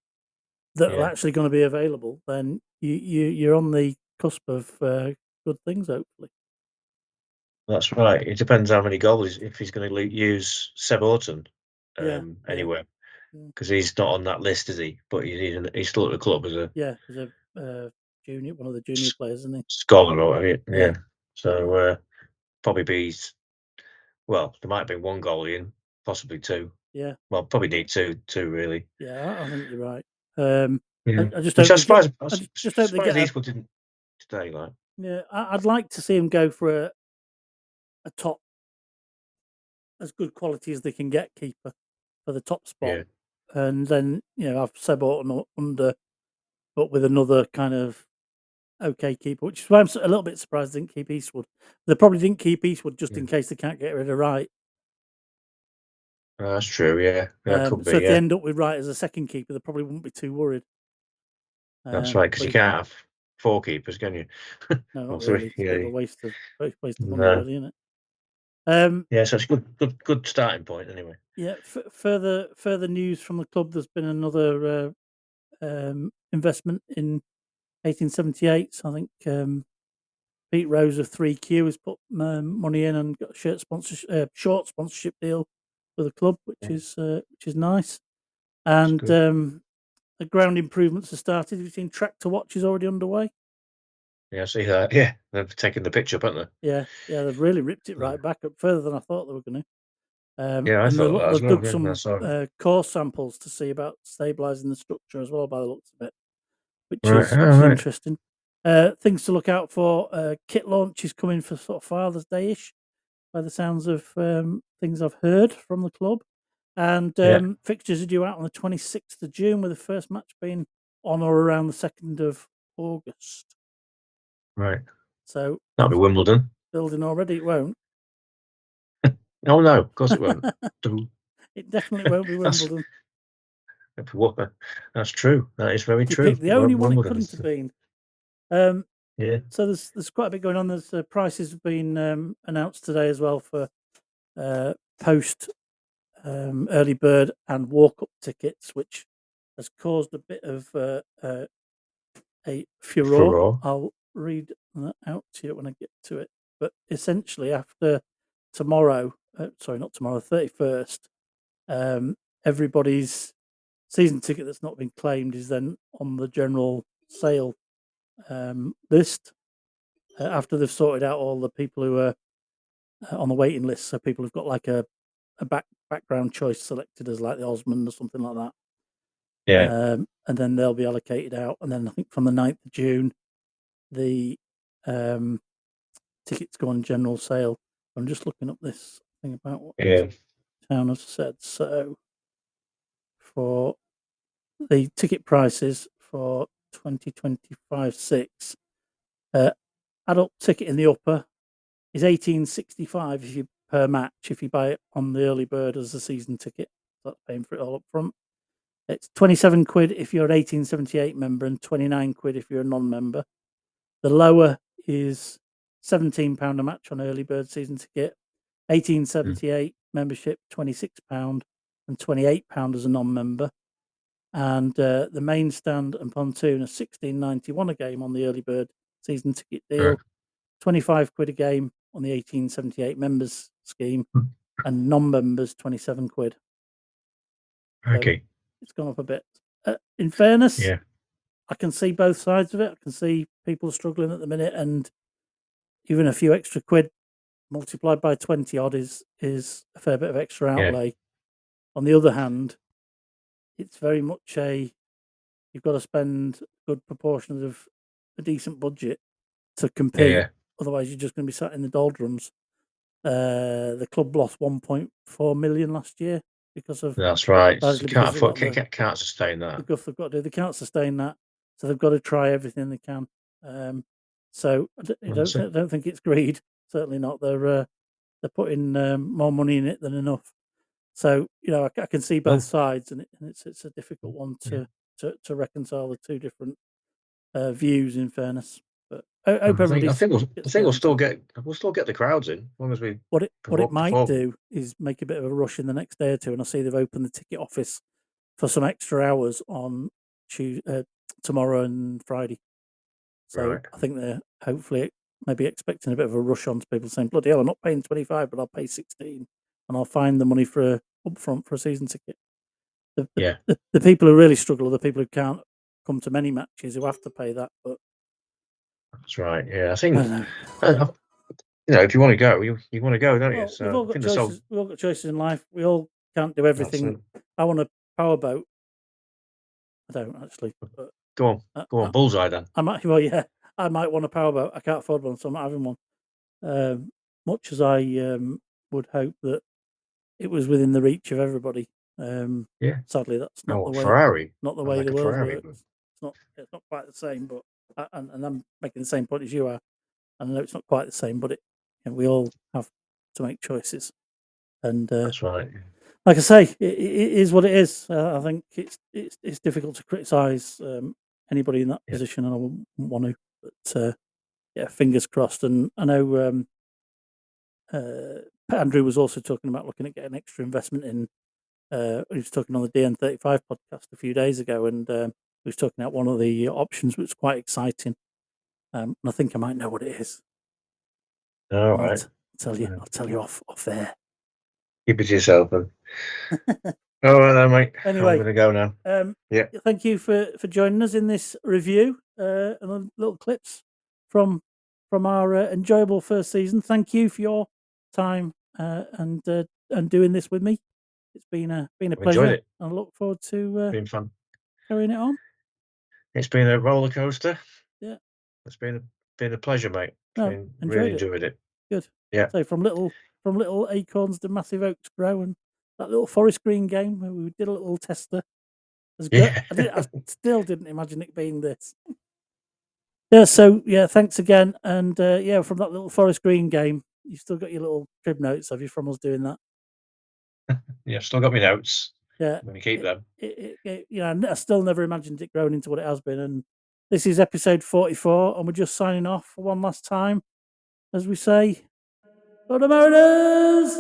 that are actually going to be available, then you're on the cusp of good things, hopefully. That's right. It depends how many goals if he's going to use Seb Orton anywhere, because he's not on that list, is he? But he's still at the club as a as a junior, one of the junior players, isn't he? Scholar or whatever. Yeah. So probably be. Well, there might be one goalie in, possibly two. Yeah. Well, probably need two really. Yeah, I think you're right. I just Which hope I was just hope they get Eastwood didn't today, like. Yeah, I'd like to see him go for a top, as good quality as they can get keeper for the top spot, and then have Seb Orton under, but with another kind of okay keeper, which is why I'm a little bit surprised they didn't keep Eastwood. They probably didn't keep Eastwood just in case they can't get rid of Wright. That's true. Yeah, could be. So if they end up with Wright as a second keeper, they probably wouldn't be too worried. That's right, because you can't have 4 keepers, can you? No, not 3. really. It's a bit of a waste of money, really, isn't it? Yeah, so it's a good starting point, anyway. Yeah. Further news from the club. There's been another investment in 1878. So I think Pete Rose of 3Q has put money in and got a short sponsorship deal with the club, which is nice. And the ground improvements have started. Have you seen tractor watch is already underway? Yeah, I see that. Yeah, they've taken the pitch up, haven't they? Yeah, they've really ripped it right back up further than I thought they were going to. Yeah, I thought that as they've well. dug some core samples to see about stabilising the structure as well, by the looks of it, which is interesting. Things to look out for: kit launch is coming for sort of Father's Day-ish, by the sounds of things I've heard from the club. And fixtures are due out on the 26th of June, with the first match being on or around the 2nd of August. Right. So that'll be Wimbledon. Building already, it won't. Oh no, of course it won't. It definitely won't be Wimbledon. That's true. That is very true. The only one it couldn't have been. Yeah. So there's quite a bit going on. There's prices have been announced today as well for post early bird and walk up tickets, which has caused a bit of a furore. I'll read that out to you when I get to it. But essentially, after tomorrow, not tomorrow, 31st, everybody's season ticket that's not been claimed is then on the general sale list after they've sorted out all the people who are on the waiting list. So people who've got like a background choice selected as like the Osmond or something like that. Yeah. And then they'll be allocated out. And then I think from the 9th of June, the tickets go on general sale. I'm just looking up this thing about what town has said. So for the ticket prices for 2025-6, adult ticket in the upper is $18.65 per match if you buy it on the early bird as a season ticket. That's paying for it all up front. It's £27 if you're an 1878 member and £29 if you're a non-member. The lower is £17 a match on early bird season ticket. 1878 membership £26 and £28 as a non-member. And the main stand and pontoon are $16.91 a game on the early bird season ticket deal, £25 a game on the 1878 members scheme, and non-members £27. Okay. So it's gone up a bit. In fairness, Yeah. I can see both sides of it. I can see people struggling at the minute, and even a few extra quid multiplied by 20 odd is a fair bit of extra outlay. Yeah. On the other hand, it's very much you've got to spend good proportions of a decent budget to compete. Yeah. Otherwise, you're just going to be sat in the doldrums. The club lost 1.4 million last year because of. That's right. Can't sustain that. The guff they've got to do. They can't sustain that, so they've got to try everything they can. So I don't think it's greed. Certainly not. They're putting more money in it than enough. So I can see both sides, and it's a difficult one to reconcile the two different views. In fairness, but I think we'll still get the crowds in as long as we. What it might do is make a bit of a rush in the next day or two, and I see they've opened the ticket office for some extra hours on tomorrow and Friday. So I think they're hopefully maybe expecting a bit of a rush on to people saying, "Bloody hell, I'm not paying 25, but I'll pay 16, and I'll find the money for upfront for a season ticket." The people who really struggle are the people who can't come to many matches who have to pay that. But that's right. Yeah, I think if you want to go, you want to go, don't you? So we've all got choices. We've all got choices in life. We all can't do everything. I want a powerboat. I don't actually. But go on, bullseye then. I might. Well, yeah, I might want a powerboat. I can't afford one, so I'm not having one. Much as I would hope that it was within the reach of everybody. Sadly, that's not the way. Ferrari. Not the way the world works. It's not quite the same. But and I'm making the same point as you are. And I know it's not quite the same, but we all have to make choices. And that's right. Like I say, it is what it is. I think it's difficult to criticise anybody in that position, and I wouldn't want to. But fingers crossed. And I know Andrew was also talking about looking at getting extra investment in. He was talking on the DN35 podcast a few days ago, and he was talking about one of the options, which was quite exciting. And I think I might know what it is. All right. I'll tell you off there. Keep it to yourself, then. All right, then, mate. Anyway, I'm going to go now. Thank you for joining us in this review and little clips from our enjoyable first season. Thank you for your time and doing this with me. It's been a pleasure. Enjoyed it. I look forward to been fun carrying it on. It's been a roller coaster. Yeah, it's been a pleasure, mate. Really enjoyed it. Good. Yeah. So from little acorns to massive oaks grow, and that little forest green game where we did a little tester. I still didn't imagine it being this. Yeah. So thanks again, and from that little forest green game, you've still got your little crib notes, have you, from us doing that? Yeah, I've still got my notes. Yeah, I'm going to keep them. I still never imagined it growing into what it has been, and this is episode 44, and we're just signing off for one last time, as we say, "Up the Mariners!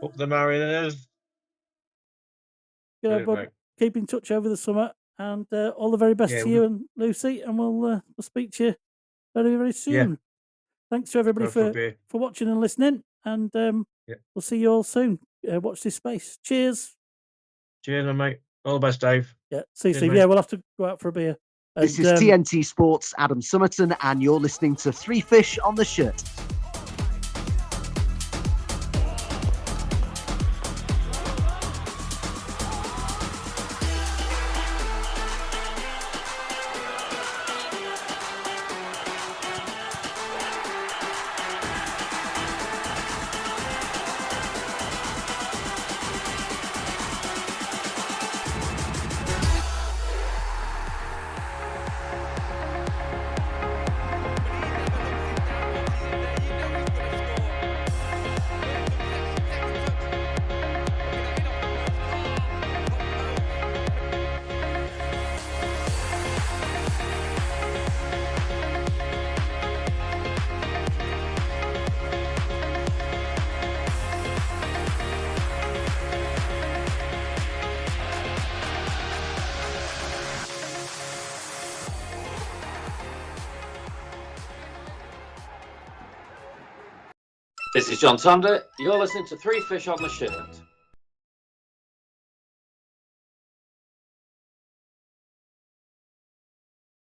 Up the Mariners!" Good, everybody. Keep in touch over the summer, and all the very best to you and Lucy, and we'll speak to you very, very soon. Yeah. Thanks to everybody for watching and listening, and we'll see you all soon. Watch this space. Cheers. Cheers, mate. All the best, Dave. Yeah, see you, Steve. Yeah, we'll have to go out for a beer. This is TNT Sports' Adam Summerton, and you're listening to Three Fish on the Shirt. This is John Tander. You're listening to Three Fish on the Shirt.